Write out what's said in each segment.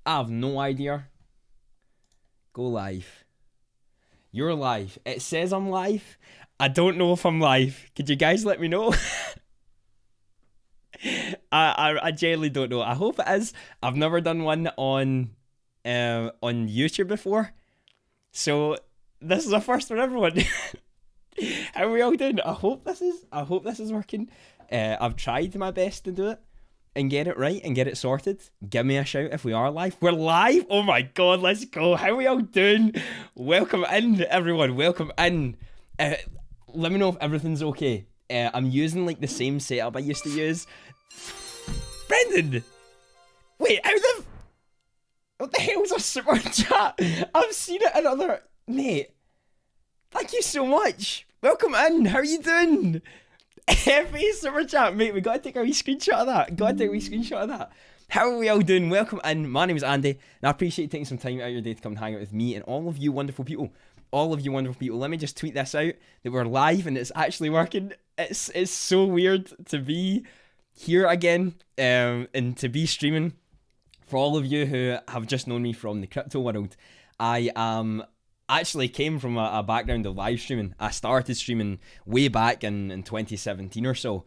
I have no idea. Go live. You're live. It says I'm live. I don't know if I'm live. Could you guys let me know? I genuinely don't know. I hope it is. I've never done one on YouTube before, so this is a first for everyone. How are we all doing? I hope this is working. I've tried my best to do it and get it right and get it sorted. Give me a shout if we are live. We're live? Oh my god, let's go. How are we all doing? Welcome in, everyone. Welcome in. Let me know if everything's okay. I'm using like the same setup I used to use. Brendan! Wait, what the hell's a super chat? I've seen it in other... Mate, thank you so much. Welcome in. How are you doing? Heavy super chat, mate. We gotta take a wee screenshot of that. How are we all doing? Welcome in. My name is Andy, and I appreciate you taking some time out of your day to come and hang out with me and all of you wonderful people. Let me just tweet this out that we're live and it's actually working. It's so weird to be here again, and to be streaming. For all of you who have just known me from the crypto world, I actually came from a background of live streaming. I started streaming way back in 2017 or so.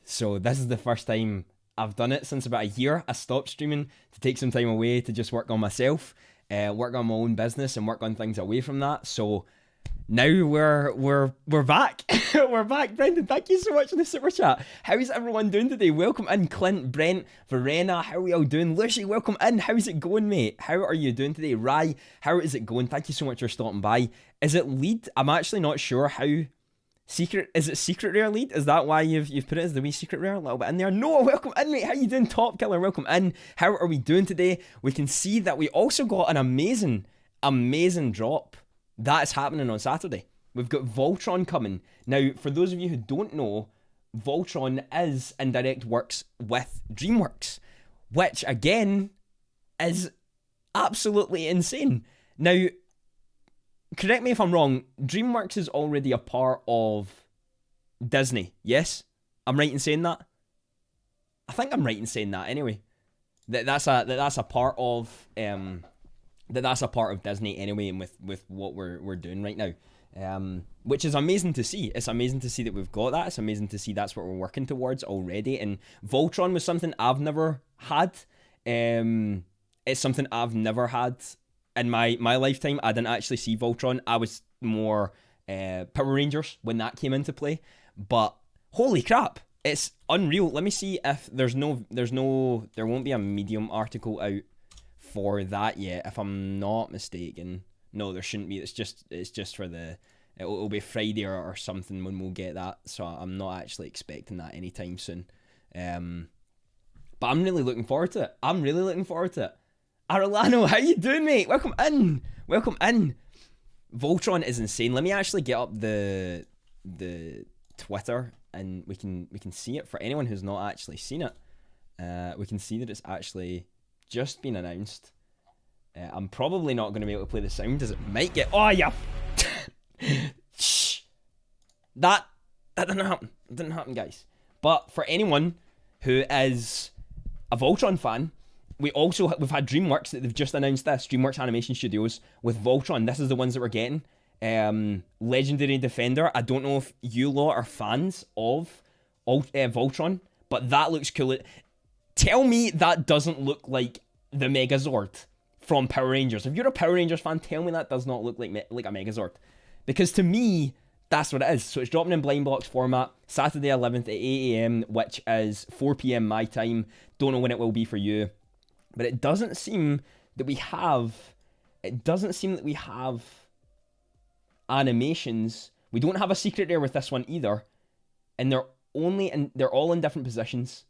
So this is the first time I've done it since about a year. I stopped streaming to take some time away to just work on myself, work on my own business and work on things away from that. So now we're back. We're back. Brendan, thank you so much for the super chat. How's everyone doing today? Welcome in, Clint, Brent, Verena. How are we all doing? Lucy, welcome in. How's it going, mate? How are you doing today? Rye, how is it going? Thank you so much for stopping by. Is it lead? I'm actually not sure how secret. Is it secret rare lead? Is that why you've put it as the wee secret rare a little bit in there? No, welcome in, mate. How you doing? Top Killer, welcome in. How are we doing today? We can see that we also got an amazing drop. That is happening on Saturday. We've got Voltron coming. Now, for those of you who don't know, Voltron is in direct works with DreamWorks, which, again, is absolutely insane. Now, correct me if I'm wrong, DreamWorks is already a part of Disney, yes? I'm right in saying that? I think I'm right in saying that anyway. That's a part of... that's a part of Disney anyway, and with what we're doing right now, which is amazing to see. It's amazing to see that we've got that. It's amazing to see that's what we're working towards already. And Voltron was something I've never had. It's something I've never had in my lifetime. I didn't actually see Voltron. I was more Power Rangers when that came into play. But holy crap, it's unreal. Let me see if there won't be a Medium article out for that yet, if I'm not mistaken. No, there shouldn't be. It's just for the... It'll be Friday or something when we'll get that, so I'm not actually expecting that anytime soon. But I'm really looking forward to it. Arolano, how you doing, mate? Welcome in. Voltron is insane. Let me actually get up the Twitter and we can see it. For anyone who's not actually seen it, we can see that it's actually just been announced. I'm probably not going to be able to play the sound as it might get... Oh, yeah. Shh. That didn't happen. It didn't happen, guys. But for anyone who is a Voltron fan, we've had DreamWorks that they've just announced this. DreamWorks Animation Studios with Voltron. This is the ones that we're getting. Legendary Defender. I don't know if you lot are fans of Voltron, but that looks cool. Tell me that doesn't look like the Megazord from Power Rangers. If you're a Power Rangers fan, tell me that does not look like a Megazord. Because to me, that's what it is. So it's dropping in blind box format, Saturday 11th at 8 a.m, which is 4 p.m. my time. Don't know when it will be for you. But it doesn't seem that we have animations. We don't have a secret rare with this one either. And they're all in different positions.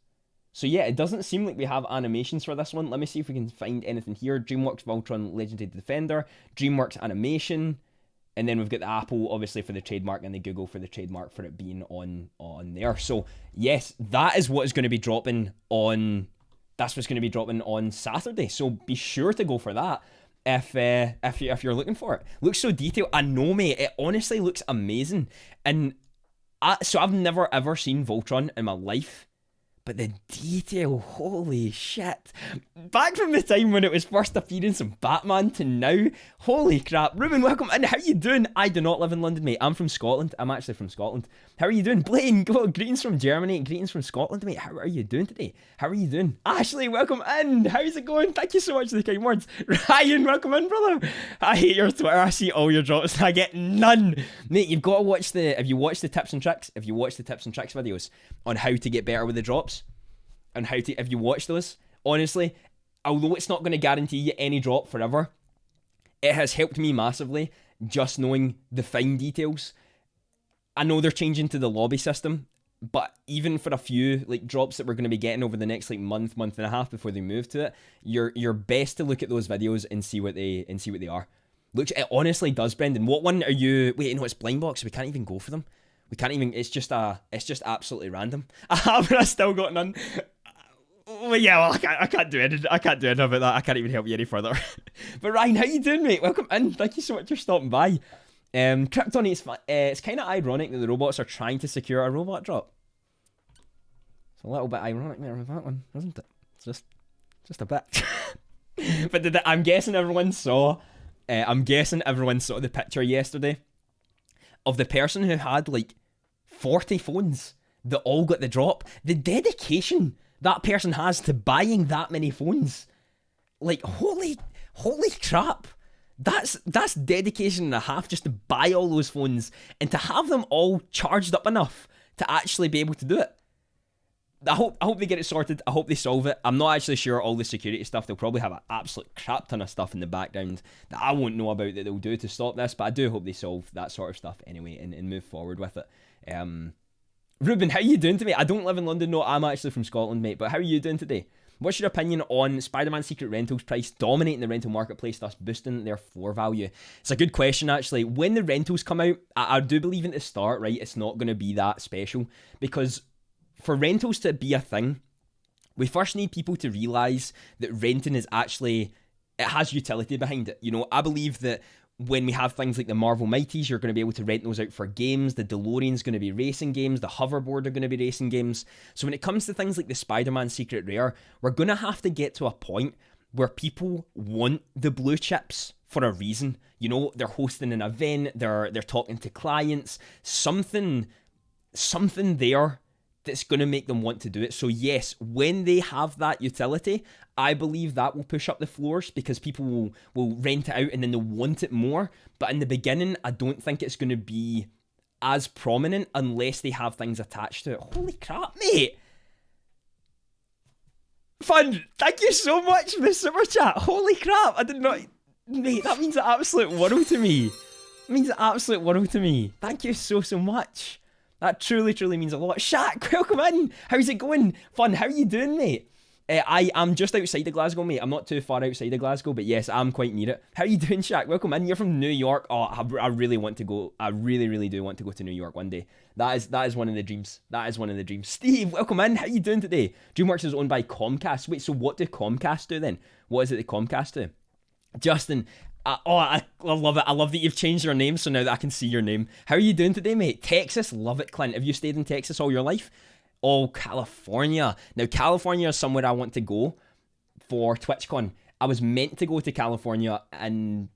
So yeah, it doesn't seem like we have animations for this one. Let me see if we can find anything here. DreamWorks Voltron Legendary Defender, DreamWorks Animation, and then we've got the Apple, obviously, for the trademark, and the Google for the trademark for it being on there. So yes, that is what is going to be dropping on... That's what's going to be dropping on Saturday. So be sure to go for that if you're looking for it. Looks so detailed. I know, mate. It honestly looks amazing. And so I've never ever seen Voltron in my life. But the detail, holy shit. Back from the time when it was first appearance of Batman to now, holy crap. Ruben, welcome in. How you doing? I do not live in London, mate. I'm from Scotland. I'm actually from Scotland. How are you doing? Blaine, greetings from Germany. Greetings from Scotland, mate. How are you doing today? How are you doing? Ashley, welcome in. How's it going? Thank you so much for the kind words. Ryan, welcome in, brother. I hate your Twitter. I see all your drops. I get none. Mate, you've got to watch if you watch the tips and tricks videos on how to get better with the drops, and if you watch those, honestly, although it's not going to guarantee you any drop forever, it has helped me massively just knowing the fine details. I know they're changing to the lobby system, but even for a few like drops that we're going to be getting over the next like month and a half before they move to it, you're best to look at those videos and see what they are. Look, it honestly does, Brendan. What one are you? Wait, no, it's blind box. We can't even go for them. We can't even. It's just absolutely random. I still got none. Well, yeah, well, I can't do anything. I can't do anything about that. I can't even help you any further. But Ryan, how you doing, mate? Welcome in. Thank you so much for stopping by. Krypton, it's kind of ironic that the robots are trying to secure a robot drop. It's a little bit ironic there with that one, isn't it? It's just a bit. But I'm guessing everyone saw. The picture yesterday of the person who had like 40 phones that all got the drop. The dedication that person has to buying that many phones, like holy crap, that's dedication and a half just to buy all those phones and to have them all charged up enough to actually be able to do it. I hope they get it sorted. I hope they solve it. I'm not actually sure all the security stuff. They'll probably have an absolute crap ton of stuff in the background that I won't know about that they'll do to stop this, but I do hope they solve that sort of stuff anyway and move forward with it. Ruben, how you doing today? I don't live in London, no, I'm actually from Scotland, mate, but how are you doing today? What's your opinion on Spider-Man Secret Rentals price dominating the rental marketplace, thus boosting their floor value? It's a good question, actually. When the rentals come out, I do believe in the start, right, it's not going to be that special, because for rentals to be a thing, we first need people to realise that renting is actually, it has utility behind it. You know, I believe that when we have things like the Marvel Mighties, you're going to be able to rent those out for games. The DeLorean's going to be racing games. The hoverboard are going to be racing games. So when it comes to things like the Spider-Man Secret Rare, we're going to have to get to a point where people want the blue chips for a reason. You know, they're hosting an event, they're talking to clients, something there that's going to make them want to do it. So yes, when they have that utility, I believe that will push up the floors because people will rent it out and then they'll want it more. But in the beginning, I don't think it's going to be as prominent unless they have things attached to it. Holy crap, mate! Fun! Thank you so much for the super chat. Holy crap, I did not... Mate, that means the absolute world to me. It means the absolute world to me. Thank you so much. That truly means a lot. Shaq, welcome in. How's it going? Fun, how you doing, mate? I am just outside of Glasgow, mate. I'm not too far outside of Glasgow, but yes, I'm quite near it. How you doing, Shaq? Welcome in. You're from New York. Oh, I really want to go. I really do want to go to New York one day. That is one of the dreams. That is one of the dreams. Steve, welcome in. How you doing today? DreamWorks is owned by Comcast. Wait, so what do Comcast do then? What is it that Comcast do? Justin, I love it. I love that you've changed your name so now that I can see your name. How are you doing today, mate? Texas, love it, Clint. Have you stayed in Texas all your life? Oh, California. Now, California is somewhere I want to go for TwitchCon. I was meant to go to California, and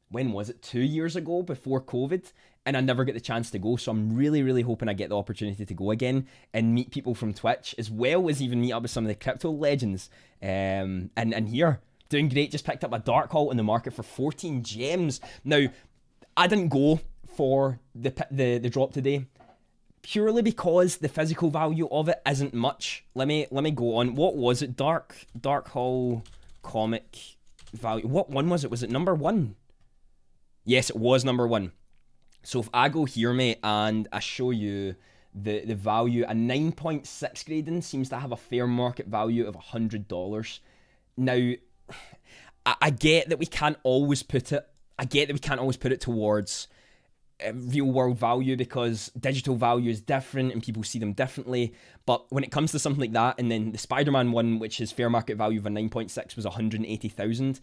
when was it? 2 years ago, before COVID, and I never get the chance to go. So I'm really hoping I get the opportunity to go again and meet people from Twitch, as well as even meet up with some of the crypto legends. And here. Doing great, just picked up a dark haul in the market for 14 gems. Now, I didn't go for the drop today, purely because the physical value of it isn't much. Let me go on. What was it? Dark haul comic value. What one was it? Was it number 1? Yes, it was number 1. So if I go here, mate, and I show you the value, a 9.6 grading seems to have a fair market value of $100. Now, I get that we can't always put it towards real world value because digital value is different and people see them differently. But when it comes to something like that, and then the Spider-Man one, which is fair market value of a 9.6 was 180,000,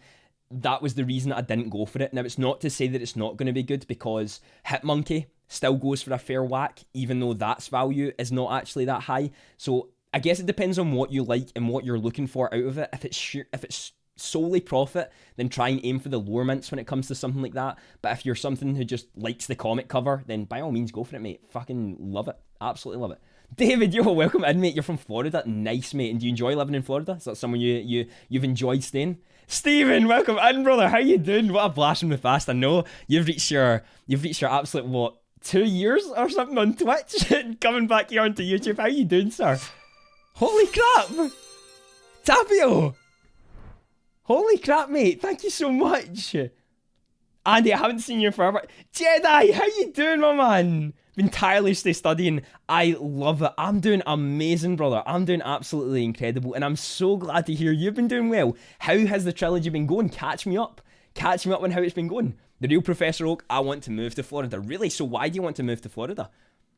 that was the reason I didn't go for it. Now, it's not to say that it's not going to be good, because Hitmonkey still goes for a fair whack, even though that's value is not actually that high. So I guess it depends on what you like and what you're looking for out of it. If it's solely profit, then try and aim for the lower mints when it comes to something like that. But if you're something who just likes the comic cover, then by all means go for it, mate. Fucking love it. Absolutely love it. David, yo, welcome in, mate. You're from Florida. Nice, mate. And do you enjoy living in Florida? Is that somewhere you've enjoyed staying? Stephen, welcome in, brother. How you doing? What a blast from the past. I know you've reached your absolute, what, 2 years or something on Twitch and coming back here onto YouTube. How you doing, sir? Holy crap! Tapio! Holy crap, mate. Thank you so much. Andy, I haven't seen you forever. Jedi, how you doing, my man? Been tirelessly studying. I love it. I'm doing amazing, brother. I'm doing absolutely incredible. And I'm so glad to hear you've been doing well. How has the trilogy been going? Catch me up. Catch me up on how it's been going. The real Professor Oak, I want to move to Florida. Really? So why do you want to move to Florida?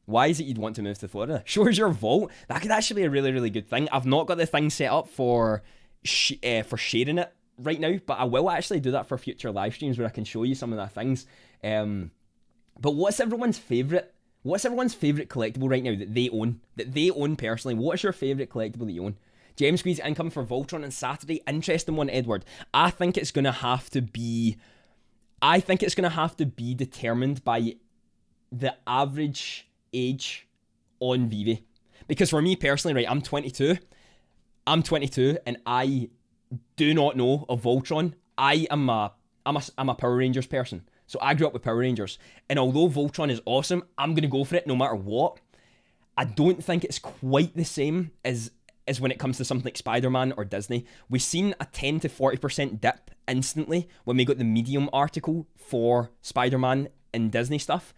Why is it you'd want to move to Florida? Shows your vault. That could actually be a really, really good thing. I've not got the thing set up for sharing it right now, but I will actually do that for future live streams where I can show you some of the things. But what's everyone's favourite collectible right now that they own? That they own personally? What's your favourite collectible that you own? James Squeeze income for Voltron on Saturday. Interesting one, Edward. I think it's gonna have to be determined by the average age on Veve. Because for me personally, right, I'm 22 and I do not know of Voltron. I'm a Power Rangers person. So I grew up with Power Rangers. And although Voltron is awesome, I'm going to go for it no matter what. I don't think it's quite the same as when it comes to something like Spider-Man or Disney. We've seen a 10 to 40% dip instantly when we got the Medium article for Spider-Man and Disney stuff.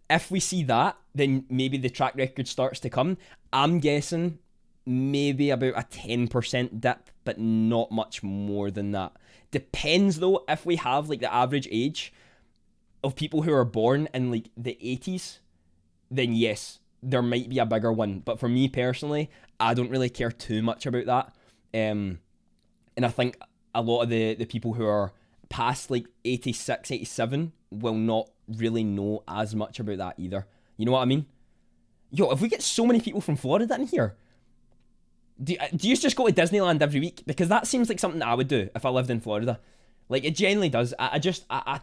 If we see that, then maybe the track record starts to come. I'm guessing maybe about a 10% dip, but not much more than that. Depends though, if we have like the average age of people who are born in like the 80s, then yes, there might be a bigger one. But for me personally, I don't really care too much about that. And I think a lot of the people who are past like 86, 87 will not really know as much about that either. You know what I mean? Yo, if we get so many people from Florida in here, do you just go to Disneyland every week? Because that seems like something that I would do if I lived in Florida. Like, it genuinely does. I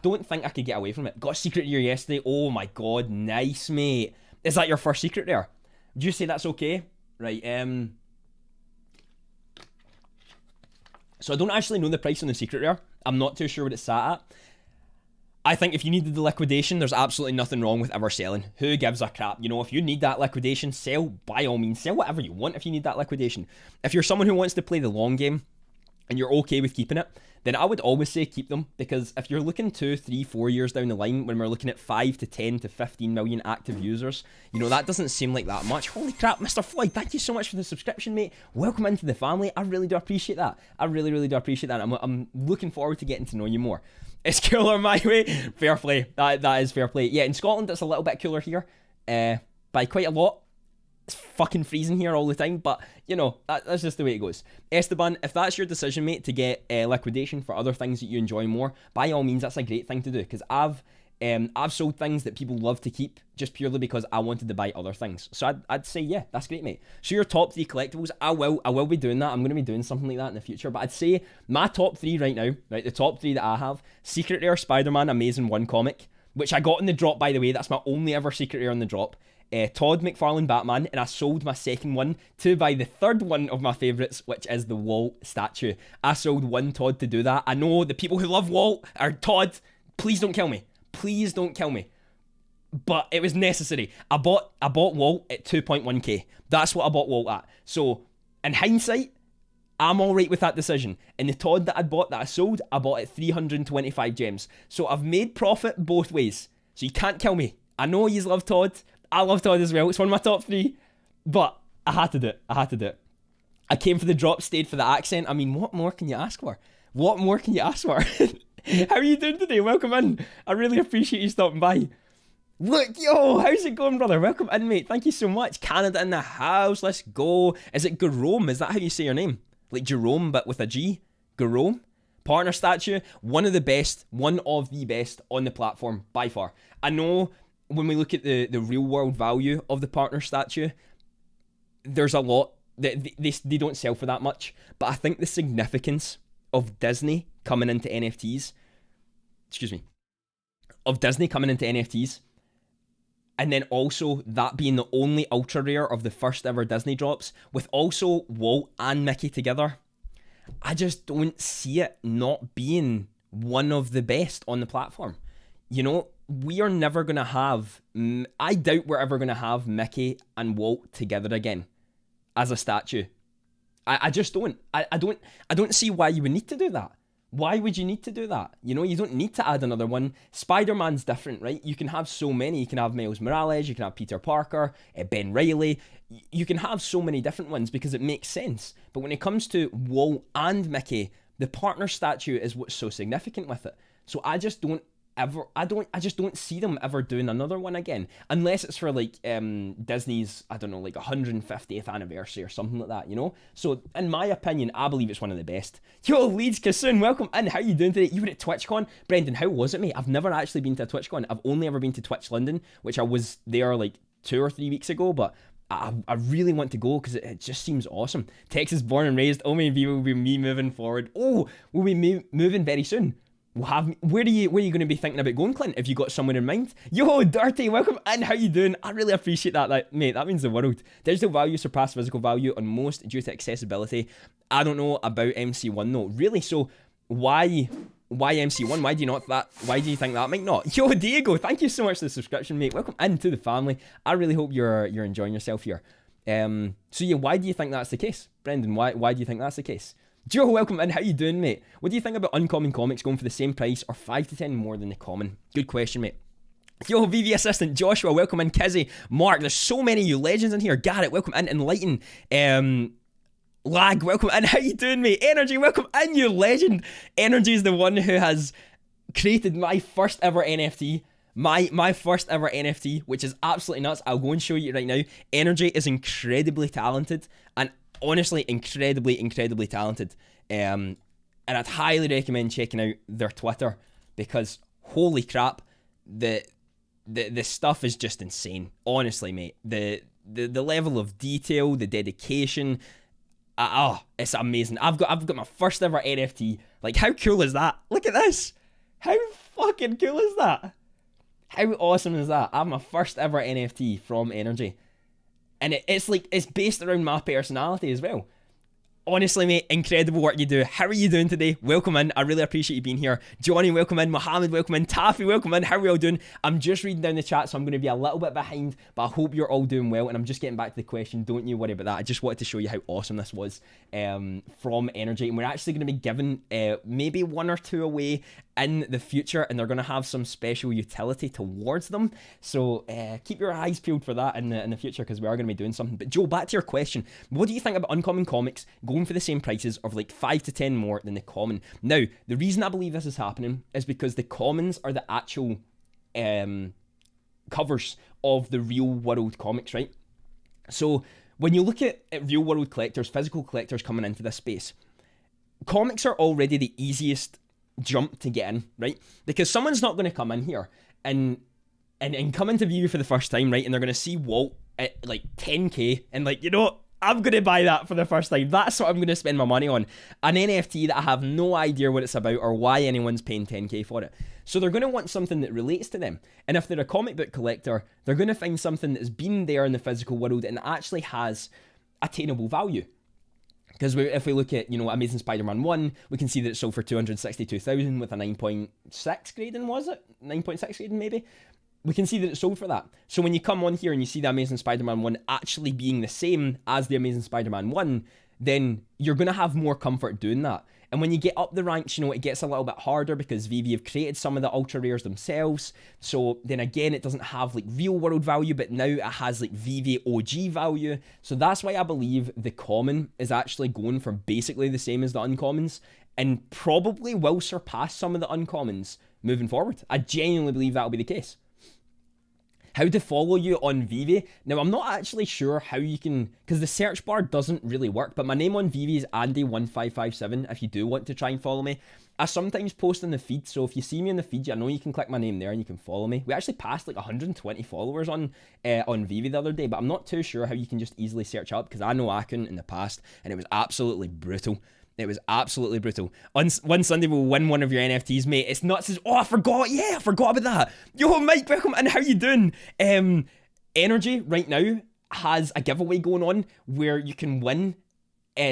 don't think I could get away from it. Got a secret rare yesterday. Oh my god, nice, mate. Is that your first secret rare? Would you say that's okay? Right, so I don't actually know the price on the secret rare. I'm not too sure what it's sat at. I think if you needed the liquidation, there's absolutely nothing wrong with ever selling. Who gives a crap? You know, if you need that liquidation, sell by all means. Sell whatever you want if you need that liquidation. If you're someone who wants to play the long game and you're okay with keeping it, then I would always say keep them. Because if you're looking 2, 3, 4 years down the line, when we're looking at 5 to 10 to 15 million active users, you know, that doesn't seem like that much. Holy crap, Mr. Floyd, thank you so much for the subscription, mate. Welcome into the family. I really do appreciate that. I really, really do appreciate that. I'm looking forward to getting to know you more. It's cooler my way. Fair play. That is fair play. Yeah, in Scotland, it's a little bit cooler here. By quite a lot. It's fucking freezing here all the time, but, you know, that's just the way it goes. Esteban, if that's your decision, mate, to get liquidation for other things that you enjoy more, by all means, that's a great thing to do, because I've sold things that people love to keep just purely because I wanted to buy other things. So I'd say, yeah, that's great, mate. So your top 3 collectibles, I will be doing that. I'm going to be doing something like that in the future. But I'd say my top 3 right now, right, the top 3 that I have, Secret Rare Spider-Man Amazing 1 comic, which I got in the drop, by the way. That's my only ever Secret Rare in the drop. Todd McFarlane Batman, and I sold my second one to buy the third one of my favourites, which is the Walt statue. I sold one Todd to do that. I know the people who love Walt are Todd. Please don't kill me. Please don't kill me. But it was necessary. I bought Walt at 2.1k. That's what I bought Walt at. So, in hindsight, I'm alright with that decision. And the Todd that I bought, that I sold, I bought at 325 gems. So I've made profit both ways. So you can't kill me. I know you love Todd. I love Todd as well. It's one of my top 3. But I had to do it. I came for the drop, stayed for the accent. I mean, what more can you ask for? What more can you ask for? How are you doing today? Welcome in. I really appreciate you stopping by. Look, yo, how's it going, brother? Welcome in, mate. Thank you so much. Canada in the house. Let's go. Is it Jerome? Is that how you say your name? Like Jerome, but with a G? Jerome? Partner statue. One of the best on the platform, by far. I know when we look at the real world value of the partner statue, there's a lot they don't sell for that much. But I think the significance of Disney coming into NFTs, and then also that being the only ultra rare of the first ever Disney drops, with also Walt and Mickey together, I just don't see it not being one of the best on the platform. You know, we are never going to have, I doubt we're ever going to have Mickey and Walt together again as a statue. I just don't. I don't see why you would need to do that. Why would you need to do that? You know, you don't need to add another one. Spider-Man's different, right? You can have so many. You can have Miles Morales, you can have Peter Parker, Ben Reilly. You can have so many different ones because it makes sense. But when it comes to Walt and Mickey, the partner statue is what's so significant with it. So I just don't see them ever doing another one again, unless it's for like Disney's, I don't know, like 150th anniversary or something like that, you know. So in my opinion, I believe it's one of the best. Yo, Leeds Kassoon, welcome in. How you doing today? You were at TwitchCon, Brendan. How was it, mate? I've never actually been to a TwitchCon. I've only ever been to Twitch London, which I was there like 2 or 3 weeks ago, but I really want to go because it just seems awesome. Texas born and raised. Oh, maybe will be me moving forward. Oh, we'll be moving very soon. Where are you going to be thinking about going, Clint, if you got someone in mind? Yo, Dirty, welcome in. How you doing? I really appreciate that, mate. That means the world. Digital value surpass physical value on most due to accessibility. I don't know about MC1 though. Really? So why MC1? Why do you think that might not? Yo, Diego, thank you so much for the subscription, mate. Welcome into the family. I really hope you're enjoying yourself here. So yeah, why do you think that's the case, Brendan? Why do you think that's the case? Joe, welcome in. How you doing, mate? What do you think about uncommon comics going for the same price or 5 to 10 more than the common? Good question, mate. Yo, Veve assistant Joshua, welcome in. Kizzy, Mark, there's so many of you legends in here. Garrett, welcome in. Enlighten, Lag, welcome in. How you doing, mate? Energy, welcome in, you legend. Energy is the one who has created my first ever NFT. My first ever NFT, which is absolutely nuts. I'll go and show you right now. Energy is incredibly talented, and honestly, incredibly talented. And I'd highly recommend checking out their Twitter because holy crap, the stuff is just insane. Honestly, mate, the level of detail, the dedication, it's amazing. I've got my first ever NFT. Like, how cool is that? Look at this. How fucking cool is that? How awesome is that? I have my first ever NFT from Energy. And it's based around my personality as well. Honestly, mate, incredible work you do. How are you doing today? Welcome in. I really appreciate you being here. Johnny, welcome in. Mohammed, welcome in. Taffy, welcome in. How are we all doing? I'm just reading down the chat, so I'm going to be a little bit behind, but I hope you're all doing well. And I'm just getting back to the question. Don't you worry about that. I just wanted to show you how awesome this was from Energy. And we're actually going to be giving maybe 1 or 2 away in the future, and they're going to have some special utility towards them. So keep your eyes peeled for that in the future, because we are going to be doing something. But Joe, back to your question. What do you think about uncommon comics going for the same prices of like 5 to 10 more than the common? Now, the reason I believe this is happening is because the commons are the actual covers of the real world comics, right? So when you look at real world collectors, physical collectors coming into this space, comics are already the easiest jump to get in, right? Because someone's not going to come in here and come into view for the first time, right? And they're going to see Walt at like 10k and like, you know, I'm going to buy that for the first time. That's what I'm going to spend my money on. An NFT that I have no idea what it's about or why anyone's paying 10k for it. So they're going to want something that relates to them. And if they're a comic book collector, they're going to find something that's been there in the physical world and actually has attainable value. Because if we look at, you know, Amazing Spider-Man 1, we can see that it sold for 262,000 with a 9.6 grading, was it? 9.6 grading, maybe? We can see that it sold for that. So when you come on here and you see the Amazing Spider-Man 1 actually being the same as the Amazing Spider-Man 1, then you're going to have more comfort doing that. And when you get up the ranks, you know, it gets a little bit harder because Veve have created some of the ultra rares themselves. So then again, it doesn't have like real world value, but now it has like Veve OG value. So that's why I believe the common is actually going for basically the same as the uncommons and probably will surpass some of the uncommons moving forward. I genuinely believe that'll be the case. How to follow you on Veve. Now, I'm not actually sure how you can, because the search bar doesn't really work, but my name on Veve is Andy1557 if you do want to try and follow me. I sometimes post in the feed, so if you see me in the feed, I know you can click my name there and you can follow me. We actually passed like 120 followers on Veve the other day, but I'm not too sure how you can just easily search up, because I know I couldn't in the past, and it was absolutely brutal. It was absolutely brutal. One Sunday we'll win one of your NFTs, mate. It's nuts. Oh, I forgot. Yeah, I forgot about that. Yo, Mike, welcome in. How you doing? Energy right now has a giveaway going on where you can win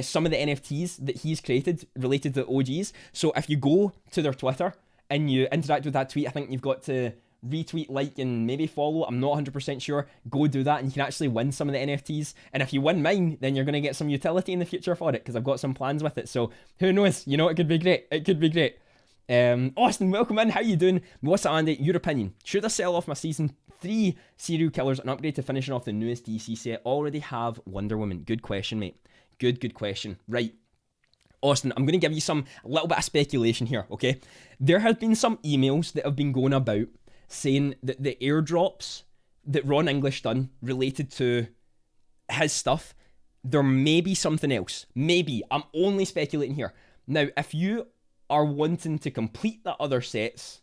some of the NFTs that he's created related to OGs. So if you go to their Twitter and you interact with that tweet, I think you've got to retweet, like, and maybe follow. I'm not 100% sure. Go do that and you can actually win some of the NFTs. And if you win mine, then you're going to get some utility in the future for it, because I've got some plans with it. So who knows? You know, it could be great. It could be great. Austin, welcome in. How you doing? What's up, Andy? Your opinion. Should I sell off my season 3 serial killers and upgrade to finishing off the newest DC set? Already have Wonder Woman. Good question, mate. Good question. Right. Austin, I'm going to give you a little bit of speculation here, okay? There have been some emails that have been going about saying that the airdrops that Ron English done related to his stuff, there may be something else. Maybe. I'm only speculating here. Now, if you are wanting to complete the other sets,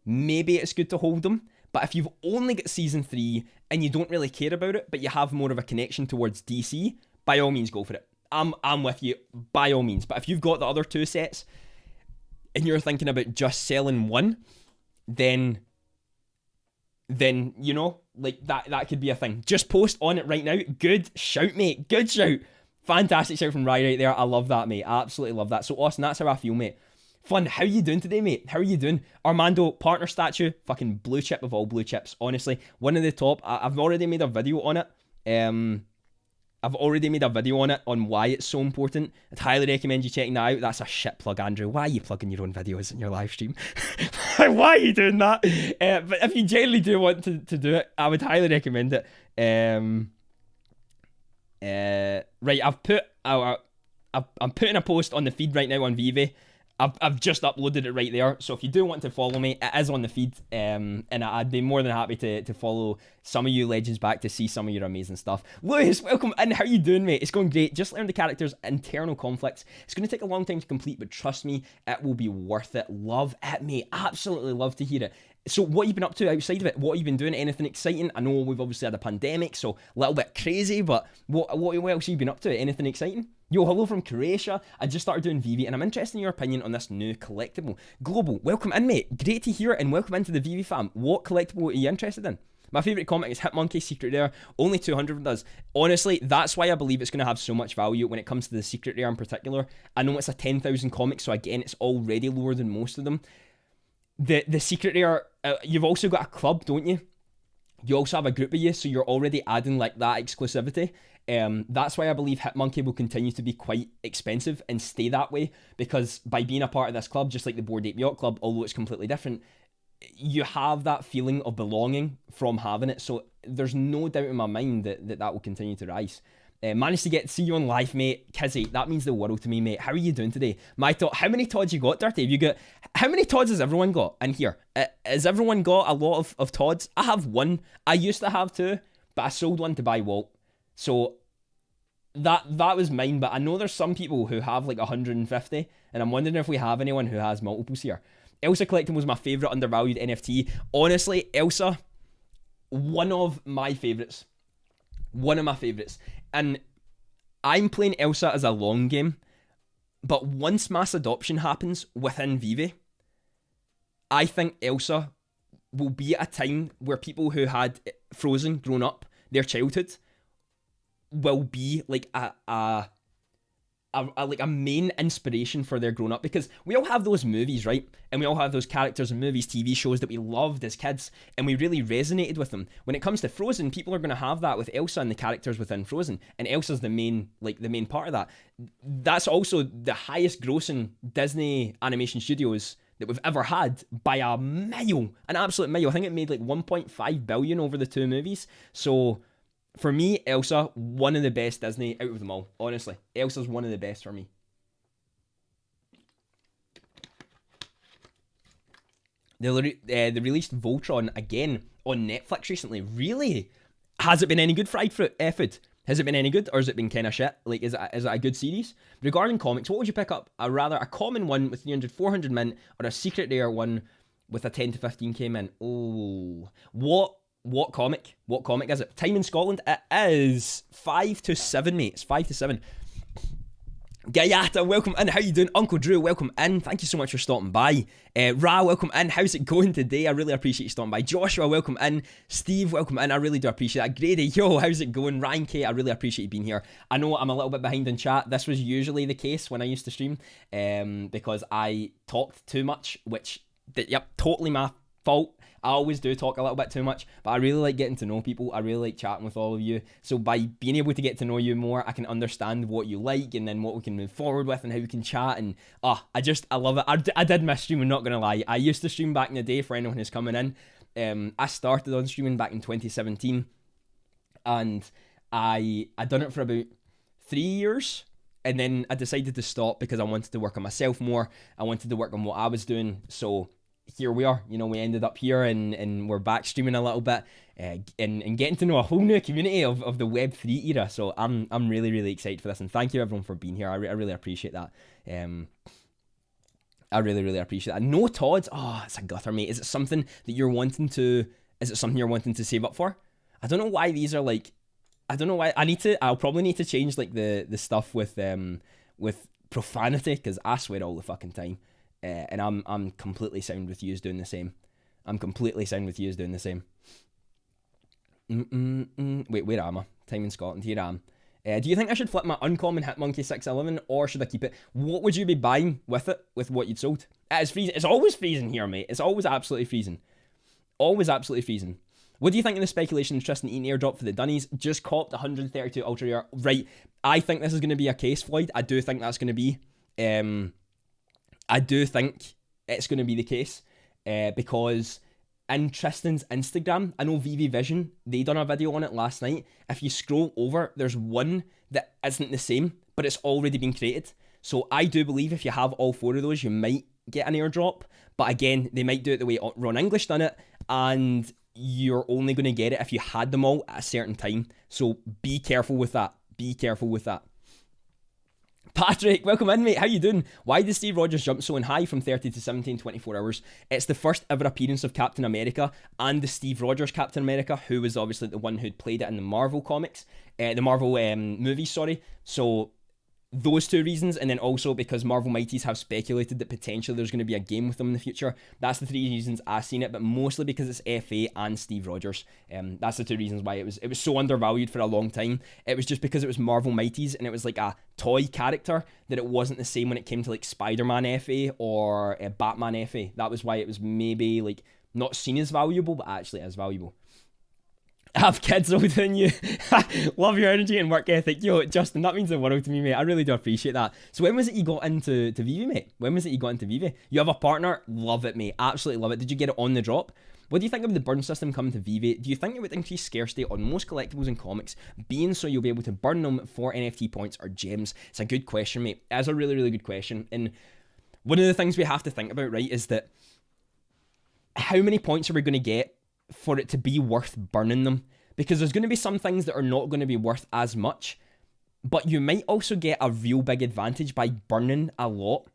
maybe it's good to hold them. But if you've only got Season 3 and you don't really care about it, but you have more of a connection towards DC, by all means, go for it. I'm with you, by all means. But if you've got the other 2 sets and you're thinking about just selling one, then you know, like that could be a thing. Just post on it right now. Good shout, mate. Good shout. Fantastic shout from Rye right there. I love that, mate. I absolutely love that. So Austin, that's how I feel, mate. Fun. How you doing today, mate? How are you doing? Armando, partner statue, fucking blue chip of all blue chips. Honestly, one of the top. I've already made a video on it. On why it's so important. I'd highly recommend you checking that out. That's a shit plug, Andrew. Why are you plugging your own videos in your live stream? Why are you doing that? But if you genuinely do want to do it, I would highly recommend it. Right, I'm putting a post on the feed right now on Veve. I've just uploaded it right there, so if you do want to follow me, it is on the feed, and I'd be more than happy to follow some of you legends back to see some of your amazing stuff. Lewis, welcome in. How you doing, mate? It's going great. Just learned the character's internal conflicts. It's going to take a long time to complete, but trust me, it will be worth it. Love it, mate. Absolutely love to hear it. So what have you been up to outside of it? What have you been doing? Anything exciting? I know we've obviously had a pandemic, so a little bit crazy, but what else have you been up to? Anything exciting? Yo, hello from Croatia. I just started doing Veve, and I'm interested in your opinion on this new collectible. Global, welcome in, mate. Great to hear it, and welcome into the Veve fam. What collectible are you interested in? My favourite comic is Hitmonkey Secret Rare. Only 200 does. Honestly, that's why I believe it's going to have so much value when it comes to the Secret Rare in particular. I know it's a 10,000 comic, so again, it's already lower than most of them. The Secret Rare, you've also got a club, don't you? You also have a group of you, so you're already adding like that exclusivity. That's why I believe Hitmonkey will continue to be quite expensive and stay that way, because by being a part of this club, just like the Bored Ape Yacht Club, although it's completely different, you have that feeling of belonging from having it. So there's no doubt in my mind that will continue to rise. Managed to see you on live, mate. Kizzy, that means the world to me, mate. How are you doing today? How many Tods you got, Dirty? Have you got, how many Tods has everyone got in here? Has everyone got a lot of Tods? I have one. I used to have 2, but I sold one to buy Walt. So that was mine, but I know there's some people who have like 150, and I'm wondering if we have anyone who has multiples here. Elsa Collecting was my favourite undervalued NFT. Honestly, Elsa, one of my favourites. One of my favourites. And I'm playing Elsa as a long game, but once mass adoption happens within Veve, I think Elsa will be at a time where people who had Frozen grown up, their childhood, will be like a main inspiration for their grown up, because we all have those movies, right? And we all have those characters in movies, TV shows that we loved as kids, and we really resonated with them. When it comes to Frozen, people are going to have that with Elsa and the characters within Frozen, and Elsa's the main part of that. That's also the highest grossing Disney animation studios that we've ever had by a mile, an absolute mile. I think it made like 1.5 billion over the 2 movies. So for me, Elsa, one of the best Disney out of them all. Honestly, Elsa's one of the best for me. They released Voltron again. on Netflix recently. Really? Has it been any good, Fried Fruit? Food? Has it been any good, or has it been kind of shit? Like, is it a good series? Regarding comics, what would you pick up? A common one with 300, 400 mint, or a secret rare one with a 10 to 15k mint? Oh, what comic? What comic is it? Time in Scotland? It is 5 to 7, mate. It's 5 to 7. Gayata, welcome in. How you doing? Uncle Drew, welcome in. Thank you so much for stopping by. Ra, welcome in. How's it going today? I really appreciate you stopping by. Joshua, welcome in. Steve, welcome in. I really do appreciate that. Grady, yo, how's it going? Ryan K, I really appreciate you being here. I know I'm a little bit behind in chat. This was usually the case when I used to stream, because I talked too much, which, yep, totally my fault. I always do talk a little bit too much, but I really like getting to know people. I really like chatting with all of you. So by being able to get to know you more, I can understand what you like and then what we can move forward with and how we can chat. And I love it. I did miss streaming, not gonna lie. I used to stream back in the day for anyone who's coming in. I started on streaming back in 2017, and I done it for about 3 years. And then I decided to stop because I wanted to work on myself more. I wanted to work on what I was doing. So here we are, you know, we ended up here and we're back streaming a little bit, and getting to know a whole new community of the Web3 era. So I'm really, really excited for this, and thank you everyone for being here. I really appreciate that. I really, really appreciate that. No Todd, it's a gutter, mate. Is it something you're wanting to save up for? I don't know why these are like, I don't know why. I'll probably need to change like the stuff with profanity, because I swear all the fucking time. And I'm completely sound with yous doing the same. Wait, where am I? Time in Scotland. Here I am. Do you think I should flip my uncommon Hitmonkey 611, or should I keep it? What would you be buying with it, with what you'd sold? It is freezing. It's always freezing here, mate. It's always absolutely freezing. Always absolutely freezing. What do you think of the speculation of Tristan eating airdrop for the Dunnies? Just copped 132 ultra rare. Right. I think this is going to be a case, Floyd. I do think that's going to be. I do think it's going to be the case, because in Tristan's Instagram, I know Veve Vision, they done a video on it last night. If you scroll over, there's one that isn't the same, but it's already been created. So I do believe if you have all 4 of those, you might get an airdrop. But again, they might do it the way Ron English done it, and you're only going to get it if you had them all at a certain time. So be careful with that. Patrick, welcome in, mate. How you doing? Why did Steve Rogers jump so high from 30 to 70 in 24 hours? It's the first ever appearance of Captain America and the Steve Rogers Captain America, who was obviously the one who'd played it in the Marvel comics, the Marvel movies, sorry. So those 2 reasons, and then also because Marvel Mighties have speculated that potentially there's going to be a game with them in the future. That's the 3 reasons I've seen it, but mostly because it's FA and Steve Rogers. That's the 2 reasons why it was so undervalued for a long time. It was just because it was Marvel Mighties and it was like a toy character, that it wasn't the same when it came to like Spider-Man FA or Batman FA. That was why it was maybe like not seen as valuable, but actually as valuable. Have kids older than you. Love your energy and work ethic. Yo, Justin, that means the world to me, mate. I really do appreciate that. So when was it you got into Veve, mate? You have a partner? Love it, mate. Absolutely love it. Did you get it on the drop? What do you think of the burn system coming to Veve? Do you think it would increase scarcity on most collectibles and comics, being so you'll be able to burn them for NFT points or gems? It's a good question, mate. It's a really, really good question. And one of the things we have to think about, right, is that how many points are we going to get for it to be worth burning them? Because there's going to be some things that are not going to be worth as much, but you might also get a real big advantage by burning a lot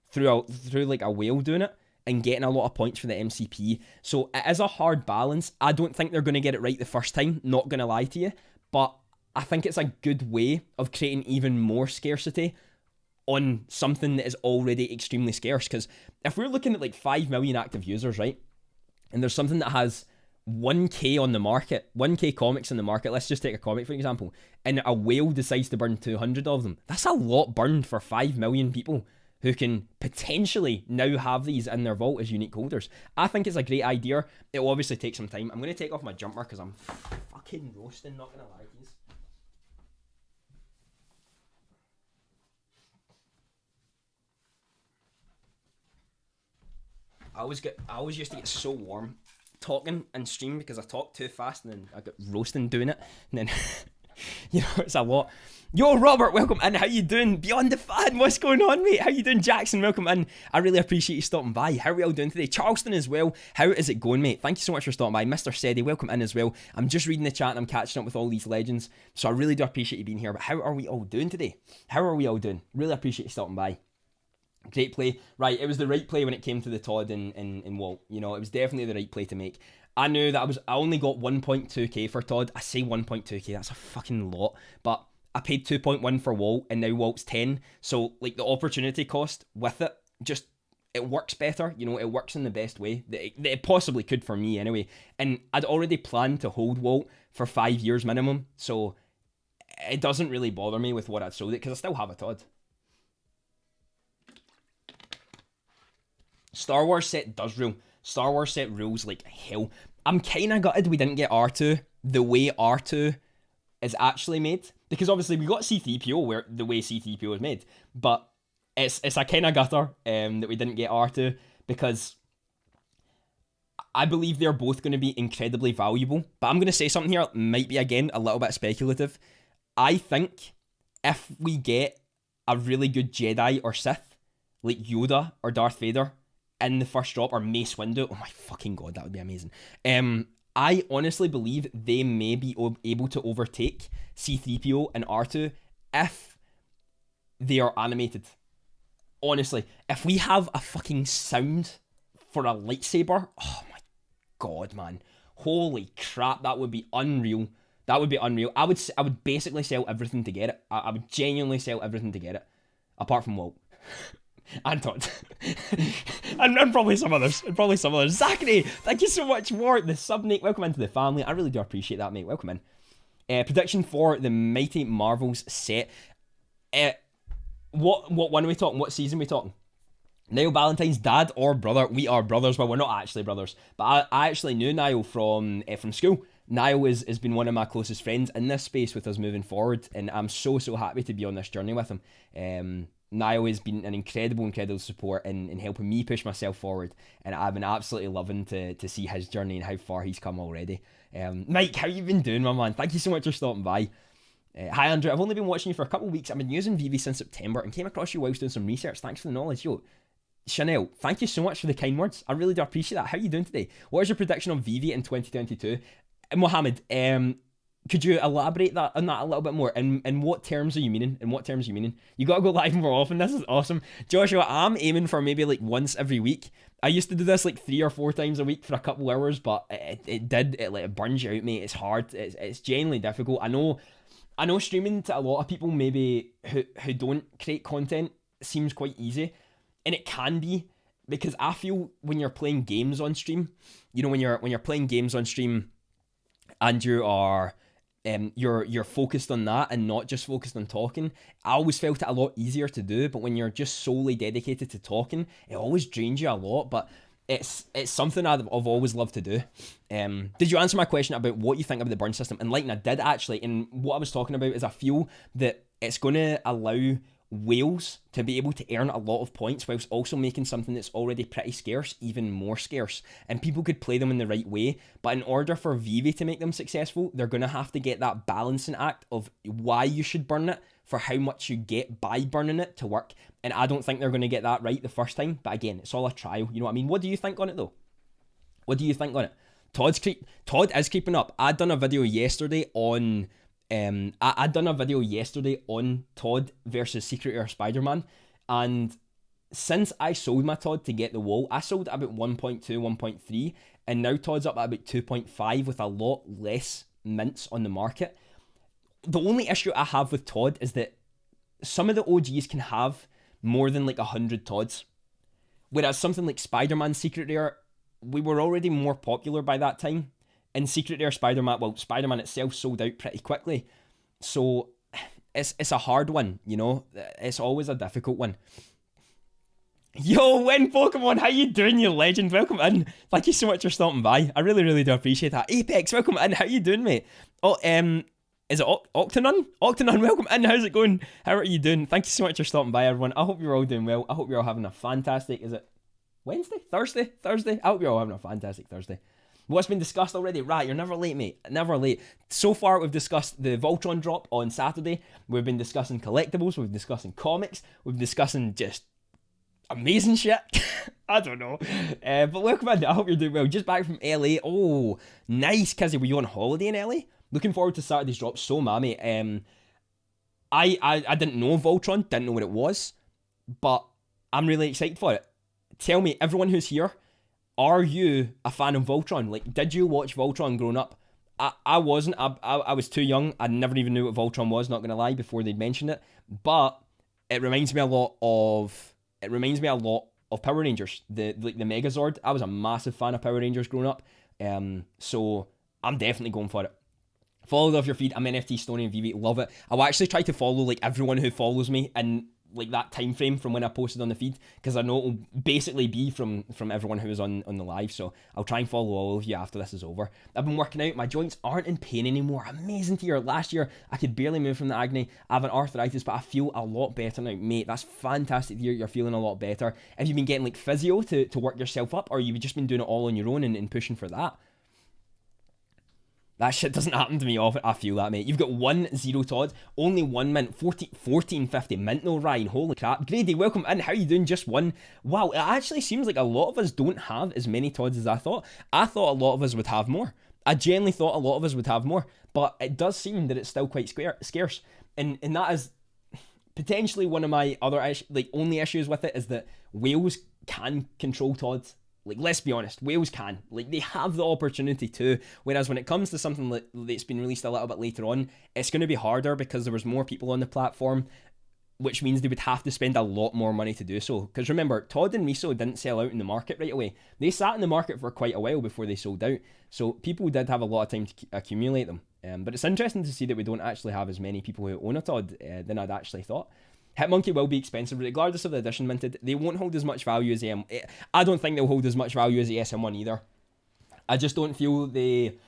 through like a whale doing it and getting a lot of points for the MCP. So it is a hard balance. I don't think they're going to get it right the first time, not going to lie to you, but I think it's a good way of creating even more scarcity on something that is already extremely scarce. Because if we're looking at like 5 million active users, right, and there's something that has 1k on the market, 1k comics in the market, let's just take a comic for example, and a whale decides to burn 200 of them, that's a lot burned for 5 million people who can potentially now have these in their vault as unique holders. I think it's a great idea. It will obviously take some time. I'm going to take off my jumper because I'm fucking roasting, not going to lie to you. I always used to get so warm talking and stream because I talk too fast and then I got roasting doing it, and then You know, it's a lot. Yo, Robert, welcome in. How you doing? Beyond the Fan, what's going on, mate? How you doing? Jackson, welcome in. I really appreciate you stopping by. How are we all doing today? Charleston as well. How is it going, mate? Thank you so much for stopping by. Mr. Sedi, welcome in as well. I'm just reading the chat and I'm catching up with all these legends. So I really do appreciate you being here. But how are we all doing today? How are we all doing? Really appreciate you stopping by. Great play. Right, it was the right play when it came to the Todd and Walt. You know, it was definitely the right play to make. I knew that I only got 1.2k for Todd. I say 1.2k, that's a fucking lot. But I paid 2.1 for Walt, and now Walt's 10. So, like, the opportunity cost with it, just, it works better. You know, it works in the best way that it possibly could for me anyway. And I'd already planned to hold Walt for 5 years minimum. So, it doesn't really bother me with what I'd sold it, because I still have a Todd. Star Wars set does rule. Star Wars set rules like hell. I'm kind of gutted we didn't get R2 the way R2 is actually made. Because obviously we got C-3PO where the way C-3PO is made. But it's a kind of gutter that we didn't get R2. Because I believe they're both going to be incredibly valuable. But I'm going to say something here, might be again a little bit speculative. I think if we get a really good Jedi or Sith, like Yoda or Darth Vader, in the first drop, or Mace Windu, oh my fucking god, that would be amazing. I honestly believe they may be able to overtake C-3PO and R2 if they are animated. Honestly, if we have a fucking sound for a lightsaber, oh my god, man. Holy crap, that would be unreal. That would be unreal. I would basically sell everything to get it. I would genuinely sell everything to get it. Apart from Walt. And Todd. and probably some others. Zachary, thank you so much for the sub, Nate. Welcome into the family. I really do appreciate that, mate. Welcome in. Prediction for the Mighty Marvels set. What one are we talking? What season are we talking? Niall Ballantyne's dad or brother? We are brothers, but we're not actually brothers. But I actually knew Niall from school. Niall has been one of my closest friends in this space with us moving forward, and I'm so happy to be on this journey with him. Niall has been an incredible support in helping me push myself forward, and I've been absolutely loving to see his journey and how far he's come already. Mike, how you been doing, my man? Thank you so much for stopping by. Hi Andrew, I've only been watching you for a couple of weeks. I've been using Veve since September and came across you whilst doing some research. Thanks for the knowledge. Yo, Chanel, thank you so much for the kind words. I really do appreciate that. How are you doing today? What is your prediction on Veve in 2022? Mohammed, could you elaborate on that a little bit more? In what terms are you meaning? You gotta go live more often. This is awesome. Joshua, I'm aiming for maybe like once every week. I used to do this like 3 or 4 times a week for a couple hours, but it burns you out, mate. It's hard. It's genuinely difficult. I know streaming to a lot of people maybe who don't create content seems quite easy, and it can be, because I feel when you're playing games on stream, you know, when you're playing games on stream and you are you're focused on that and not just focused on talking, I always felt it a lot easier to do. But when you're just solely dedicated to talking, it always drains you a lot. But it's something I've always loved to do. Did you answer my question about what you think about the burn system? And like I did actually, and what I was talking about is I feel that it's going to allow whales to be able to earn a lot of points whilst also making something that's already pretty scarce even more scarce, and people could play them in the right way. But in order for Veve to make them successful, they're going to have to get that balancing act of why you should burn it for how much you get by burning it to work. And I don't think they're going to get that right the first time, but again, it's all a trial, you know what I mean? What do you think on it though? Todd is creeping up. I'd done a video yesterday on Todd versus Secret Air Spider-Man, and since I sold my Todd to get the wall, I sold at about 1.2, 1.3, and now Todd's up at about 2.5 with a lot less mints on the market. The only issue I have with Todd is that some of the OGs can have more than like 100 Todds, whereas something like Spider-Man Secret Rare, we were already more popular by that time. And Secret Rare Spider-Man itself sold out pretty quickly. So it's a hard one, you know? It's always a difficult one. Yo, Win Pokemon, how you doing, you legend? Welcome in. Thank you so much for stopping by. I really, really do appreciate that. Apex, welcome in. How you doing, mate? Oh, is it Octanon? Octanon, welcome in. How's it going? How are you doing? Thank you so much for stopping by, everyone. I hope you're all doing well. I hope you're all having a fantastic, is it Wednesday? Thursday? I hope you're all having a fantastic Thursday. What's been discussed already? Right, you're never late, mate. Never late. So far, we've discussed the Voltron drop on Saturday. We've been discussing collectibles. We've been discussing comics. We've been discussing just amazing shit. I don't know. But welcome in. I hope you're doing well. Just back from LA. Oh, nice, Kizzy. Were you on holiday in LA? Looking forward to Saturday's drop. So, mammy. I didn't know Voltron. Didn't know what it was. But I'm really excited for it. Tell me, everyone who's here, are you a fan of Voltron? Like, did you watch Voltron growing up? I wasn't. I was too young. I never even knew what Voltron was, not going to lie, before they'd mentioned it. But it reminds me a lot of Power Rangers, the Megazord. I was a massive fan of Power Rangers growing up, so I'm definitely going for it. Follow off your feed. I'm NFT Stony and Veve. Love it. I'll actually try to follow like everyone who follows me in like that time frame from when I posted on the feed, because I know it'll basically be from everyone who was on the live. So I'll try and follow all of you after this is over. I've been working out. My joints aren't in pain anymore. Amazing to hear. Last year I could barely move from the agony. I have an arthritis, but I feel a lot better now, mate. That's fantastic to hear. You're feeling a lot better. Have you been getting like physio to work yourself up, or you've just been doing it all on your own and pushing for that? That shit doesn't happen to me often. I feel that, mate. You've got 1-0 Todd, only 1 mint, 1450 mint no Ryan. Holy crap. Grady, welcome in. How you doing? Just one. Wow, it actually seems like a lot of us don't have as many Todds as I thought. I thought a lot of us would have more. I genuinely thought a lot of us would have more. But it does seem that it's still quite scarce. And that is potentially one of my other only issues with it, is that Wales can control Todds. Like, let's be honest, Wales can. Like, they have the opportunity to. Whereas when it comes to something that's been released a little bit later on, it's going to be harder because there was more people on the platform, which means they would have to spend a lot more money to do so. Because remember, Todd and Miso didn't sell out in the market right away. They sat in the market for quite a while before they sold out. So people did have a lot of time to accumulate them. But it's interesting to see that we don't actually have as many people who own a Todd than I'd actually thought. Hitmonkey will be expensive, regardless of the edition minted. They won't hold as much value as I don't think they'll hold as much value as the SM1 either. I just don't feel it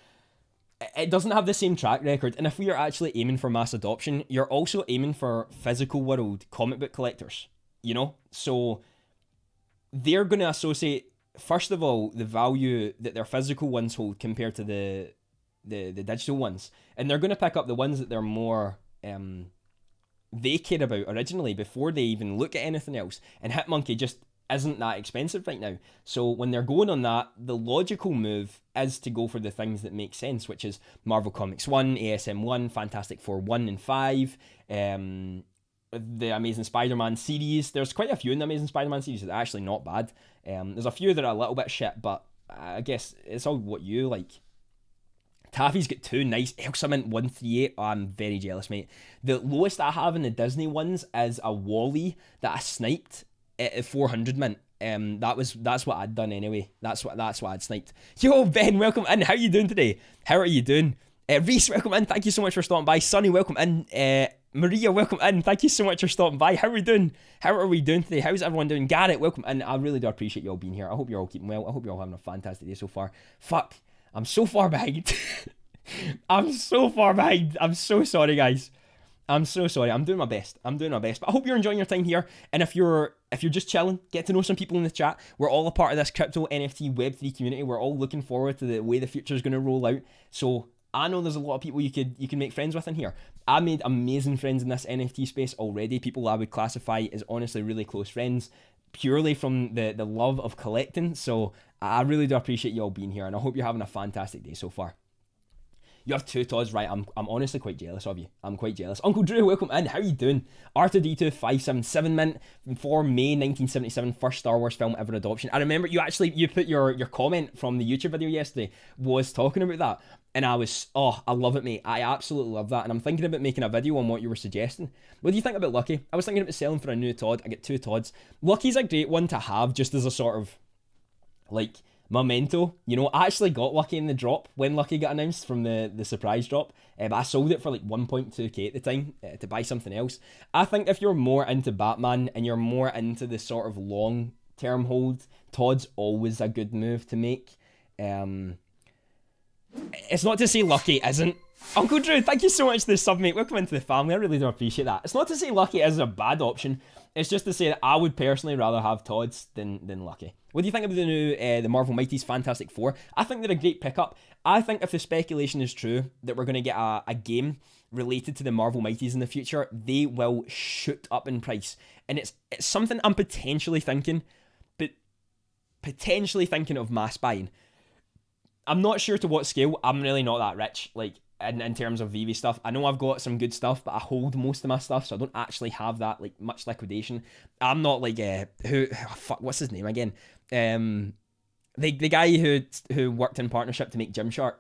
doesn't have the same track record. And if we are actually aiming for mass adoption, you're also aiming for physical world comic book collectors, you know? So they're going to associate, first of all, the value that their physical ones hold compared to the digital ones. And they're going to pick up the ones that they're more they care about originally before they even look at anything else. And Hitmonkey just isn't that expensive right now. So when they're going on that, the logical move is to go for the things that make sense, which is Marvel Comics 1, ASM 1, Fantastic Four 1 and 5, the Amazing Spider-Man series. There's quite a few in the Amazing Spider-Man series that are actually not bad. There's a few that are a little bit shit, but I guess it's all what you like. Taffy's got 2 nice. Elsa Mint 138. Oh, I'm very jealous, mate. The lowest I have in the Disney ones is a Wally that I sniped at 400 mint. That's what I'd done anyway. That's what I'd sniped. Yo, Ben, welcome in. How are you doing today? How are you doing? Reese, welcome in. Thank you so much for stopping by. Sonny, welcome in. Maria, welcome in. Thank you so much for stopping by. How are we doing? How are we doing today? How's everyone doing? Garrett, welcome in. I really do appreciate you all being here. I hope you're all keeping well. I hope you're all having a fantastic day so far. Fuck. I'm so far behind. I'm so far behind. I'm so sorry, guys. I'm so sorry. I'm doing my best. But I hope you're enjoying your time here. And if you're just chilling, get to know some people in the chat. We're all a part of this crypto NFT Web3 community. We're all looking forward to the way the future is going to roll out. So I know there's a lot of people you can make friends with in here. I made amazing friends in this NFT space already. People I would classify as honestly really close friends, purely from the love of collecting. So I really do appreciate you all being here, and I hope you're having a fantastic day so far. You have 2 Todds, right? I'm honestly quite jealous of you. I'm quite jealous. Uncle Drew, welcome in. How you doing? R2D2 577 mint for May 1977, first Star Wars film ever adoption. I remember you put your comment from the YouTube video yesterday was talking about that. And I love it, mate. I absolutely love that. And I'm thinking about making a video on what you were suggesting. What do you think about Lucky? I was thinking about selling for a new Todd. I get 2 Todds. Lucky's a great one to have just as a sort of, like, memento. You know, I actually got Lucky in the drop when Lucky got announced from the surprise drop. But I sold it for like 1.2k at the time to buy something else. I think if you're more into Batman and you're more into the sort of long-term hold, Todd's always a good move to make. It's not to say Lucky isn't. Uncle Drew, thank you so much for the sub, mate. Welcome into the family. I really do appreciate that. It's not to say Lucky is a bad option. It's just to say that I would personally rather have Todd's than Lucky. What do you think of the new the Marvel Mighty's Fantastic Four? I think they're a great pickup. I think if the speculation is true that we're going to get a game related to the Marvel Mighties in the future, they will shoot up in price. And it's something I'm potentially thinking of mass buying. I'm not sure to what scale. I'm really not that rich, like, in terms of Veve stuff. I know I've got some good stuff, but I hold most of my stuff, so I don't actually have that, like, much liquidation. I'm not like, what's his name again? The guy who worked in partnership to make Gymshark.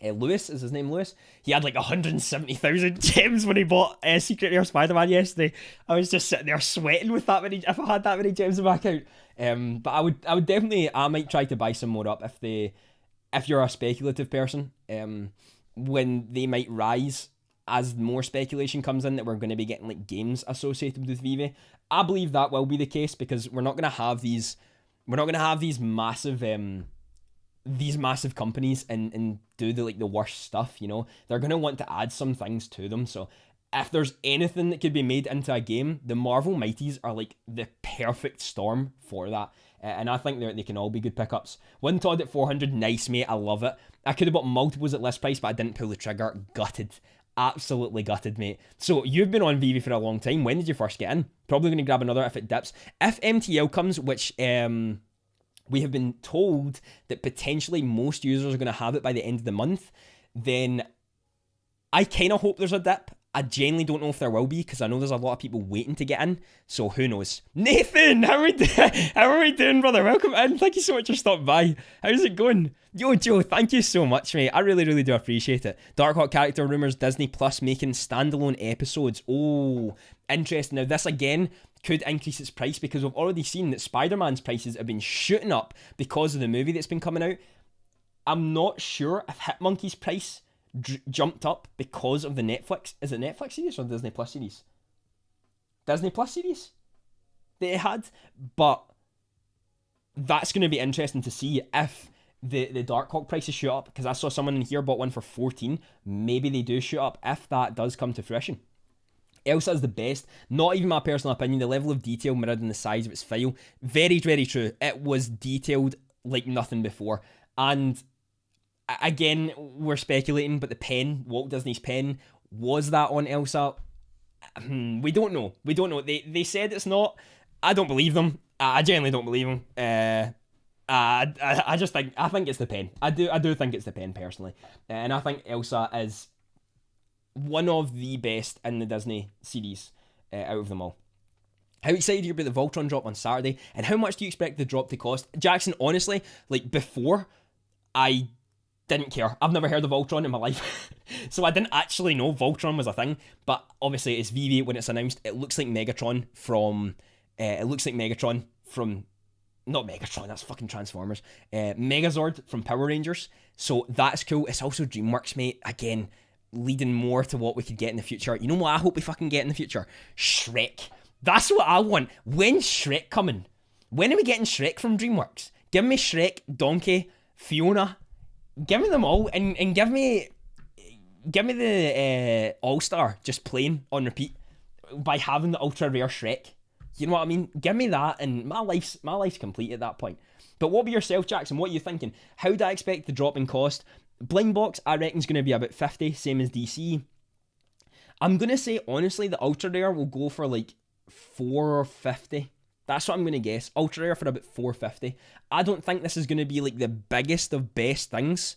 Lewis, is his name Lewis? He had like 170,000 gems when he bought Secret Rare Spider-Man yesterday. I was just sitting there sweating with that many, if I had that many gems in my account. But I would definitely, I might try to buy some more up if you're a speculative person. When they might rise as more speculation comes in that we're going to be getting like games associated with Veve. I believe that will be the case because we're not going to have these massive companies and do the worst stuff, you know. They're going to want to add some things to them. So if there's anything that could be made into a game, the Marvel Mighties are like the perfect storm for that. And I think they can all be good pickups. One Todd at 400, nice, mate. I love it. I could have bought multiples at list price, but I didn't pull the trigger. Gutted. Absolutely gutted, mate. So you've been on Veve for a long time. When did you first get in? Probably going to grab another if it dips. If MTL comes, which we have been told that potentially most users are going to have it by the end of the month, then I kind of hope there's a dip. I genuinely don't know if there will be, because I know there's a lot of people waiting to get in, so who knows. Nathan, how are we doing, brother? Welcome in. Thank you so much for stopping by. How's it going? Yo, Joe, thank you so much, mate. I really, really do appreciate it. Darkhawk character rumours, Disney Plus making standalone episodes. Oh, interesting. Now, this again could increase its price, because we've already seen that Spider-Man's prices have been shooting up because of the movie that's been coming out. I'm not sure if Hitmonkey's price jumped up because of the Netflix. Is it Netflix series or Disney Plus series? Disney Plus series that it had. But that's going to be interesting to see if the Darkhawk prices shoot up, because I saw someone in here bought one for 14. Maybe they do shoot up if that does come to fruition. Elsa is the best. Not even my personal opinion. The level of detail mirrored in the size of its file. Very, very true. It was detailed like nothing before. And again, we're speculating, but the pen, Walt Disney's pen, was that on Elsa? We don't know. They said it's not. I don't believe them. I genuinely don't believe them. I think it's the pen. I do think it's the pen personally, and I think Elsa is one of the best in the Disney series out of them all. How excited are you about the Voltron drop on Saturday, and how much do you expect the drop to cost? Jackson, honestly, like before, I didn't care. I've never heard of Voltron in my life, so I didn't actually know Voltron was a thing. But obviously, it's Veve when it's announced. It looks like Megatron from. Not Megatron. That's fucking Transformers. Megazord from Power Rangers. So that's cool. It's also DreamWorks, mate. Again, leading more to what we could get in the future. You know what I hope we fucking get in the future? Shrek. That's what I want. When's Shrek coming? When are we getting Shrek from DreamWorks? Give me Shrek, Donkey, Fiona. Give me them all, and give me the All-Star just playing on repeat by having the ultra rare Shrek. You know what I mean? Give me that, and my life's complete at that point. But what about yourself, Jackson? What are you thinking? How do I expect the drop in cost? Blind Box, I reckon, is going to be about 50, same as DC. I'm going to say, honestly, the ultra rare will go for like 450. That's what I'm going to guess. Ultra rare for about 450. I don't think this is going to be like the biggest of best things,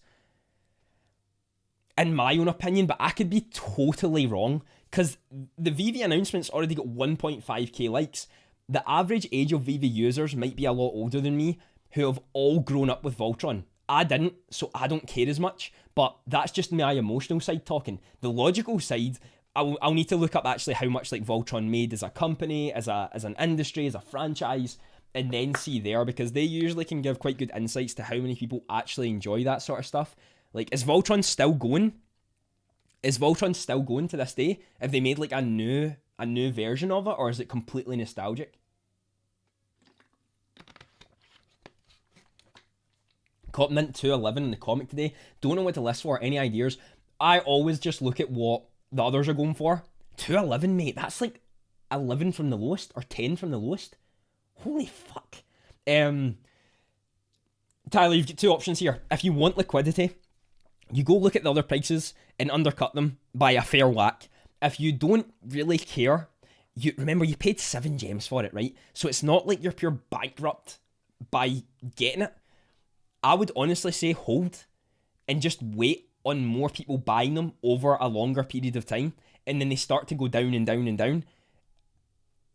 in my own opinion, but I could be totally wrong, because the Veve announcement's already got 1.5k likes. The average age of Veve users might be a lot older than me, who have all grown up with Voltron. I didn't, so I don't care as much, but that's just my emotional side talking. The logical side, I'll need to look up actually how much like Voltron made as a company, as an industry, as a franchise, and then see there, because they usually can give quite good insights to how many people actually enjoy that sort of stuff. Like, is Voltron still going? Is Voltron still going to this day? Have they made like a new version of it, or is it completely nostalgic? Cop Mint 211 in the comic today. Don't know what to list for. Any ideas? I always just look at what the others are going for. 211, mate. That's like 11 from the lowest or 10 from the lowest. Holy fuck. Tyler, you've got two options here. If you want liquidity, you go look at the other prices and undercut them by a fair whack. If you don't really care, remember you paid 7 gems for it, right? So it's not like you're pure bankrupt by getting it. I would honestly say hold and just wait on more people buying them over a longer period of time, and then they start to go down and down and down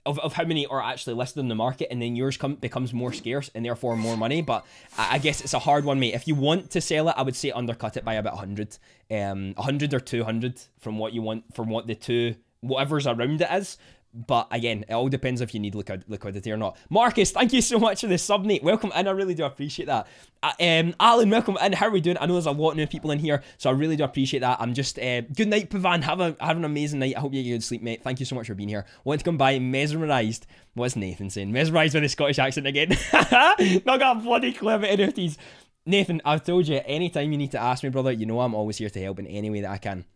of how many are actually listed in the market, and then yours becomes more scarce and therefore more money. But I guess it's a hard one, mate. If you want to sell it, I would say undercut it by about 100, 100 or 200 from what you want, from what the two, whatever's around it is. But again, it all depends if you need liquidity or not. Marcus, thank you so much for the sub, mate. Welcome in, I really do appreciate that. Alan, welcome in. How are we doing? I know there's a lot of new people in here, so I really do appreciate that. I'm just, good night, Pavan. Have an amazing night. I hope you get good sleep, mate. Thank you so much for being here. Want to come by mesmerised. What's Nathan saying? Mesmerised with the Scottish accent again. Not got a bloody clue about NFTs. Nathan, I've told you, anytime you need to ask me, brother, you know I'm always here to help in any way that I can.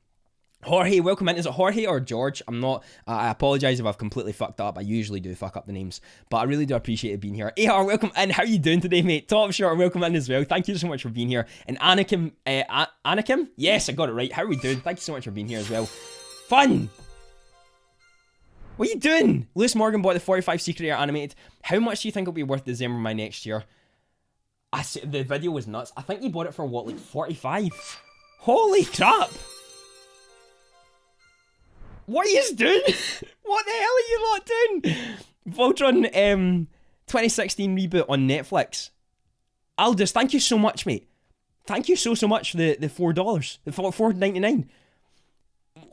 Jorge, welcome in. Is it Jorge or George? I'm not. I apologise if I've completely fucked up. I usually do fuck up the names, but I really do appreciate it being here. AR, welcome in. How are you doing today, mate? Top Short, welcome in as well. Thank you so much for being here. And Anakim, Anakim? Yes, I got it right. How are we doing? Thank you so much for being here as well. Fun! What are you doing? Lewis Morgan bought the 45 Secret Air animated. How much do you think it'll be worth December my next year? The video was nuts. I think he bought it for what, like 45? Holy crap! What are you doing? What the hell are you lot doing? Voltron 2016 reboot on Netflix. Aldous, thank you so much, mate. Thank you so much for the $4. The $4.99.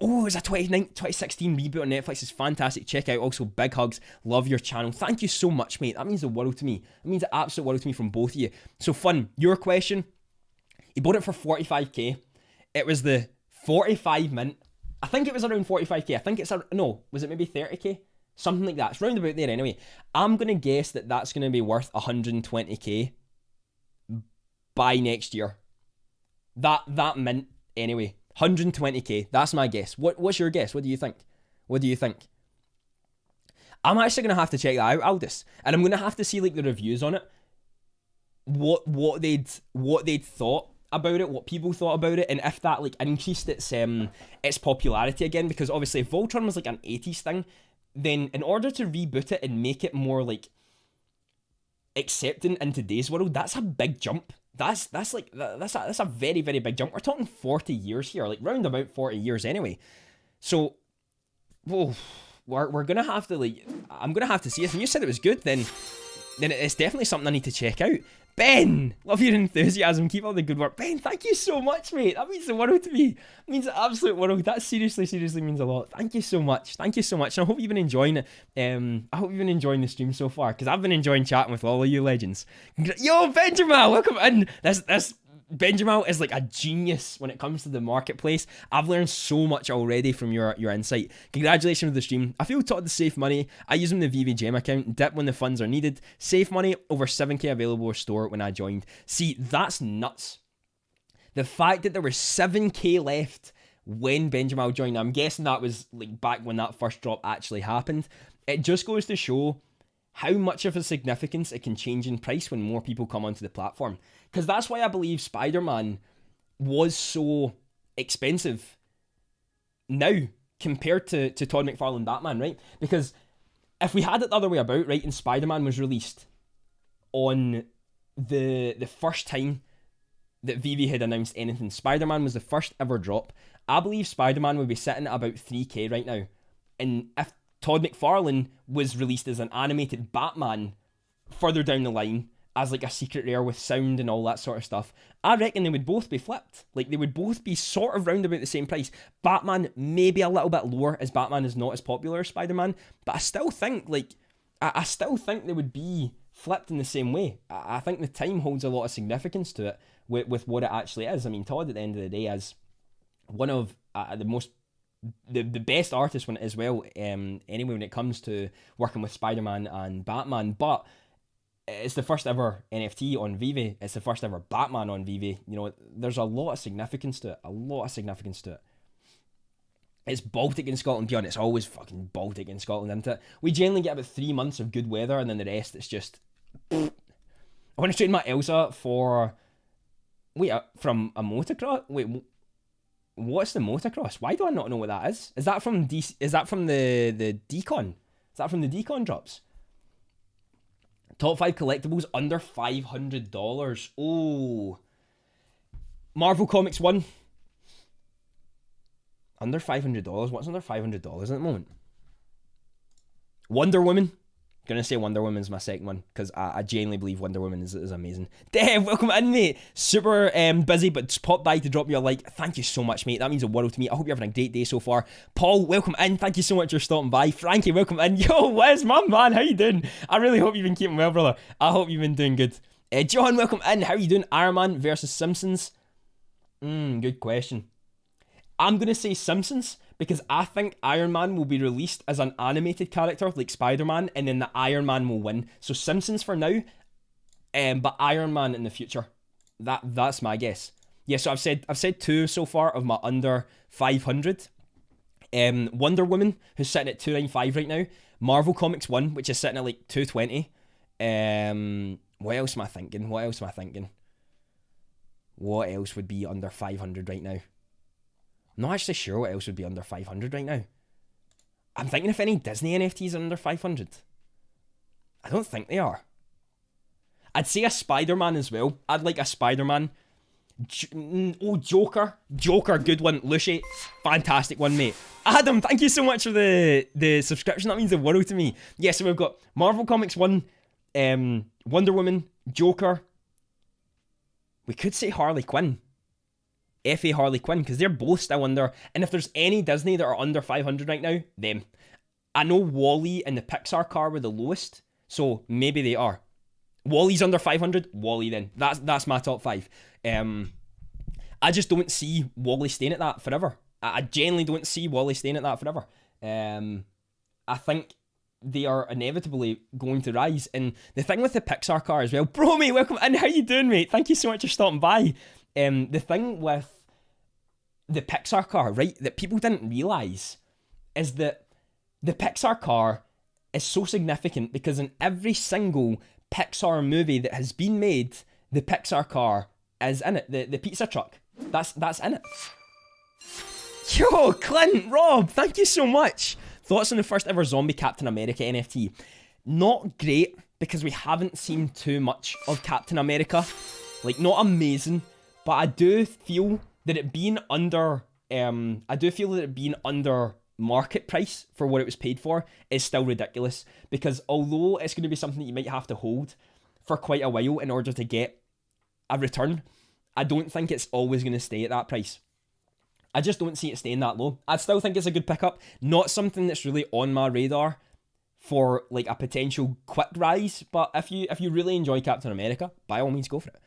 Oh, it's a 2016 reboot on Netflix. It's fantastic. Check out. Also, big hugs. Love your channel. Thank you so much, mate. That means the world to me. It means the absolute world to me from both of you. So fun. Your question. He bought it for 45k. It was the 45 mint. I think it was around 45k. I think it's no, was it maybe 30k? Something like that. It's round about there anyway. I'm going to guess that that's going to be worth 120k by next year. That mint anyway. 120k. That's my guess. What's your guess? What do you think? What do you think? I'm actually going to have to check that out, Aldous. And I'm going to have to see like the reviews on it. What they'd thought about it, what people thought about it, and if that like increased its popularity again, because obviously if Voltron was like an 80s thing, then in order to reboot it and make it more like accepting in today's world, that's a big jump. That's a very, very big jump. We're talking 40 years here, like round about 40 years anyway. So, whoa, we're gonna have to like, I'm gonna have to see it. And you said it was good, then it's definitely something I need to check out. Ben, love your enthusiasm. Keep up the good work. Ben, thank you so much, mate. That means the world to me. It means the absolute world. That seriously means a lot. Thank you so much. Thank you so much. And I hope you've been enjoying it. I hope you've been enjoying the stream so far, because I've been enjoying chatting with all of you legends. Yo, Benjamin, welcome in. This Benjamin is like a genius when it comes to the marketplace. I've learned so much already from your insight. Congratulations with the stream. I feel taught to save money. I use them in the Veve gem account. Dip when the funds are needed. Save money. Over 7k available or store when I joined. See, that's nuts. The fact that there were 7k left when Benjamin joined. I'm guessing that was like back when that first drop actually happened. It just goes to show how much of a significance it can change in price when more people come onto the platform. Because that's why I believe Spider-Man was so expensive now compared to Todd McFarlane Batman, right? Because if we had it the other way about, right, and Spider-Man was released on the first time that Veve had announced anything, Spider-Man was the first ever drop, I believe Spider-Man would be sitting at about 3k right now. And if Todd McFarlane was released as an animated Batman further down the line, as like a secret rare with sound and all that sort of stuff, I reckon they would both be flipped. Like, they would both be sort of round about the same price. Batman maybe a little bit lower, as Batman is not as popular as Spider-Man, but I still think, like, I still think they would be flipped in the same way. I think the time holds a lot of significance to it with what it actually is. I mean, Todd, at the end of the day, is one of the best artists when as well, anyway, when it comes to working with Spider-Man and Batman, but it's the first ever NFT on Veve. It's the first ever Batman on Veve. You know, there's a lot of significance to it. A lot of significance to it. It's Baltic in Scotland, beyond. It's always fucking Baltic in Scotland, isn't it? We generally get about 3 months of good weather, and then the rest it's just. I want to trade my Elsa for. Wait, from a motocross? Wait, what's the motocross? Why do I not know what that is? Is that from Is that from the Decon? Is that from the Decon drops? Top 5 collectibles under $500. Oh, Marvel Comics 1. Under $500. What's under $500 at the moment? Wonder Woman. Gonna say Wonder Woman's my second one because I genuinely believe Wonder Woman is amazing. Dev, welcome in, mate. Super busy, but just pop by to drop me a like. Thank you so much, mate. That means the world to me. I hope you're having a great day so far. Paul, welcome in. Thank you so much for stopping by. Frankie, welcome in. Yo, where's my man? How you doing? I really hope you've been keeping well, brother. I hope you've been doing good. John, welcome in. How are you doing? Iron Man versus Simpsons. Good question. I'm going to say Simpsons because I think Iron Man will be released as an animated character like Spider-Man, and then the Iron Man will win. So Simpsons for now, but Iron Man in the future. That's my guess. Yeah, so I've said 2 so far of my under 500. Wonder Woman, who's sitting at 295 right now. Marvel Comics 1, which is sitting at like 220. What else am I thinking? What else would be under 500 right now? I'm not actually sure what else would be under 500 right now. I'm thinking if any Disney NFTs are under 500. I don't think they are. I'd say a Spider-Man as well. I'd like a Spider-Man. Joker. Joker, good one. Lucy, fantastic one, mate. Adam, thank you so much for the subscription. That means the world to me. Yeah, so we've got Marvel Comics 1, Wonder Woman, Joker. We could say Harley Quinn. F.A. Harley Quinn, because they're both still under, and if there's any Disney that are under 500 right now, them. I know Wall-E and the Pixar car were the lowest, so maybe they are. Wall-E's under 500, Wall-E then. That's my top 5. I just don't see Wall-E staying at that forever. I genuinely don't see Wall-E staying at that forever. I think they are inevitably going to rise, and the thing with the Pixar car as well, bro, mate, welcome in, how you doing, mate? Thank you so much for stopping by. The thing with the Pixar car, right, that people didn't realise is that the Pixar car is so significant because in every single Pixar movie that has been made, the Pixar car is in it. The pizza truck, that's in it. Yo, Clint, Rob, thank you so much. Thoughts on the first ever zombie Captain America NFT? Not great because we haven't seen too much of Captain America. Like, not amazing. But I do feel that it being under, market price for what it was paid for is still ridiculous. Because although it's going to be something that you might have to hold for quite a while in order to get a return, I don't think it's always going to stay at that price. I just don't see it staying that low. I still think it's a good pickup. Not something that's really on my radar for like a potential quick rise. But if you really enjoy Captain America, by all means go for it.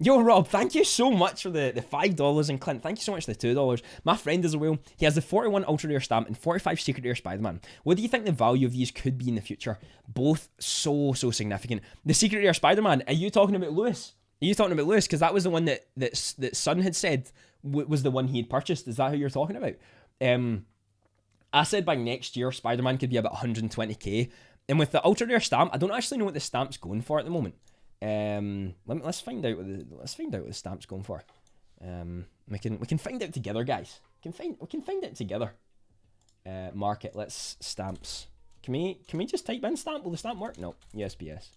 Yo, Rob, thank you so much for the $5, and Clint, thank you so much for the $2. My friend as well, he has the 41 Ultra Rare stamp and 45 Secret Rare Spider-Man. What do you think the value of these could be in the future? Both so significant. The Secret Rare Spider-Man, are you talking about Lewis? Because that was the one that Sun had said was the one he had purchased. Is that who you're talking about? I said by next year, Spider-Man could be about 120k. And with the Ultra Rare stamp, I don't actually know what the stamp's going for at the moment. Let's find out what the stamp's going for. We can find out together, guys. We can find it together. Market. Let's stamps. Can we just type in stamp? Will the stamp work? No. USPS.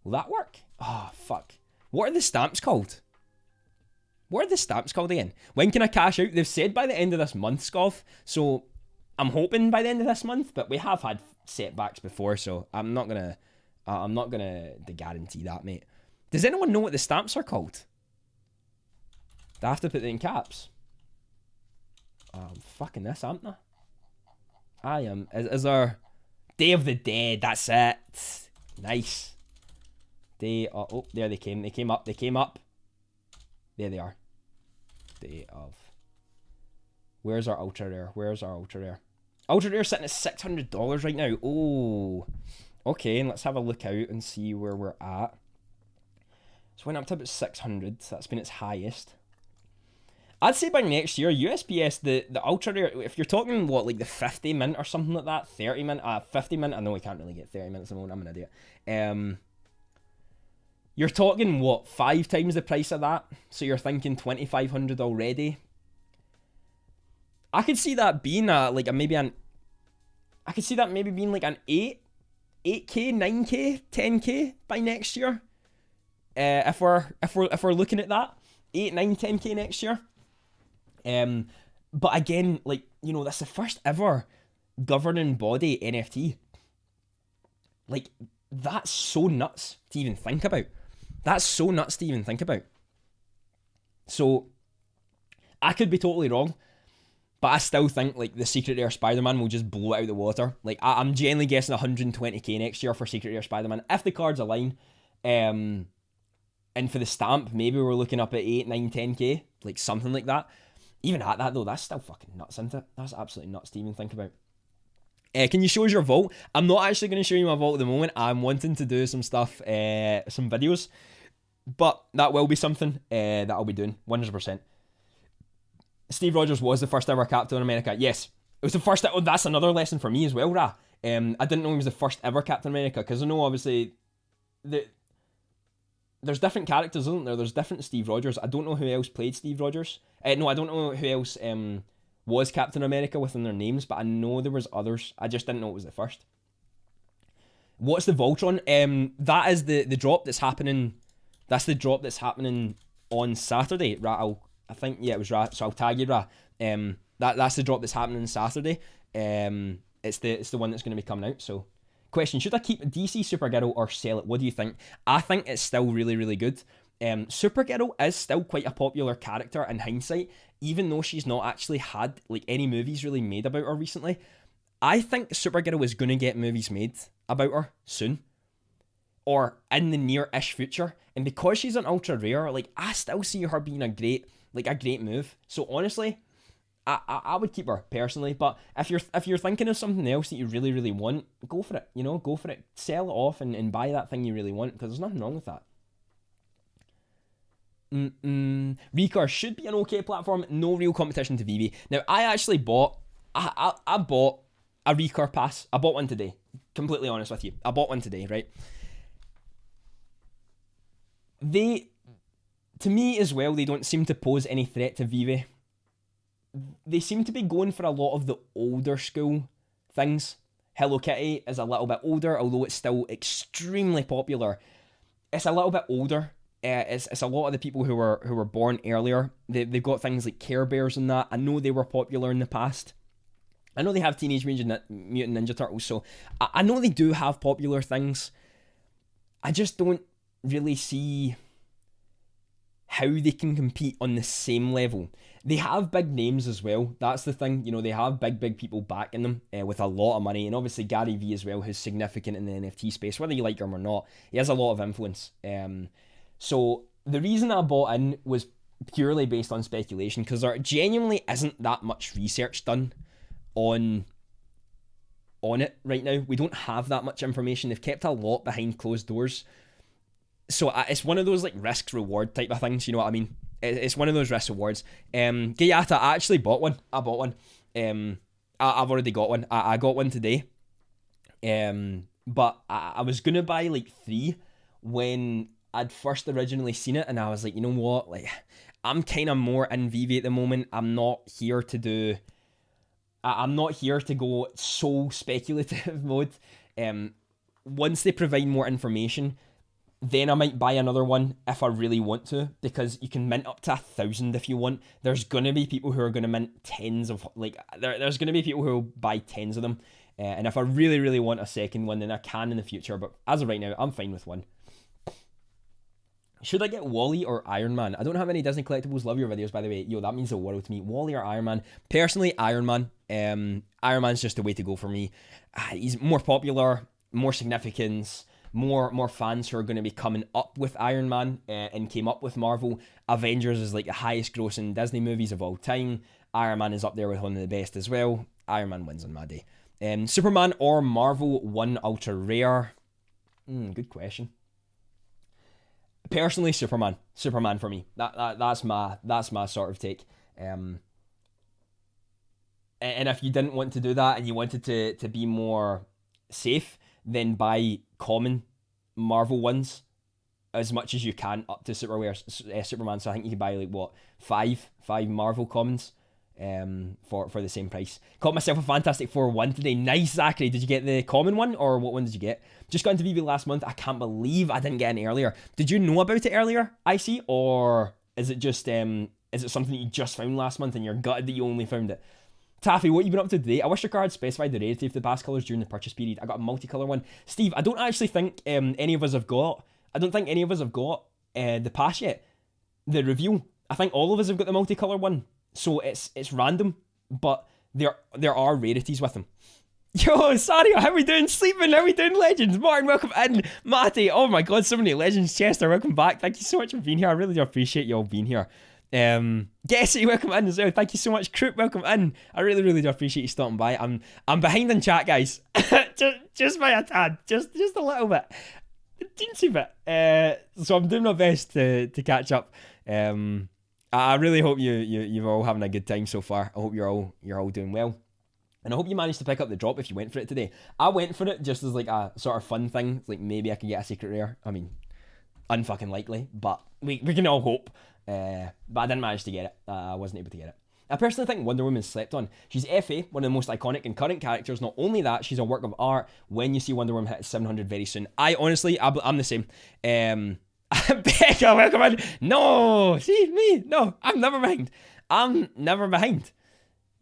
Will that work? Oh fuck. What are the stamps called? Again? When can I cash out? They've said by the end of this month, Scoff. So I'm hoping by the end of this month, but we have had setbacks before, so I'm not gonna guarantee that, mate. Does anyone know what the stamps are called? Do I have to put it in caps? I'm fucking this, aren't I? I am. Is our Day of the Dead? That's it. Nice. Oh, there they came. They came up. There they are. Day of. Where's our Ultra Rare? Ultra Rare sitting at $600 right now. Oh. Okay, and let's have a look out and see where we're at. So went up to about 600. So that's been its highest. I'd say by next year, USPS, the ultra rare, if you're talking what, like the 50 mint or something like that, 30 mint, 50 mint, I know we can't really get 30 mints at the moment, I'm an idiot. You're talking what, 5 times the price of that? So you're thinking 2,500 already. I could see that being I could see that maybe being like an 8k, 9k, 10k by next year. If we're looking at that, 8, 9, 10k next year. But again, like, you know, that's the first ever governing body NFT. Like, that's so nuts to even think about. So, I could be totally wrong, but I still think, like, the Secret Rare Spider-Man will just blow it out of the water. Like, I'm genuinely guessing 120k next year for Secret Rare Spider-Man, if the cards align. And for the stamp, maybe we're looking up at 8, 9, 10k, like something like that. Even at that, though, that's still fucking nuts, isn't it? That's absolutely nuts to even think about. Can you show us your vault? I'm not actually going to show you my vault at the moment. I'm wanting to do some stuff, some videos. But that will be something that I'll be doing, 100%. Steve Rogers was the first ever Captain America. Yes, it was the first. Oh, that's another lesson for me as well, Ra. I didn't know he was the first ever Captain America, because I know, obviously, there's different characters, isn't there? There's different Steve Rogers. I don't know who else played Steve Rogers. No, I don't know who else was Captain America within their names, but I know there was others. I just didn't know it was the first. What's the Voltron? That is the drop that's happening. That's the drop that's happening on Saturday. Right, I think, yeah, it was Ra. So I'll tag you, Ra. That's the drop that's happening on Saturday. It's the one that's going to be coming out. So, question: should I keep DC Supergirl or sell it? What do you think? I think it's still really, really good. Supergirl is still quite a popular character in hindsight, even though she's not actually had like any movies really made about her recently. I think Supergirl is going to get movies made about her soon, or in the near-ish future. And because she's an ultra rare, like, I still see her being a great move. So honestly, I would keep her personally. But if you're thinking of something else that you really, really want, go for it. You know, go for it. Sell it off and buy that thing you really want, because there's nothing wrong with that. Recur should be an okay platform. No real competition to Veve. Now, I actually bought I bought a Recur pass. I bought one today. Completely honest with you, I bought one today, right? To me as well, they don't seem to pose any threat to Veve. They seem to be going for a lot of the older school things. Hello Kitty is a little bit older, although it's still extremely popular. It's a little bit older. It's a lot of the people who were born earlier. They've got things like Care Bears and that. I know they were popular in the past. I know they have Teenage Mutant Ninja Turtles, so I know they do have popular things. I just don't really see how they can compete on the same level. They have big names as well. That's the thing. You know, they have big people backing them with a lot of money. And obviously Gary Vee as well, who's significant in the NFT space. Whether you like him or not, he has a lot of influence. So the reason I bought in was purely based on speculation, because there genuinely isn't that much research done on it right now. We don't have that much information. They've kept a lot behind closed doors. So it's one of those like risk reward type of things, you know what I mean? It's one of those risk rewards. Gayata, I actually bought one. I bought one. I've already got one. I got one today. But I was gonna buy like 3 when I'd first originally seen it, and I was like, you know what? Like, I'm kind of more in Veve at the moment. I'm not here to go so speculative mode. Once they provide more information, then I might buy another one if I really want to, because you can mint up to 1,000 if you want. There's gonna be people who are gonna mint tens of, like, there's gonna be people who will buy tens of them. And if I really, really want a second one, then I can in the future. But as of right now, I'm fine with one. Should I get Wally or Iron Man? I don't have any Disney collectibles. Love your videos, by the way. Yo, that means the world to me. Wally or Iron Man? Personally, Iron Man. Iron Man's just the way to go for me. He's more popular, more significance, more fans who are going to be coming up with Iron Man and came up with Marvel. Avengers is like the highest grossing Disney movies of all time. Iron Man is up there with one of the best as well. Iron Man wins on my day. Superman or Marvel 1 Ultra Rare? Good question. Personally, Superman for me. That's my sort of take. And if you didn't want to do that and you wanted to be more safe, then buy common Marvel ones as much as you can up to Superman. So I think you can buy like what five Marvel commons for the same price. Caught myself a Fantastic Four 1 today. Nice, Zachary. Did you get the common one or what one did you get? Just got into Veve last month. I can't believe I didn't get any earlier. Did you know about it earlier, Icy? Or is it just is it something that you just found last month and you're gutted that you only found it? Taffy, what you been up to today? I wish your car had specified the rarity of the past colours during the purchase period. I got a multicolour one. Steve, I don't actually think any of us have got the pass yet. The reveal. I think all of us have got the multicolour one. So it's random, but there are rarities with them. Yo, sorry, how we doing? Sleeping, how we doing, legends? Martin, welcome in. Matty, oh my god, so many legends. Chester, welcome back. Thank you so much for being here. I really do appreciate you all being here. Jesse, welcome in as well. Thank you so much. Croup, welcome in. I really do appreciate you stopping by. I'm behind in chat, guys. just by a tad, just a little bit, a teensy bit. So I'm doing my best to catch up. I really hope you're all having a good time so far. I hope you're all doing well. And I hope you managed to pick up the drop if you went for it today. I went for it just as like a sort of fun thing. Like maybe I could get a secret rare. I mean, unfucking likely, but we can all hope. But I didn't manage to get it. I wasn't able to get it. I personally think Wonder Woman's slept on. She's FA, one of the most iconic and current characters. Not only that, she's a work of art. When you see Wonder Woman hit 700 very soon, I'm the same. Becca, welcome in. No, see me. No, I'm never behind.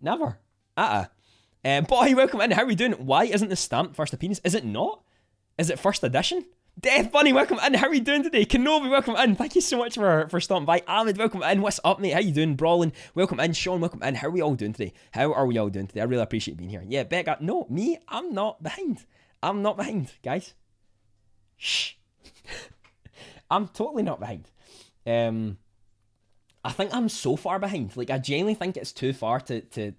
Never. Boy, welcome in. How are we doing? Why isn't the stamp first appearance? Is it not? Is it first edition? Death Bunny, welcome in. How are we doing today? Kenobi, welcome in. Thank you so much for stopping by. Ahmed, welcome in. What's up, mate? How you doing? Brawling, welcome in. Sean, welcome in. How are we all doing today? I really appreciate being here. Yeah, Becca, no, me, I'm not behind. Guys. Shh. I'm totally not behind. I think I'm so far behind. Like, I genuinely think it's too far to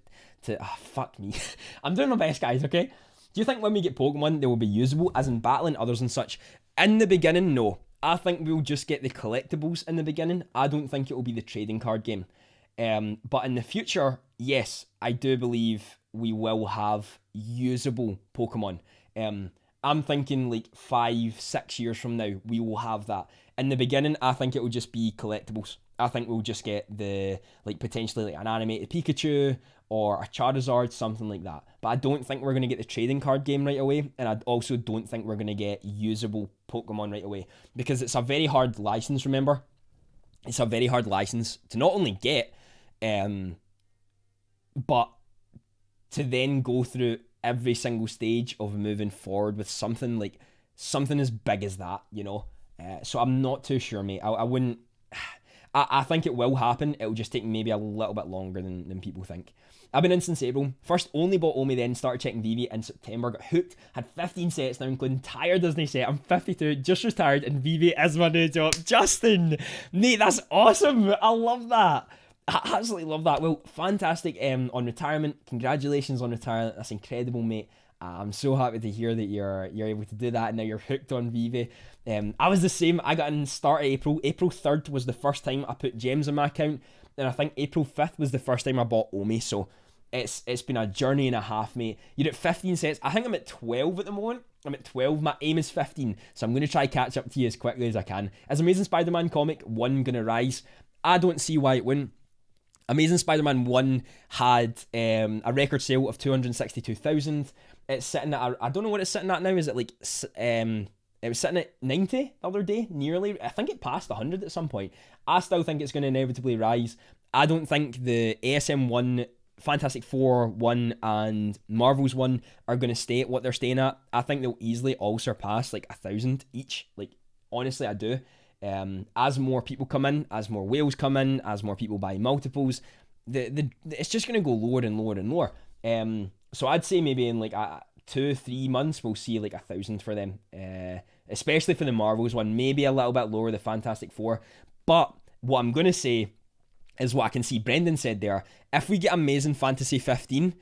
fuck me. I'm doing my best, guys, okay? Do you think when we get Pokemon, they will be usable, as in battling others and such? In the beginning, no. I think we'll just get the collectibles in the beginning. I don't think it will be the trading card game. But in the future, yes, I do believe we will have usable Pokemon. I'm thinking like 5-6 years from now, we will have that. In the beginning, I think it will just be collectibles. I think we'll just get the, like, potentially like an animated Pikachu or a Charizard, something like that. But I don't think we're going to get the trading card game right away. And I also don't think we're going to get usable Pokemon right away. Because it's a very hard license, remember? It's a very hard license to not only get, but to then go through every single stage of moving forward with something as big as that, you know? So I'm not too sure, mate. I wouldn't... I think it will happen. It'll just take maybe a little bit longer than people think. I've been in since April. First only bought Omi, then started checking Veve in September. Got hooked. Had 15 sets now, including entire Disney set. I'm 52, just retired, and Veve is my new job. Justin! Mate, that's awesome! I love that. I absolutely love that. Well, fantastic on retirement. Congratulations on retirement. That's incredible, mate. I'm so happy to hear that you're able to do that and now you're hooked on Veve. I was the same. I got in start of April. April 3rd was the first time I put gems in my account, and I think April 5th was the first time I bought Omi. So it's been a journey and a half, mate. You're at 15 sets. I think I'm at 12 at the moment. I'm at 12. My aim is 15, so I'm going to try catch up to you as quickly as I can. As Amazing Spider-Man comic 1 going to rise? I don't see why it wouldn't. Amazing Spider-Man 1 had a record sale of 262,000. It's sitting at, I don't know what it's sitting at now. Is it like, it was sitting at 90 the other day, nearly. I think it passed 100 at some point. I still think it's going to inevitably rise. I don't think the ASM 1, Fantastic Four 1, and Marvel's 1 are going to stay at what they're staying at. I think they'll easily all surpass like 1,000 each. Like, honestly, I do. As more people come in, as more whales come in, as more people buy multiples, it's just going to go lower and lower and lower. So I'd say maybe in like 2-3 months we'll see like 1,000 for them, especially for the Marvels one. Maybe a little bit lower the Fantastic Four. But what I'm going to say is what I can see Brendan said there. If we get Amazing Fantasy 15,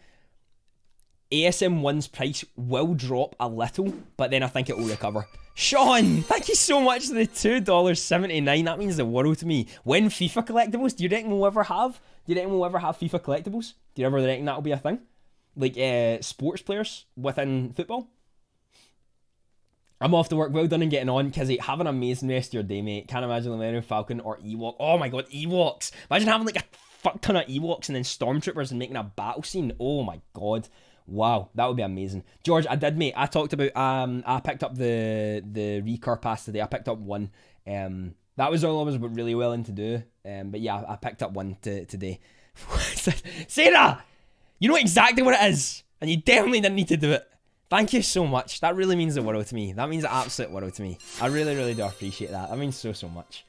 ASM1's price will drop a little, but then I think it will recover. Sean, thank you so much for the $2.79. That means the world to me. When FIFA collectibles, do you reckon we'll ever have? Do you reckon we'll ever have FIFA collectibles? Do you ever reckon that'll be a thing? Like sports players within football? I'm off to work. Well done and getting on, Kizzy. Have an amazing rest of your day, mate. Can't imagine the Millennium Falcon or Ewok. Oh my god, Ewoks. Imagine having like a fuck ton of Ewoks and then Stormtroopers and making a battle scene. Oh my god. Wow, that would be amazing. George, I did, mate. I talked about, I picked up the Recur Pass today. I picked up one. That was all I was really willing to do. But yeah, I picked up one today. Sarah! You know exactly what it is. And you definitely didn't need to do it. Thank you so much. That really means the world to me. That means the absolute world to me. I really, really do appreciate that. That means so much.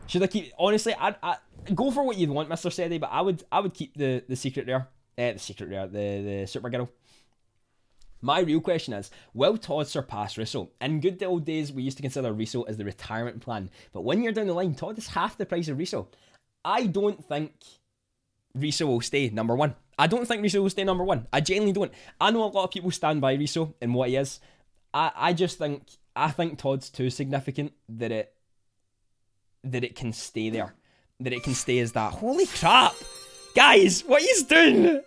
Should I keep... Honestly, I go for what you'd want, Mr. Sedi, but I would keep the secret rare. The secret rare, the super girl. My real question is, will Todd surpass Russo? In good old days, we used to consider Russo as the retirement plan. But when you're down the line, Todd is half the price of Russo. I don't think Russo will stay number one. I don't think Russo will stay number one. I genuinely don't. I know a lot of people stand by Russo and what he is. I think Todd's too significant that it can stay there. That it can stay as that. Holy crap! Guys, what are you doing?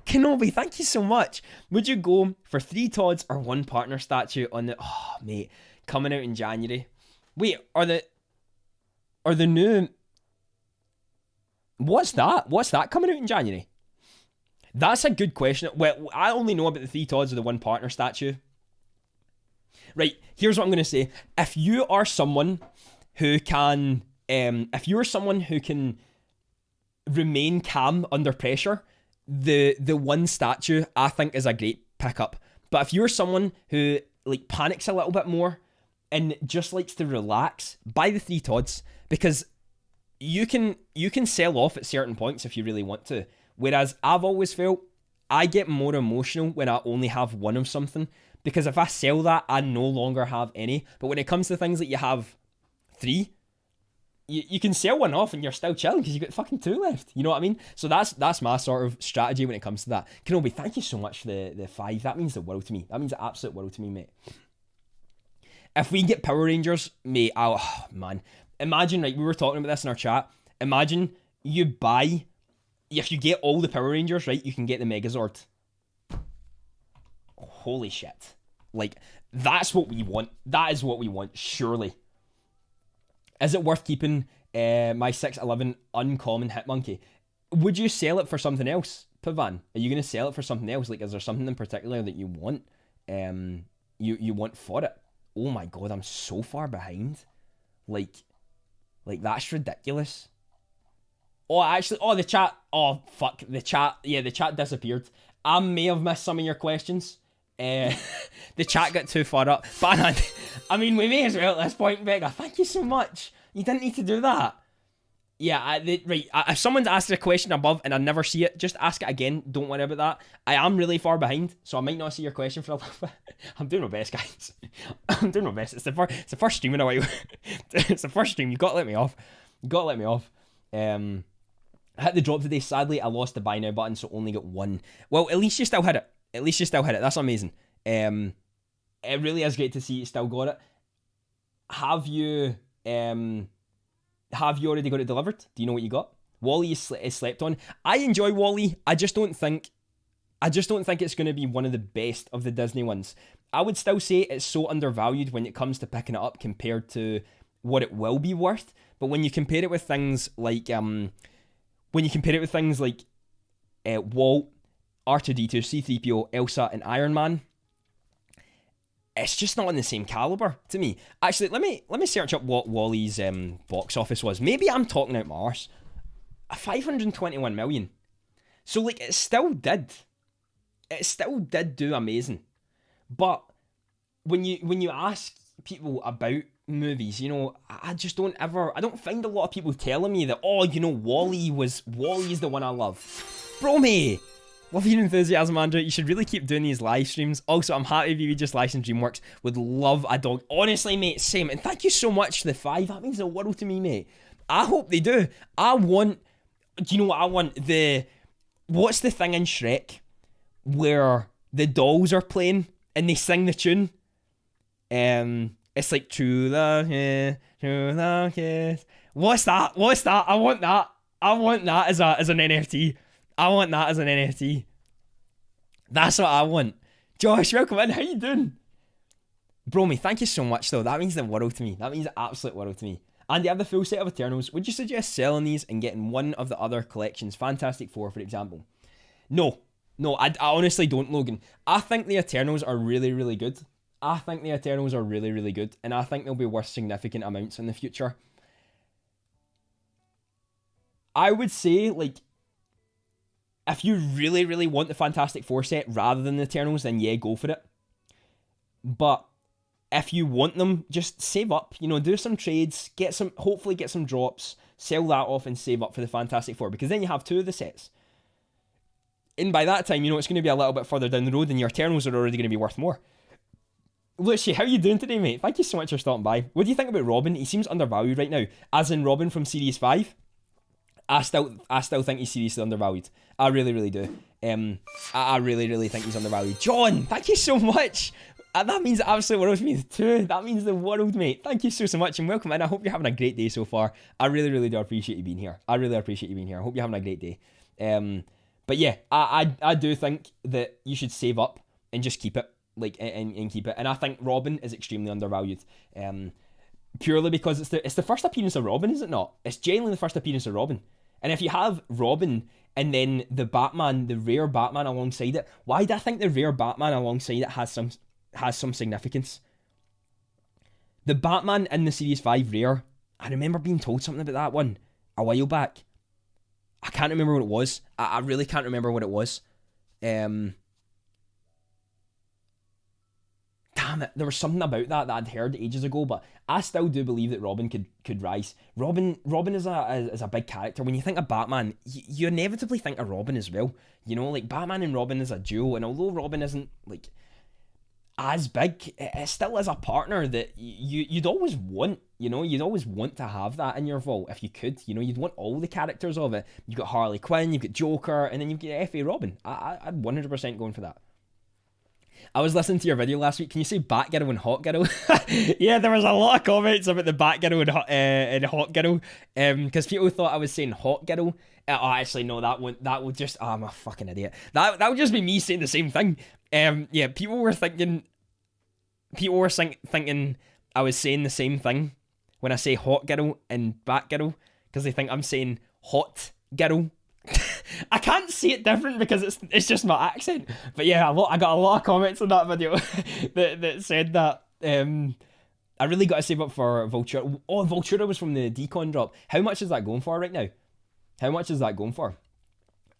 Kenobi, thank you so much. Would you go for 3 Todds or 1 partner statue on the... Oh, mate. Coming out in January. Wait, are the new... What's that? What's that coming out in January? That's a good question. Well, I only know about the 3 Todds or the 1 partner statue. Right, here's what I'm going to say. If you are someone who can... if you're someone who can remain calm under pressure, the 1 statue I think is a great pickup. But if you're someone who like panics a little bit more and just likes to relax, buy the 3 Todds, because you can sell off at certain points if you really want to. Whereas I've always felt I get more emotional when I only have 1 of something, because if I sell that, I no longer have any. But when it comes to things that you have 3, you can sell 1 off and you're still chilling because you've got fucking 2 left. You know what I mean? So that's my sort of strategy when it comes to that. Kenobi, thank you so much for the 5. That means the world to me. That means the absolute world to me, mate. If we get Power Rangers, mate, oh, man. Imagine, right, we were talking about this in our chat. Imagine you buy... If you get all the Power Rangers, right, you can get the Megazord. Holy shit. Like, that's what we want. That is what we want, surely. Is it worth keeping my 611 uncommon Hitmonkey? Would you sell it for something else, Pavan? Are you going to sell it for something else? Like, is there something in particular that you want? You want for it? Oh my god, I'm so far behind. Like that's ridiculous. Oh, actually, the chat. Oh, fuck, the chat. Yeah, the chat disappeared. I may have missed some of your questions. The chat got too far up. But I mean, we may as well at this point, Becca. Thank you so much. You didn't need to do that. Yeah, if someone's asked a question above and I never see it, just ask it again. Don't worry about that. I am really far behind, so I might not see your question for a little bit. I'm doing my best, guys. I'm doing my best. It's the first stream in a while. It's the first stream. You've got to let me off. I hit the drop today. Sadly, I lost the buy now button, so only got 1. Well, at least you still hit it. That's amazing. It really is great to see you still got it. Have you already got it delivered? Do you know what you got? Wall-E is slept on. I enjoy Wall-E. I just don't think it's going to be one of the best of the Disney ones. I would still say it's so undervalued when it comes to picking it up compared to what it will be worth. But when you compare it with things like Walt, R2-D2, C-3PO, Elsa, and Iron Man, it's just not on the same caliber to me. Actually, let me search up what Wall-E's box office was. Maybe I'm talking out my arse. 521 million. So like it still did do amazing. But when you ask people about movies, you know, I don't find a lot of people telling me that, oh, you know, Wall-E's the one I love. Bro, me. Love your enthusiasm, Andrew. You should really keep doing these live streams. Also, I'm happy if you just live stream DreamWorks. Would love a dog. Honestly, mate, same. And thank you so much for the 5. That means the world to me, mate. I hope they do. Do you know what I want? What's the thing in Shrek where the dolls are playing and they sing the tune. It's like true love, yeah, true love, yes. What's that? I want that. I want that as an NFT. I want that as an NFT. That's what I want. Josh, welcome in. How you doing? Bromy, thank you so much though. That means the world to me. That means the absolute world to me. And you have the full set of Eternals. Would you suggest selling these and getting one of the other collections? Fantastic Four, for example. No, I honestly don't, Logan. I think the Eternals are really, really good. And I think they'll be worth significant amounts in the future. I would say, like, if you really, really want the Fantastic Four set rather than the Eternals, then yeah, go for it. But if you want them, just save up, do some trades, hopefully get some drops, sell that off and save up for the Fantastic Four, because then you have two of the sets. And by that time, it's going to be a little bit further down the road and your Eternals are already going to be worth more. Lucy, how you doing today, mate? Thank you so much for stopping by. What do you think about Robin? He seems undervalued right now. As in Robin from Series 5. I still think he's seriously undervalued. I really, really do. I really, really think he's undervalued. John, thank you so much. That means the absolute world to me too. That means the world, mate. Thank you so much and welcome in. I hope you're having a great day so far. I really, really do appreciate you being here. I hope you're having a great day. But yeah, I do think that you should save up and just keep it. And keep it. And I think Robin is extremely undervalued. Purely because it's the first appearance of Robin, is it not? It's genuinely the first appearance of Robin. And if you have Robin and then the Batman, the rare Batman alongside it, why do I think the rare Batman alongside it has some significance? The Batman in the Series 5 rare, I remember being told something about that one a while back. I can't remember what it was. I really can't remember what it was. Damn it, there was something about that I'd heard ages ago, but I still do believe that Robin could rise. Robin is a big character. When you think of Batman, you inevitably think of Robin as well. Like Batman and Robin is a duo, and although Robin isn't like as big, it still is a partner that you'd always want. You'd always want to have that in your vault if you could. You'd want all the characters of it. You've got Harley Quinn, you've got Joker, and then you've got F.A. Robin. I'd 100% going for that. I was listening to your video last week. Can you say Batgirl and Hot Girl? Yeah, there was a lot of comments about the Batgirl and Hot Girl, because people thought I was saying Hot Girl. Actually, no, that would just. I'm a fucking idiot. That would just be me saying the same thing. Yeah, people were thinking I was saying the same thing when I say Hot Girl and Batgirl, because they think I'm saying Hot Girl. I can't say it different because it's just my accent. But yeah, I got a lot of comments on that video that said that. I really got to save up for Vultura. Oh, Vultura was from the Decon drop. How much is that going for right now? How much is that going for?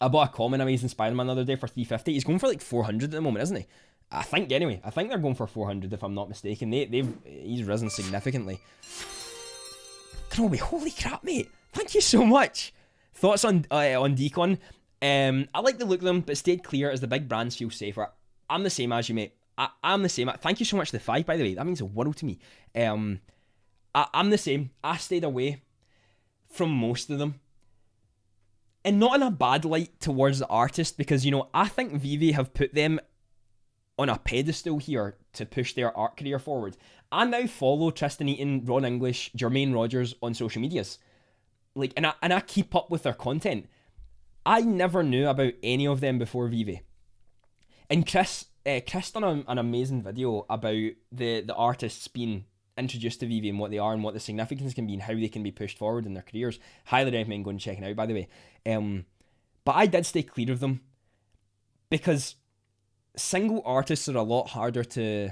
I bought a common Amazing Spider-Man the other day for $350. He's going for like 400 at the moment, isn't he? I think anyway. I think they're going for 400 if I'm not mistaken. He's risen significantly. Kenobi, holy crap, mate! Thank you so much. Thoughts on Decon? I like the look of them, but stayed clear as the big brands feel safer. I'm the same as you, mate. I'm the same. Thank you so much for the 5, by the way. That means the world to me. I'm the same. I stayed away from most of them. And not in a bad light towards the artist, because, I think Veve have put them on a pedestal here to push their art career forward. I now follow Tristan Eaton, Ron English, Jermaine Rogers on social medias. And I keep up with their content. I never knew about any of them before Veve. And Chris done an amazing video about the artists being introduced to Veve and what they are and what the significance can be and how they can be pushed forward in their careers. Highly recommend going and checking out, by the way. But I did stay clear of them because single artists are a lot harder to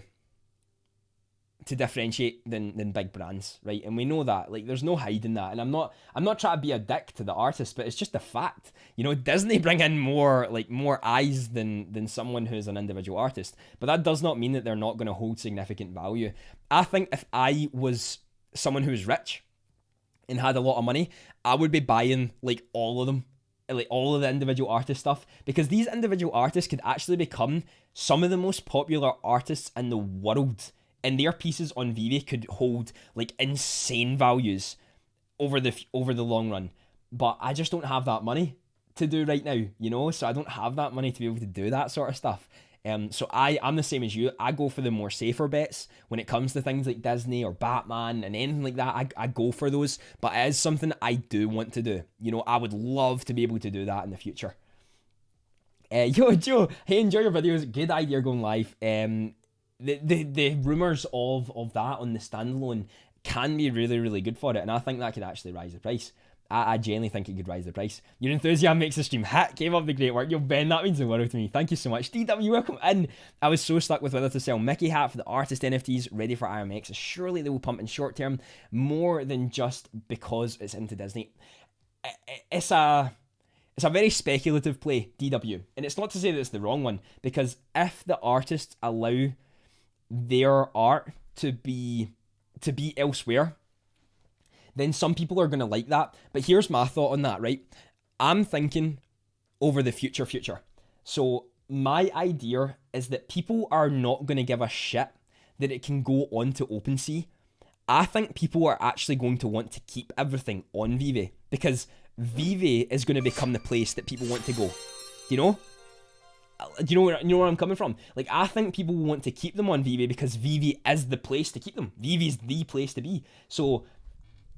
differentiate than big brands, right? And we know that. There's no hiding that. And I'm not trying to be a dick to the artist, but it's just a fact. Disney bring in more eyes than someone who's an individual artist. But that does not mean that they're not going to hold significant value. I think if I was someone who was rich and had a lot of money, I would be buying all of them. All of the individual artist stuff, because these individual artists could actually become some of the most popular artists in the world. And their pieces on Veve could hold insane values over the long run. But I just don't have that money to do right now, you know, so I don't have that money to be able to do that sort of stuff. So I'm the same as you. I go for the more safer bets when it comes to things like Disney or Batman and anything like that. I go for those, but it is something I do want to do. You know, I would love to be able to do that in the future. Yo, Joe, hey, enjoy your videos. Good idea going live. The rumours of that on the standalone can be really, really good for it, and I think that could actually rise the price. I genuinely think it could rise the price. Your enthusiasm makes the stream hit. Keep up the great work. Yo, Ben, that means the world to me. Thank you so much. DW, welcome in. I was so stuck with whether to sell Mickey hat for the artist NFTs ready for IMX. Surely they will pump in short term more than just because it's into Disney. It's a very speculative play, DW. And it's not to say that it's the wrong one, because if the artists allow their art to be elsewhere, then some people are going to like that. But here's my thought on that, right? I'm thinking over the future. So my idea is that people are not going to give a shit that it can go on to OpenSea. I think people are actually going to want to keep everything on Veve, because Veve is going to become the place that people want to go. Do you know? Do you know where I'm coming from? Like, I think people want to keep them on Veve because Veve is the place to keep them. Veve is the place to be. So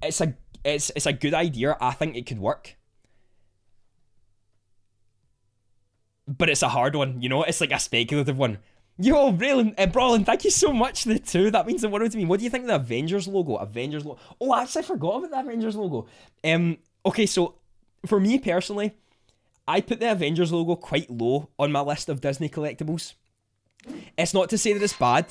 it's a good idea. I think it could work. But it's a hard one, you know? It's like a speculative one. Yo, Brolin, thank you so much for the 2. That means the world to me. What do you think of the Avengers logo? Oh, I actually forgot about the Avengers logo. Okay, so for me personally, I put the Avengers logo quite low on my list of Disney collectibles. It's not to say that it's bad.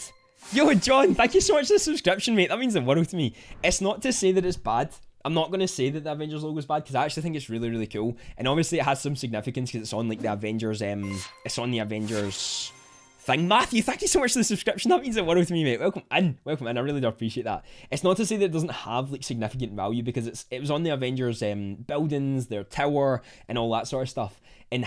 Yo, John, thank you so much for the subscription, mate. That means the world to me. It's not to say that it's bad. I'm not going to say that the Avengers logo is bad, because I actually think it's really, really cool. And obviously it has some significance because it's on like the Avengers, it's on the Avengers thing. Matthew, thank you so much for the subscription. That means the world to me, mate. Welcome in. I really do appreciate that. It's not to say that it doesn't have like significant value, because it was on the Avengers buildings, their tower, and all that sort of stuff. And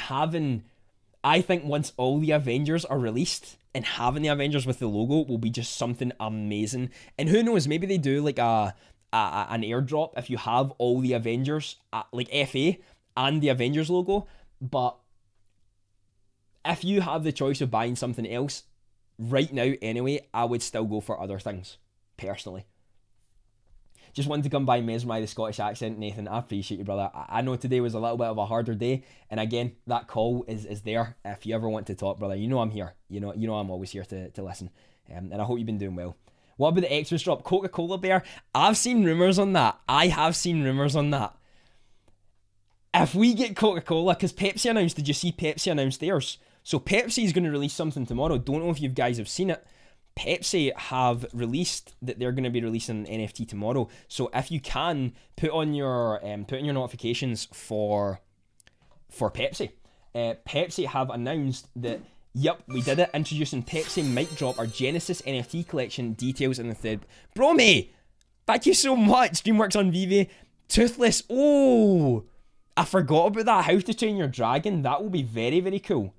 I think once all the Avengers are released, and having the Avengers with the logo will be just something amazing. And who knows, maybe they do like an airdrop if you have all the Avengers, like FA and the Avengers logo. But if you have the choice of buying something else right now anyway, I would still go for other things, personally. Just wanted to come by and mesmerise the Scottish accent, Nathan. I appreciate you, brother. I know today was a little bit of a harder day, and again, that call is there. If you ever want to talk, brother, you know I'm here. You know I'm always here to listen. And I hope you've been doing well. What about the Xmas drop? Coca-Cola bear? I've seen rumours on that. I have seen rumours on that. If we get Coca-Cola, because Pepsi announced, did you see Pepsi announced theirs? So Pepsi is going to release something tomorrow. Don't know if you guys have seen it. Pepsi have released that they're going to be releasing an NFT tomorrow. So if you can, put on your notifications for Pepsi. Pepsi have announced that, yep, we did it. Introducing Pepsi might drop our Genesis NFT collection, details in the thread. Bromy, thank you so much. Dreamworks on Veve. Toothless. Oh, I forgot about that. How to Train Your Dragon. That will be very, very cool.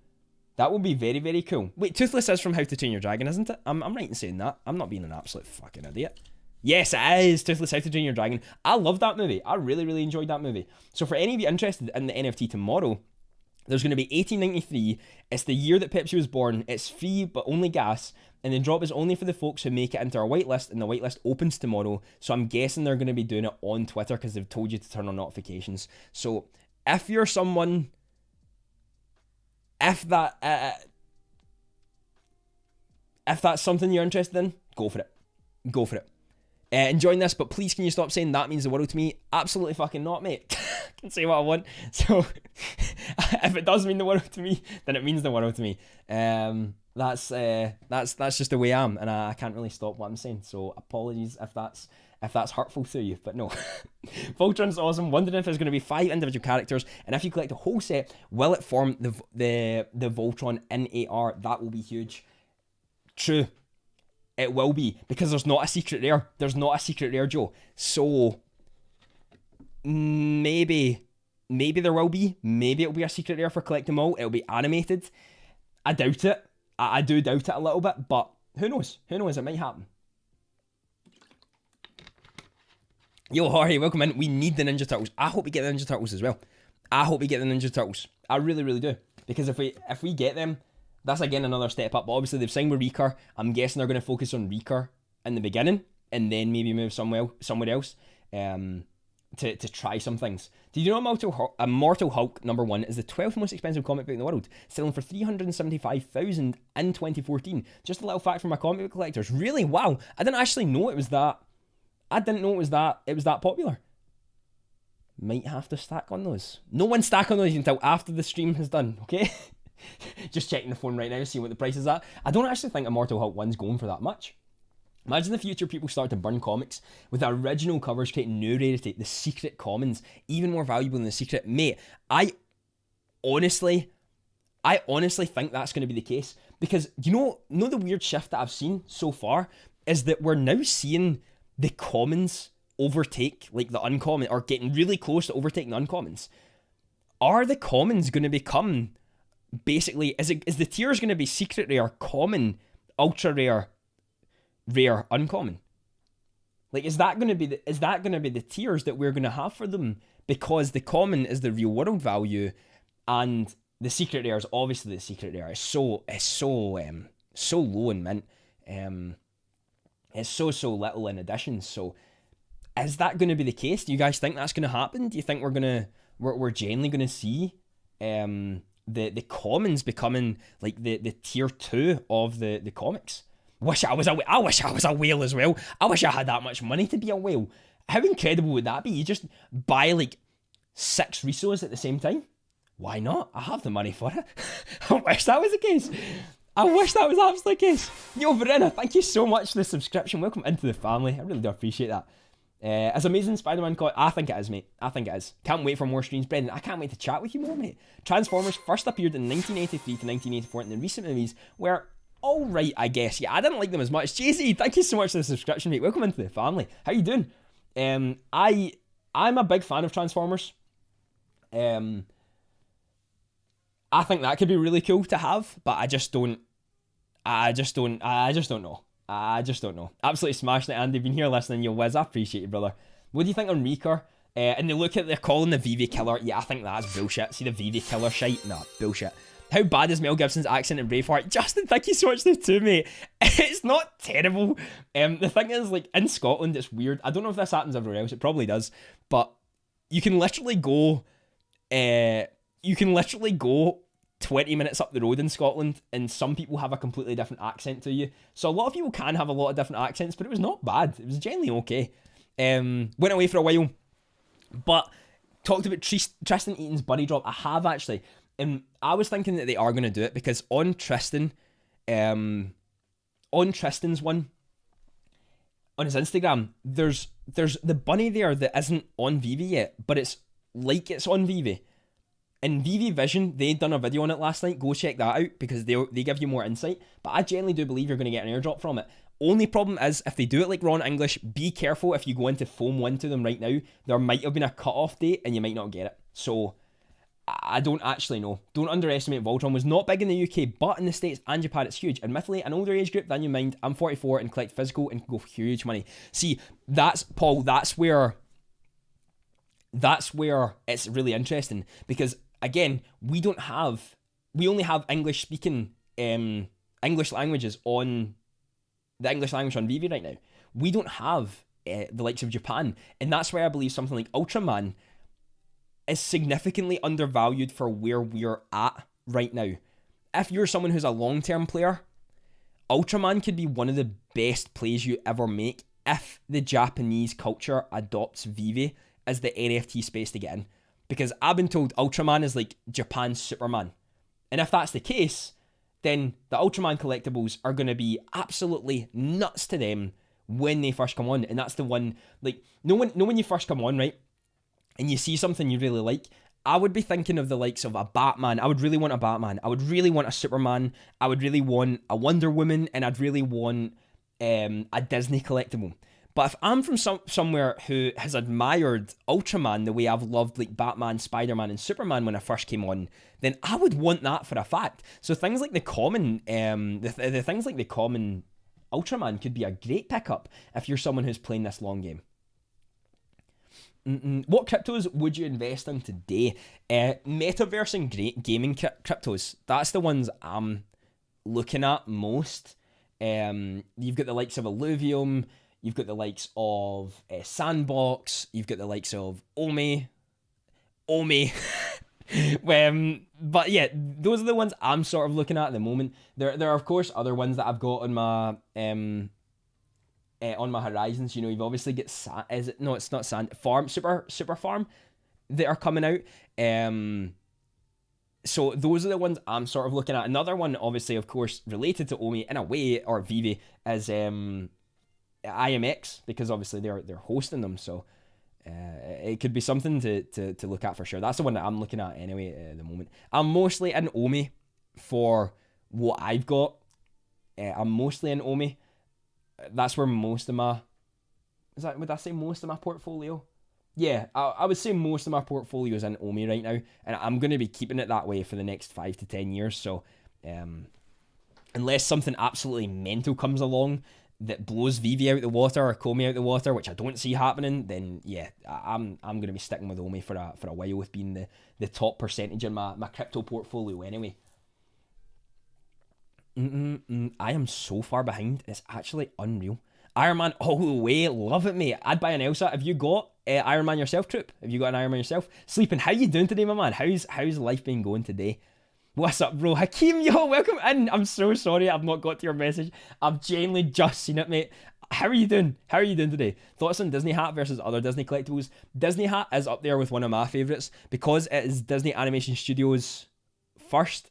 That would be very, very cool. Wait, Toothless is from How to Train Your Dragon, isn't it? I'm right in saying that. I'm not being an absolute fucking idiot. Yes, it is. Toothless, How to Train Your Dragon. I love that movie. I really, really enjoyed that movie. So for any of you interested in the NFT tomorrow, there's going to be 1893. It's the year that Pepsi was born. It's free, but only gas. And the drop is only for the folks who make it into our whitelist, and the whitelist opens tomorrow. So I'm guessing they're going to be doing it on Twitter because they've told you to turn on notifications. So if you're someone... If that's something you're interested in, go for it. Go for it. Enjoying this, but please can you stop saying that means the world to me? Absolutely fucking not, mate. I can say what I want. So if it does mean the world to me, then it means the world to me. That's just the way I am, and I can't really stop what I'm saying. So apologies if that's hurtful to you, but no. Voltron's awesome. Wondering if there's going to be 5 individual characters, and if you collect a whole set, will it form the Voltron in AR? That will be huge. True. It will be, because there's not a secret rare. There's not a secret rare, Joe. So maybe there will be. Maybe it'll be a secret rare for collect them all. It'll be animated. I doubt it. I do doubt it a little bit, but who knows? Who knows? It might happen. Yo, Jorge, welcome in. We need the Ninja Turtles. I hope we get the Ninja Turtles as well. I hope we get the Ninja Turtles. I really, really do. Because if we get them, that's again another step up. But obviously they've signed with Reeker. I'm guessing they're going to focus on Reeker in the beginning and then maybe move somewhere else to try some things. Did you know Immortal Hulk #1 is the 12th most expensive comic book in the world, selling for $375,000 in 2014? Just a little fact from my comic book collectors. Really? Wow. I didn't actually know it was that. I didn't know it was that popular. Might have to stack on those. No one stack on those until after the stream is done, okay? Just checking the phone right now, seeing what the price is at. I don't actually think Immortal Hulk 1's going for that much. Imagine the future people start to burn comics with the original covers creating new rarity, the secret commons, even more valuable than the secret. Mate, I honestly think that's going to be the case. Because, you know the weird shift that I've seen so far is that we're now seeing the commons overtake like the uncommon, or getting really close to overtaking the uncommons. Are the commons going to become basically, is the tiers going to be secret rare, common, ultra rare, rare, uncommon? Like, is that going to be the tiers that we're going to have for them? Because the common is the real world value, and the secret rare is obviously the secret rare. It's so low in mint. It's so little in additions. So is that going to be the case? Do you guys think that's going to happen? Do you think we're generally going to see the commons becoming like the tier 2 of the comics? I wish I was a whale as well. I wish I had that much money to be a whale. How incredible would that be? You just buy like 6 Risos at the same time. Why not? I have the money for it. I wish that was the case. I wish that was absolutely the case. Yo, Verena, thank you so much for the subscription. Welcome into the family. I really do appreciate that. As Amazing Spider-Man caught, I think it is, mate. I think it is. Can't wait for more streams. Brendan, I can't wait to chat with you more, mate. Transformers first appeared in 1983 to 1984, and the recent movies were alright, I guess. Yeah, I didn't like them as much. JC, thank you so much for the subscription, mate. Welcome into the family. How you doing? I'm a big fan of Transformers. I think that could be really cool to have, but I just don't know. Absolutely smashing it, Andy. Been here listening, you whiz. I appreciate you, brother. What do you think on Reeker? And they're calling the Veve killer. Yeah, I think that's bullshit. See the Veve killer shite? Nah, bullshit. How bad is Mel Gibson's accent in Braveheart? Justin, thank you so much too, mate. It's not terrible. The thing is, like, in Scotland, it's weird. I don't know if this happens everywhere else. It probably does. But you can literally go 20 minutes up the road in Scotland, and some people have a completely different accent to you. So a lot of people can have a lot of different accents, but it was not bad. It was generally okay. Went away for a while, but talked about Tristan Eaton's Buddy Drop. I have actually, and I was thinking that they are going to do it, because on Tristan's one, on his Instagram, there's the bunny there that isn't on Veve yet, but it's like it's on Veve. In Veve Vision, they'd done a video on it last night. Go check that out, because they give you more insight. But I generally do believe you're going to get an airdrop from it. Only problem is, if they do it like Ron English, be careful if you go into Foam 1 to them right now. There might have been a cut-off date, and you might not get it. So, I don't actually know. Don't underestimate Voltron. Was not big in the UK, but in the States and Japan it's huge. Admittedly, an older age group than you mind. I'm 44 and collect physical and can go for huge money. See, that's where it's really interesting, because again, we only have English speaking English languages on the English language on Veve right now. We don't have the likes of Japan, and that's why I believe something like Ultraman is significantly undervalued for where we're at right now. If you're someone who's a long-term player, Ultraman could be one of the best plays you ever make if the Japanese culture adopts Veve as the NFT space to get in. Because I've been told Ultraman is like Japan's Superman. And if that's the case, then the Ultraman collectibles are going to be absolutely nuts to them when they first come on. And that's the one, like, when you first come on, right, and you see something you really like, I would be thinking of the likes of a Batman. I would really want a Batman. I would really want a Superman. I would really want a Wonder Woman. And I'd really want a Disney collectible. But if I'm from somewhere who has admired Ultraman the way I've loved like Batman, Spider-Man, and Superman when I first came on, then I would want that for a fact. So things like the common, the things like the common Ultraman could be a great pickup if you're someone who's playing this long game. What cryptos would you invest in today? Metaverse and gaming cryptos. That's the ones I'm looking at most. You've got the likes of Illuvium, you've got the likes of Sandbox, you've got the likes of Omi. But yeah, those are the ones I'm sort of looking at the moment. There are of course other ones that I've got on my horizons. You know, you've obviously got is it no, it's not Sand Farm, Super Farm that are coming out. So those are the ones I'm sort of looking at. Another one, obviously, of course, related to Omi in a way, or Veve, is IMX, because obviously they're hosting them. So it could be something to look at for sure. That's the one that I'm looking at anyway at the moment. I'm mostly in Omi for what I've got. I'm mostly in Omi. That's where most of my... would I say most of my portfolio? Yeah, I would say most of my portfolio is in Omi right now, and I'm going to be keeping it that way for the next 5 to 10 years. So, unless something absolutely mental comes along that blows Veve out the water or Komi out the water, which I don't see happening, then yeah, I'm going to be sticking with Omi for a while, with being the top percentage in my crypto portfolio anyway. I am so far behind. It's actually unreal. Iron Man all the way. Love it, mate. I'd buy an Elsa. Have you got Iron Man yourself, Troop? Have you got an Iron Man yourself? Sleeping. How you doing today, my man? How's life been going today? What's up, bro? Hakeem, yo, welcome in. I'm so sorry I've not got to your message. I've genuinely just seen it, mate. How are you doing? How are you doing today? Thoughts on Disney Hat versus other Disney collectibles? Disney Hat is up there with one of my favourites because it is Disney Animation Studios first.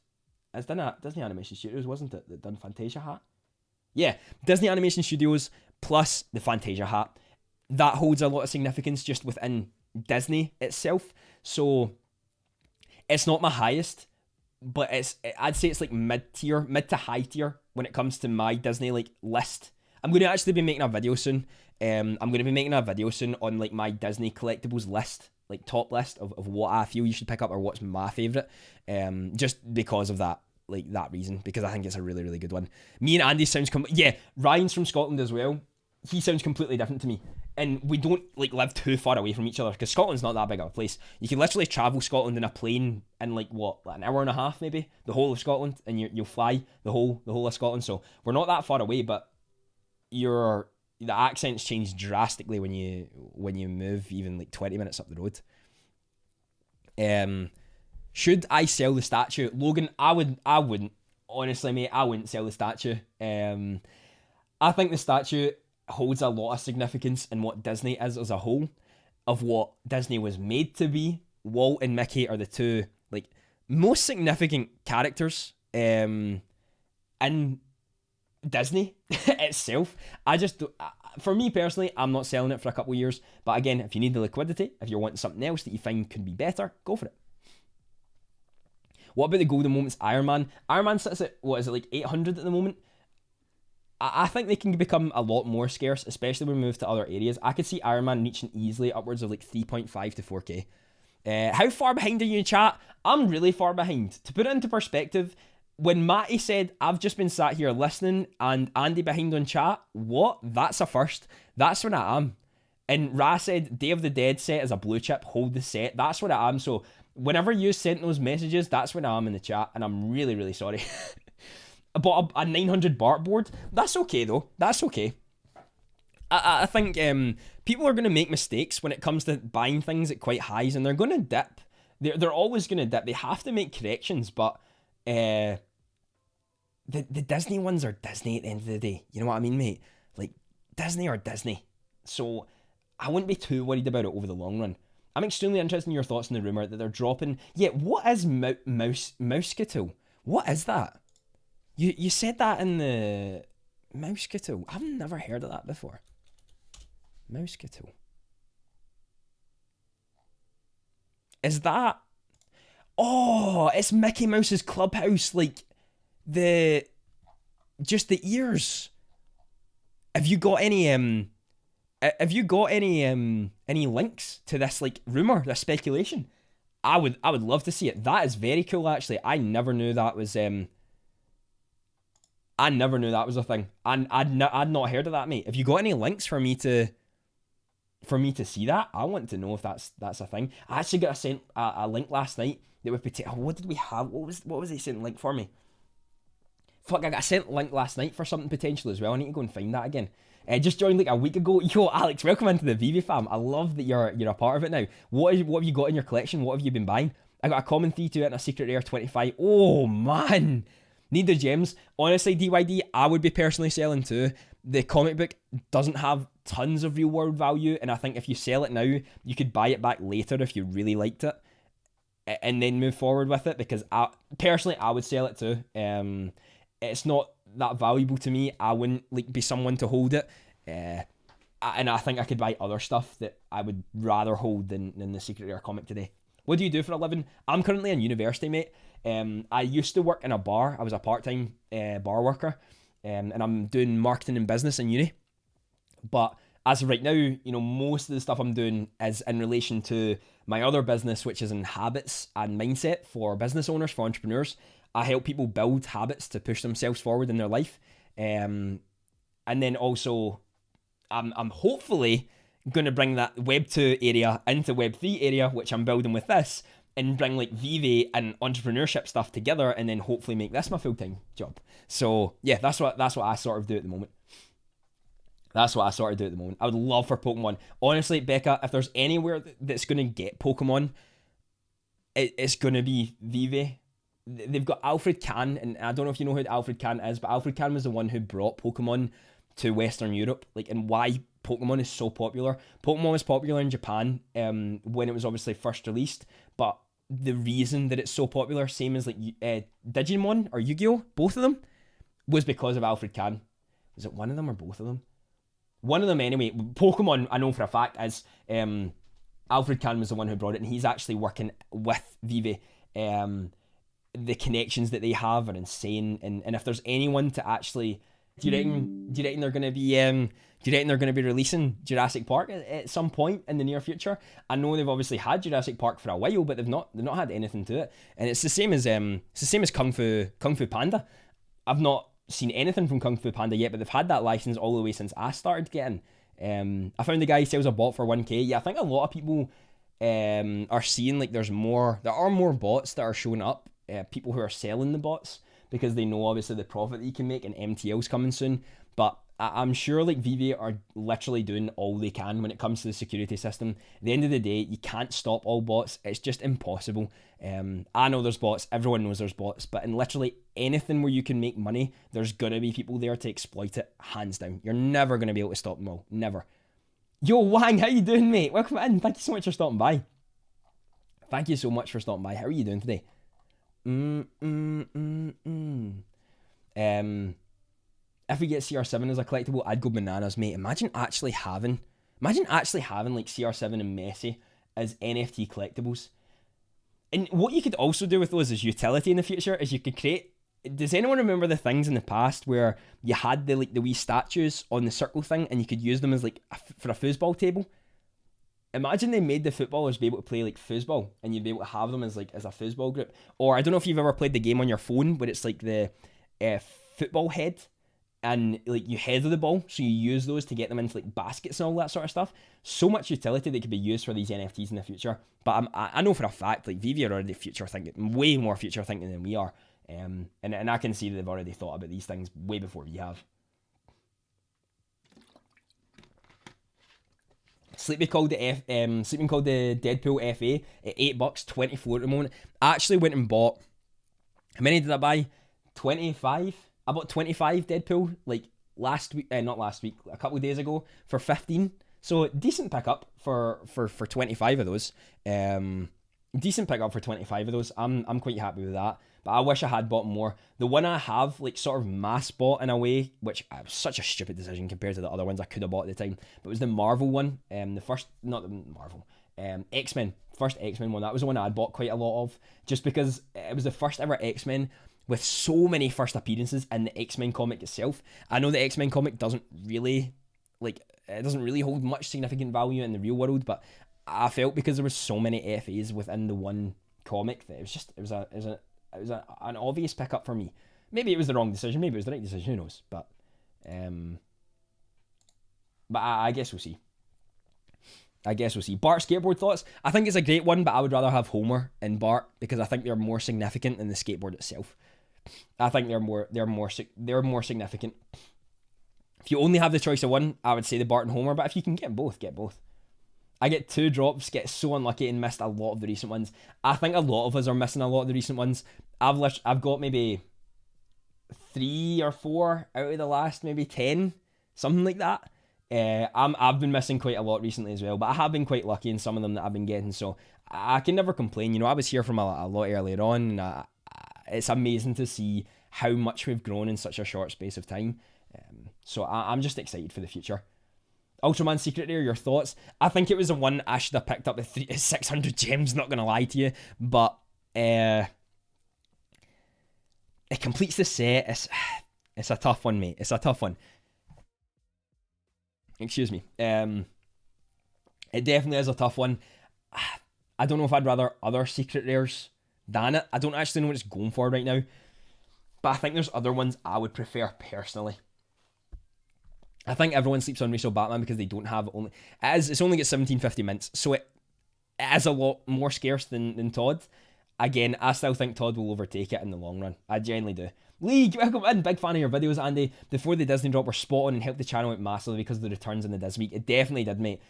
It's Disney Animation Studios, wasn't it, that done Fantasia Hat? Yeah, Disney Animation Studios plus the Fantasia Hat. That holds a lot of significance just within Disney itself. So it's not my highest, but I'd say it's like mid to high tier when it comes to my Disney like list. I'm going to actually be making a video soon. I'm going to be making a video soon on like my Disney collectibles list, like top list of what I feel you should pick up or what's my favourite. Just because of that reason, because I think it's a really, really good one. Me and Andy sounds Ryan's from Scotland as well. He sounds completely different to me. And we don't like live too far away from each other, because Scotland's not that big of a place. You can literally travel Scotland in a plane in like an hour and a half, maybe, the whole of Scotland, and you'll fly the whole of Scotland. So we're not that far away, but the accents change drastically when you move even like 20 minutes up the road. Should I sell the statue? Logan, I wouldn't. Honestly, mate, I wouldn't sell the statue. I think the statue holds a lot of significance in what Disney is as a whole, of what Disney was made to be. Walt and Mickey are the two like most significant characters in Disney itself. For me personally, I'm not selling it for a couple of years. But again, if you need the liquidity, if you're wanting something else that you find could be better, go for it. What about the golden moments Iron Man? Iron Man sits at, what is it, like 800 at the moment? I think they can become a lot more scarce, especially when we move to other areas. I could see Iron Man reaching easily upwards of like 3.5 to 4k. How far behind are you in chat? I'm really far behind. To put it into perspective, when Matty said, I've just been sat here listening and Andy behind on chat, what? That's a first. That's when I am. And Ra said, Day of the Dead set is a blue chip, hold the set. That's what I am. So whenever you sent those messages, that's when I am in the chat, and I'm really, really sorry. I bought a 900 Bart board. That's okay though. That's okay. I think people are going to make mistakes when it comes to buying things at quite highs, and they're going to dip. They're always going to dip. They have to make corrections, but the Disney ones are Disney at the end of the day. You know what I mean, mate? Like, Disney are Disney. So I wouldn't be too worried about it over the long run. I'm extremely interested in your thoughts on the rumour that they're dropping... Yeah, what is Mouseskittle? What is that? You said that in the... Mouseskittle. I've never heard of that before. Mouseskittle. Is that... Oh, it's Mickey Mouse's clubhouse, like, just the ears. Have you got any links to this like rumor, this speculation? I would love to see it. That is very cool, actually. I never knew that was a thing. I'd not heard of that, mate. Have you got any links for me to for me to see that. I want to know if that's a thing. I actually got sent a link last night that would be what did we have? What was they sent link for me? Fuck, I got sent a link last night for something potential as well. I need to go and find that again. Just joined like a week ago. Yo, Alex, welcome into the Veve fam. I love that you're a part of it now. What have you got in your collection? What have you been buying? I got a common 3-2 and a secret rare 25. Oh man, need the gems. Honestly, DYD, I would be personally selling too. The comic book doesn't have tons of real world value, and I think if you sell it now, you could buy it back later if you really liked it, and then move forward with it. Because I would sell it too. It's not that valuable to me. I wouldn't like be someone to hold it, and I think I could buy other stuff that I would rather hold than the secret rare comic today. What do you do for a living? I'm currently in university, mate. I used to work in a bar. I was a part-time bar worker, and I'm doing marketing and business in uni. But as of right now, most of the stuff I'm doing is in relation to my other business, which is in habits and mindset for business owners, for entrepreneurs. I help people build habits to push themselves forward in their life. And then also, I'm hopefully going to bring that Web 2 area into Web 3 area, which I'm building with this, and bring like Veve and entrepreneurship stuff together, and then hopefully make this my full-time job. So yeah, that's what I sort of do at the moment. I would love for Pokemon. Honestly, Becca, if there's anywhere that's going to get Pokemon, it's going to be Veve. They've got Alfred Kahn, and I don't know if you know who Alfred Kahn is, but Alfred Kahn was the one who brought Pokemon to Western Europe, and why Pokemon is so popular. Pokemon was popular in Japan when it was obviously first released, but the reason that it's so popular, same as like Digimon or Yu-Gi-Oh, both of them, was because of Alfred Kahn. Was it one of them or both of them? One of them anyway. Pokemon, I know for a fact, is Alfred Kahn was the one who brought it, and he's actually working with Veve. The connections that they have are insane, and if there's anyone to actually, do you reckon they're going to be releasing Jurassic Park at some point in the near future? I know they've obviously had Jurassic Park for a while, but they've not had anything to it, and it's the same as Kung Fu Panda. I've not seen anything from Kung Fu Panda yet, but they've had that license all the way since I started getting. I found the guy sells a bot for 1k. Yeah, I think a lot of people are seeing like there are more bots that are showing up. People who are selling the bots, because they know obviously the profit that you can make, and MTL's coming soon. But I'm sure like Veve are literally doing all they can when it comes to the security system. At the end of the day, you can't stop all bots. It's just impossible. I know there's bots. Everyone knows there's bots. But in literally anything where you can make money, there's going to be people there to exploit it, hands down. You're never going to be able to stop them all. Never. Yo, Wang, how you doing, mate? Welcome in. Thank you so much for stopping by. How are you doing today? If we get CR7 as a collectible, I'd go bananas, mate. Imagine actually having like CR7 and Messi as NFT collectibles. And what you could also do with those as utility in the future is you could create. Does anyone remember the things in the past where you had the wee statues on the circle thing, and you could use them as like for a foosball table? Imagine they made the footballers be able to play like foosball, and you'd be able to have them as a foosball group. Or I don't know if you've ever played the game on your phone, but it's like the football head, and like you header the ball, so you use those to get them into like baskets and all that sort of stuff. So much utility that could be used for these NFTs in the future. But I know for a fact like Veve are already future thinking, way more future thinking than we are. And I can see that they've already thought about these things way before we have. Sleepy called the Deadpool FA at $8, 24 at the moment. I actually went and bought. How many did I buy? 25. I bought 25 Deadpool like not last week, a couple of days ago for 15. So decent pickup for 25 of those. Decent pickup for 25 of those. I'm quite happy with that. But I wish I had bought more. The one I have, like, sort of mass bought in a way, which was such a stupid decision compared to the other ones I could have bought at the time. But it was the Marvel one. X-Men. First X-Men one. That was the one I had bought quite a lot of. Just because it was the first ever X-Men with so many first appearances in the X-Men comic itself. I know the X-Men comic doesn't really hold much significant value in the real world, but I felt because there was so many FAs within the one comic that it was an obvious pickup for me. Maybe it was the wrong decision, maybe it was the right decision, who knows? But I guess we'll see. I guess we'll see. Bart skateboard thoughts. I think it's a great one, but I would rather have Homer and Bart because I think they're more significant than the skateboard itself. I think they're more significant. If you only have the choice of one, I would say the Bart and Homer. But if you can get both, get both. I get 2 drops, get so unlucky and missed a lot of the recent ones. I think a lot of us are missing a lot of the recent ones. I've got maybe 3 or 4 out of the last maybe 10, something like that. I've been missing quite a lot recently as well, but I have been quite lucky in some of them that I've been getting, so I can never complain. You know, I was here from a lot earlier on, and it's amazing to see how much we've grown in such a short space of time. So I'm just excited for the future. Ultraman Secret Rare, your thoughts? I think it was the one I should have picked up at 600 gems, not going to lie to you, but it completes the set. It's a tough one, mate. It's a tough one. Excuse me. It definitely is a tough one. I don't know if I'd rather other Secret Rares than it. I don't actually know what it's going for right now, but I think there's other ones I would prefer personally. I think everyone sleeps on Resale Batman because they don't have only... It's only got 1750 mints, so it is a lot more scarce than Todd. Again, I still think Todd will overtake it in the long run. I genuinely do. Lee, welcome in. Big fan of your videos, Andy. Before the Disney drop were spot on and helped the channel out massively because of the returns in the Disney week. It definitely did, mate.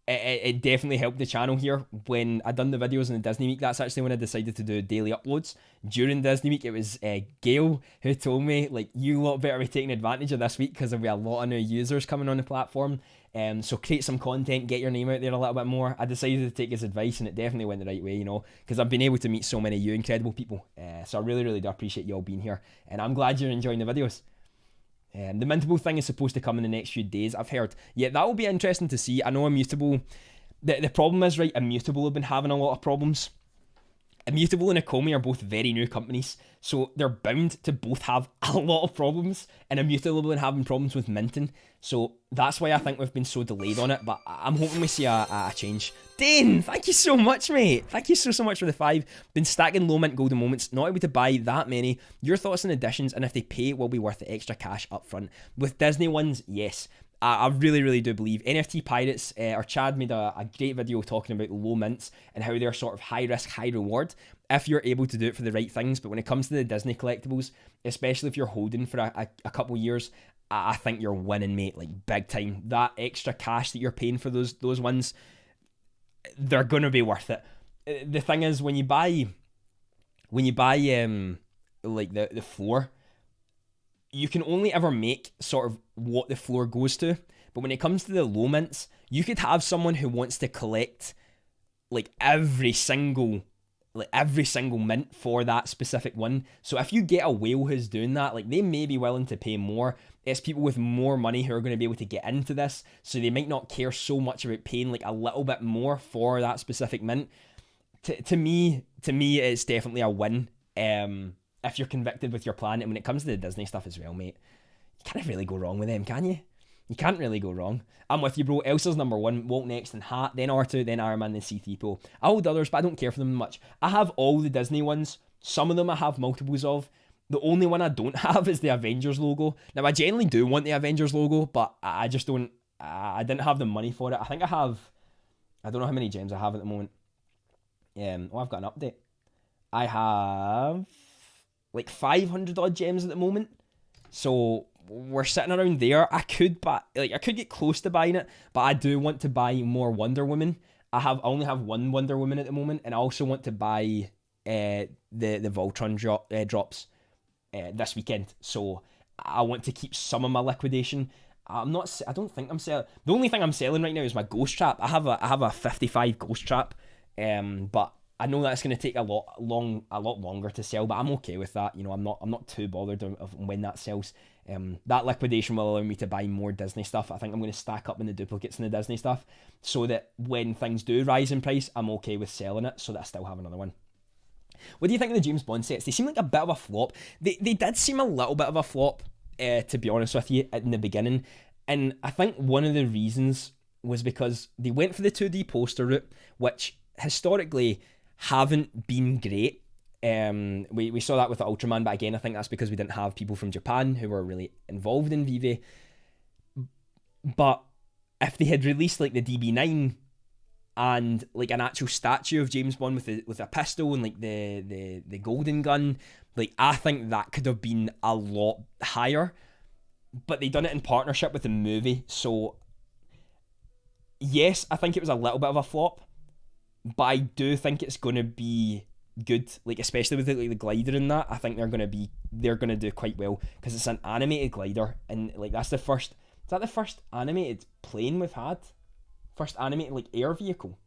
It definitely helped the channel here when I done the videos in the Disney week. That's actually when I decided to do daily uploads. During Disney week, it was Gail who told me, like, you lot better be taking advantage of this week because there'll be a lot of new users coming on the platform. So create some content, get your name out there a little bit more. I decided to take his advice and it definitely went the right way, you know, because I've been able to meet so many of you incredible people. So I really, really do appreciate you all being here. And I'm glad you're enjoying the videos. The mintable thing is supposed to come in the next few days, I've heard. Yeah, that will be interesting to see. I know Immutable... The problem is, right, Immutable have been having a lot of problems. Immutable and Akomi are both very new companies, so they're bound to both have a lot of problems, and Immutable have been having problems with minting, so that's why I think we've been so delayed on it, but I'm hoping we see a change. Dane, thank you so much, mate. Thank you so much for the 5. Been stacking low mint golden moments, not able to buy that many. Your thoughts on additions, and if they pay, will be worth the extra cash up front. With Disney ones, yes. I really, really do believe NFT Pirates, or Chad made a great video talking about low mints and how they're sort of high risk, high reward if you're able to do it for the right things. But when it comes to the Disney collectibles, especially if you're holding for a couple years, I think you're winning, mate, like big time. That extra cash that you're paying for those ones, they're going to be worth it. The thing is, when you buy like the floor, you can only ever make sort of what the floor goes to. But when it comes to the low mints, you could have someone who wants to collect like every single mint for that specific one. So if you get a whale who's doing that, like they may be willing to pay more. It's people with more money who are going to be able to get into this, so they might not care so much about paying like a little bit more for that specific mint. To me, it's definitely a win. If you're convicted with your plan, and when it comes to the Disney stuff as well, mate, you can't really go wrong with them, can you? You can't really go wrong. I'm with you, bro. Elsa's number 1, Walt next, then Hat, then R2, then Iron Man, then C-3PO. I hold others, but I don't care for them much. I have all the Disney ones. Some of them I have multiples of. The only one I don't have is the Avengers logo. Now, I genuinely do want the Avengers logo, but I just don't... I didn't have the money for it. I think I have... I don't know how many gems I have at the moment. Oh, I've got an update. I have... like 500 odd gems at the moment, so we're sitting around there. I could get close to buying it, but I do want to buy more Wonder Woman. I only have one Wonder Woman at the moment, and I also want to buy the Voltron drops this weekend. So I want to keep some of my liquidation. I don't think I'm selling. The only thing I'm selling right now is my Ghost Trap. I have a 55 Ghost Trap, but I know that's going to take a lot longer to sell, but I'm okay with that. You know, I'm not too bothered of when that sells. That liquidation will allow me to buy more Disney stuff. I think I'm going to stack up in the duplicates in the Disney stuff, so that when things do rise in price, I'm okay with selling it, so that I still have another one. What do you think of the James Bond sets? They seem like a bit of a flop. They did seem a little bit of a flop, to be honest with you, in the beginning. And I think one of the reasons was because they went for the 2D poster route, which historically haven't been great. We saw that with the Ultraman, but again, I think that's because we didn't have people from Japan who were really involved in Veve. But if they had released like the DB9 and like an actual statue of James Bond with a pistol and like the golden gun, like I think that could have been a lot higher. But they done it in partnership with the movie, so yes, I think it was a little bit of a flop, but I do think it's gonna be good. Like especially with the glider and that, I think they're gonna do quite well because it's an animated glider, and like that's the first. Is that the first animated plane we've had? First animated like air vehicle.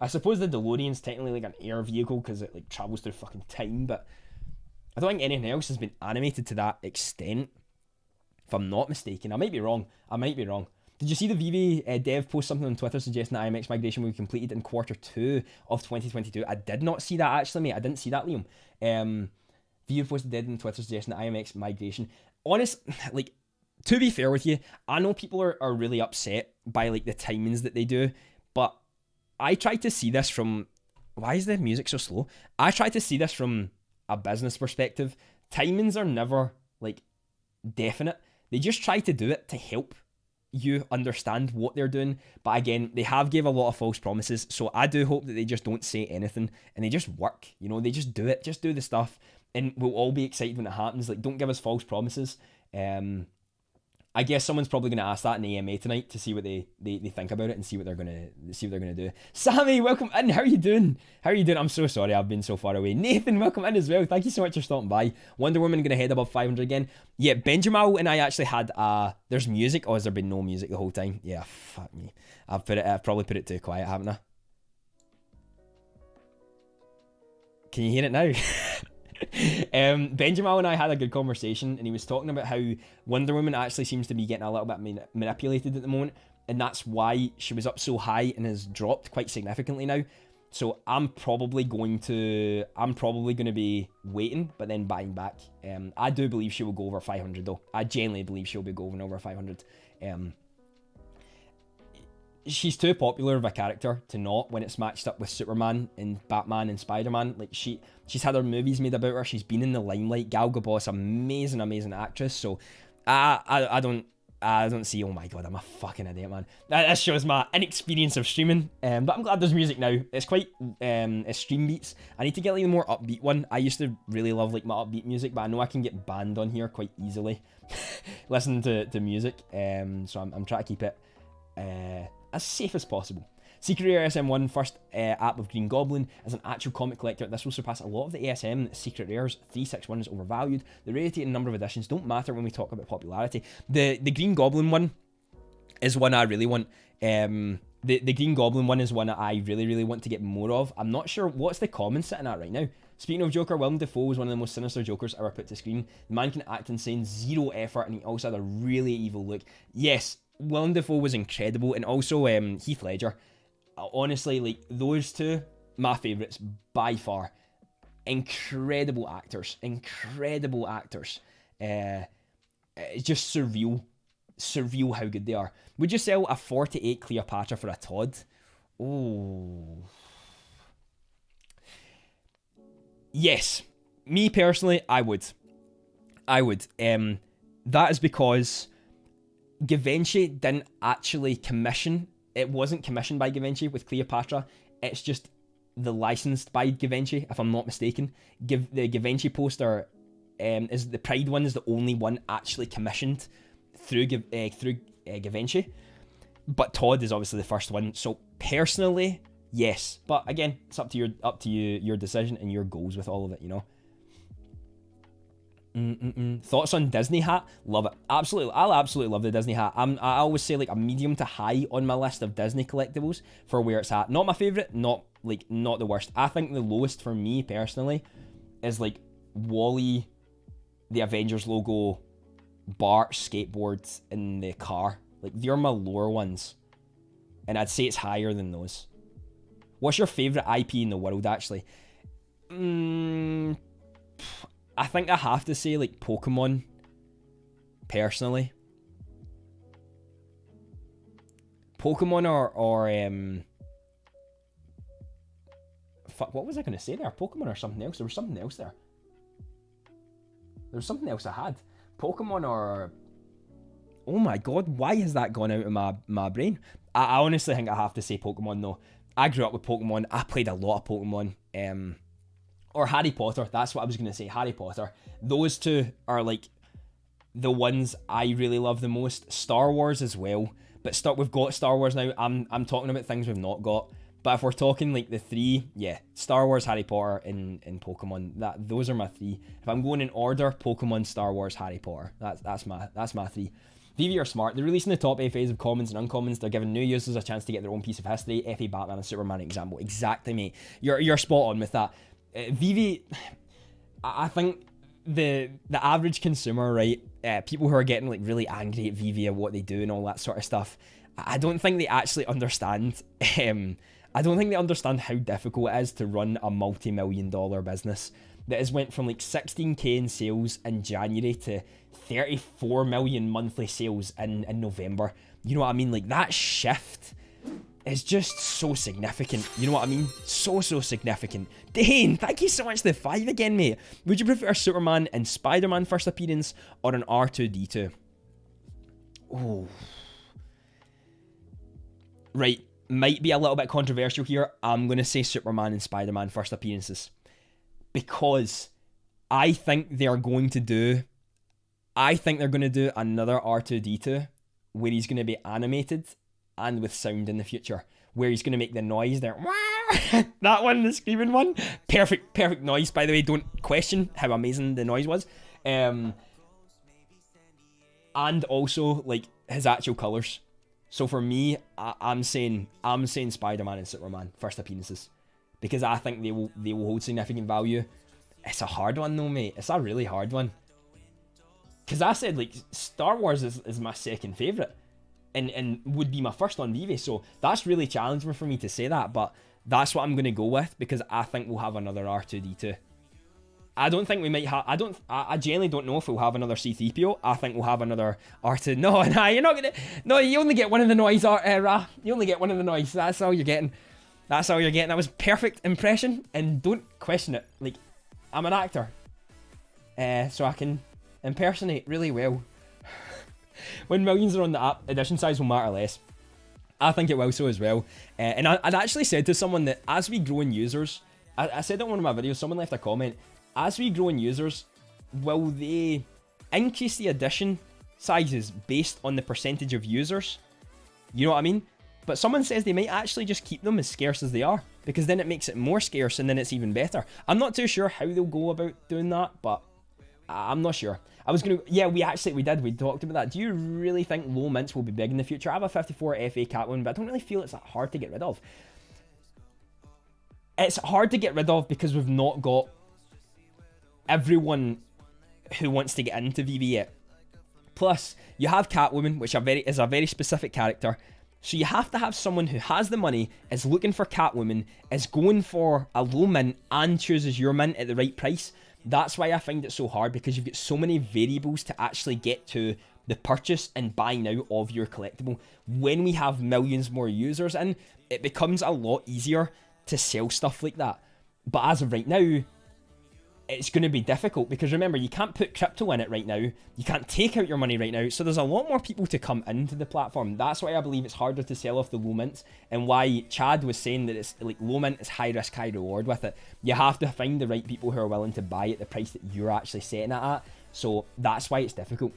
I suppose the DeLorean's technically like an air vehicle because it like travels through fucking time, but I don't think anything else has been animated to that extent. If I'm not mistaken, I might be wrong. Did you see the Veve dev post something on Twitter suggesting that IMX migration will be completed in Q2 of 2022? I did not see that actually, mate. I didn't see that, Liam. Veve posted dead on Twitter suggesting that IMX migration. Like, to be fair with you, I know people are really upset by like the timings that they do, but I tried to see this from... Why is the music so slow? I tried to see this from a business perspective. Timings are never like definite. They just try to do it to help you understand what they're doing. But again, they have gave a lot of false promises, so I do hope that they just don't say anything and they just work. You know, they just do it. Just do the stuff and we'll all be excited when it happens. Like, don't give us false promises. I guess someone's probably going to ask that in the AMA tonight to see what they think about it and see what they're gonna do. Sammy, welcome in. How are you doing? I'm so sorry I've been so far away. Nathan, welcome in as well. Thank you so much for stopping by. Wonder Woman going to head above 500 again. Yeah, Benjamin and I actually had there's music, or has there been no music the whole time? Yeah, fuck me. I've probably put it too quiet, haven't I? Can you hear it now? Benjamin and I had a good conversation, and he was talking about how Wonder Woman actually seems to be getting a little bit manipulated at the moment, and that's why she was up so high and has dropped quite significantly now. So I'm probably going to be waiting, but then buying back. I do believe she will go over 500 though. I genuinely believe she'll be going over 500. She's too popular of a character to not, when it's matched up with Superman and Batman and Spider-Man. Like she's had her movies made about her. She's been in the limelight. Gal Gadot's amazing actress. So I don't see. Oh my god, I'm a fucking idiot, man. That shows my inexperience of streaming. But I'm glad there's music now. It's quite it's stream beats. I need to get like a more upbeat one. I used to really love like my upbeat music, but I know I can get banned on here quite easily listening to music. So I'm trying to keep it as safe as possible. Secret Rare SM1, first app of Green Goblin. As an actual comic collector, this will surpass a lot of the ASM Secret Rares. 361 is overvalued. The rarity and number of editions don't matter when we talk about popularity. The Green Goblin one is one I really want. The Green Goblin one is one that I really want to get more of. I'm not sure what's the common sitting at right now. Speaking of Joker, Willem Dafoe was one of the most sinister Jokers ever put to screen. The man can act insane, zero effort, and he also had a really evil look. Yes, Willem Dafoe was incredible, and also Heath Ledger. Honestly, like, those two, my favourites by far. Incredible actors. It's just surreal how good they are. Would you sell a 48 Cleopatra for a Todd? Oh. Yes. Me personally, I would. That is because Givenchy didn't actually commission. It wasn't commissioned by Givenchy with Cleopatra. It's just the licensed by Givenchy, if I'm not mistaken. The Givenchy poster is the Pride one is the only one actually commissioned through Givenchy. But Todd is obviously the first one. So personally, yes. But again, it's up to your decision and your goals with all of it, you know. Thoughts on Disney hat? Love it. Absolutely. I'll absolutely love the Disney hat. I always say like a medium to high on my list of Disney collectibles for where it's at. Not my favorite, not the worst. I think the lowest for me personally is like Wall-E, the Avengers logo, Bart skateboards in the car. Like, they're my lower ones, and I'd say it's higher than those. What's your favorite IP in the world, actually? I think I have to say, like, Pokemon, personally. Pokemon or fuck, what was I going to say there? Pokemon or something else? There was something else there. There was something else I had. Pokemon or Oh my god, why has that gone out of my brain? I honestly think I have to say Pokemon though. I grew up with Pokemon. I played a lot of Pokemon. Or Harry Potter. That's what I was going to say. Harry Potter. Those two are like the ones I really love the most. Star Wars as well. But we've got Star Wars now. I'm talking about things we've not got. But if we're talking like the three, yeah, Star Wars, Harry Potter, and Pokemon. Those are my three. If I'm going in order, Pokemon, Star Wars, Harry Potter. That's my three. Veve are smart. They're releasing the top FAs of commons and uncommons. They're giving new users a chance to get their own piece of history. FA Batman and Superman example. Exactly, mate. You're spot on with that. Veve, I think the average consumer, right? People who are getting like really angry at Veve and what they do and all that sort of stuff. I don't think they actually understand. I don't think they understand how difficult it is to run a multi-million-dollar business that has went from like 16k in sales in January to 34 million monthly sales in November. You know what I mean? Like that shift is just so significant. You know what I mean? So significant. Dane, thank you so much for the 5 again, mate. Would you prefer Superman and Spider-Man first appearance or an R2-D2? Oh. Right. Might be a little bit controversial here. I'm going to say Superman and Spider-Man first appearances. Because I think they're going to do another R2-D2 where he's going to be animated and with sound in the future, where he's going to make the noise there. That one, the screaming one. Perfect noise, by the way. Don't question how amazing the noise was. And also, like, his actual colours. So for me, I'm saying Spider-Man and Superman first appearances. Because I think they will hold significant value. It's a hard one though, mate. It's a really hard one. Because I said, like, Star Wars is my second favourite. And would be my first on Veve. So that's really challenging for me to say that. But that's what I'm going to go with. Because I think we'll have another R2-D2. I don't think we might have... I genuinely don't know if we'll have another C-3PO. I think we'll have another R2... No, you're not going to... No, you only get one of the noise, Ra. You only get one of the noise. That's all you're getting. That's all you're getting. That was perfect impression. And don't question it. Like, I'm an actor. So I can impersonate really well. When millions are on the app, edition size will matter less. I think it will so as well. And I'd actually said to someone that as we grow in users... I said on one of my videos, someone left a comment... As we grow in users, will they increase the edition sizes based on the percentage of users? You know what I mean? But someone says they might actually just keep them as scarce as they are, because then it makes it more scarce and then it's even better. I'm not too sure how they'll go about doing that, but I'm not sure. I was going to... Yeah, we talked about that. Do you really think low mints will be big in the future? I have a 54 FA Catwoman, but I don't really feel it's that hard to get rid of. It's hard to get rid of because we've not got everyone who wants to get into Veve yet. Plus, you have Catwoman, which is a very specific character. So you have to have someone who has the money, is looking for Catwoman, is going for a low mint, and chooses your mint at the right price. That's why I find it so hard, because you've got so many variables to actually get to the purchase and buy now of your collectible. When we have millions more users in, it becomes a lot easier to sell stuff like that. But as of right now, it's going to be difficult, because remember, you can't put crypto in it right now. You can't take out your money right now. So there's a lot more people to come into the platform. That's why I believe it's harder to sell off the low mints, and why Chad was saying that it's like low mint is high risk, high reward with it. You have to find the right people who are willing to buy at the price that you're actually setting it at. So that's why it's difficult.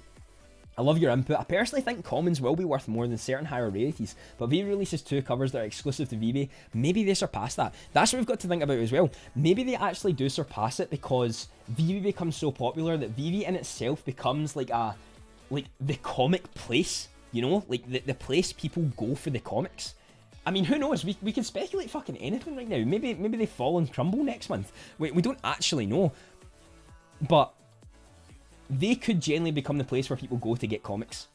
I love your input. I personally think commons will be worth more than certain higher rarities, but Veve releases 2 covers that are exclusive to Veve. Maybe they surpass that. That's what we've got to think about as well. Maybe they actually do surpass it, because Veve becomes so popular that Veve in itself becomes like the comic place, you know, like the place people go for the comics. I mean, who knows? We can speculate fucking anything right now. Maybe they fall and crumble next month. We don't actually know, but they could genuinely become the place where people go to get comics.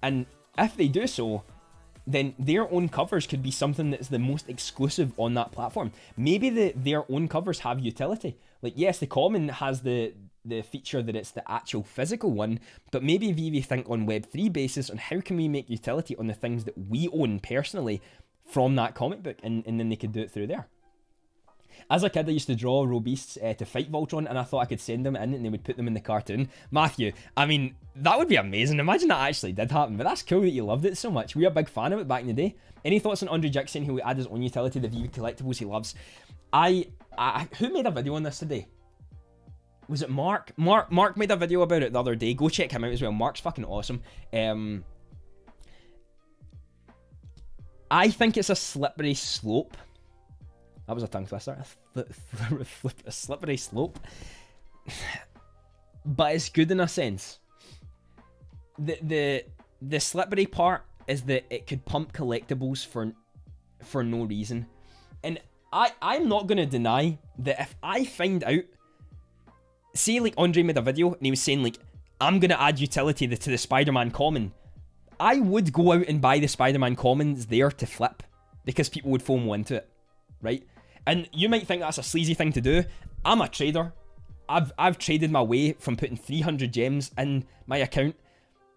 And if they do so, then their own covers could be something that's the most exclusive on that platform. Maybe their own covers have utility. Like, yes, the common has the feature that it's the actual physical one, but maybe Veve think on Web3 basis on how can we make utility on the things that we own personally from that comic book, and then they could do it through there. As a kid, I used to draw row beasts to fight Voltron, and I thought I could send them in and they would put them in the cartoon. Matthew, I mean, that would be amazing. Imagine that actually did happen, but that's cool that you loved it so much. We were a big fan of it back in the day. Any thoughts on Andre Jixon, who will add his own utility to the Veve collectibles he loves? Who made a video on this today? Was it Mark? Mark made a video about it the other day. Go check him out as well. Mark's fucking awesome. I think it's a slippery slope. That was a tongue twister. A slippery slope. But it's good in a sense. The slippery part is that it could pump collectibles for no reason. And I'm not going to deny that if I find out, say like Andre made a video and he was saying like, I'm going to add utility to the Spider-Man common, I would go out and buy the Spider-Man commons there to flip because people would FOMO into it, right? And you might think that's a sleazy thing to do. I'm a trader. I've traded my way from putting 300 gems in my account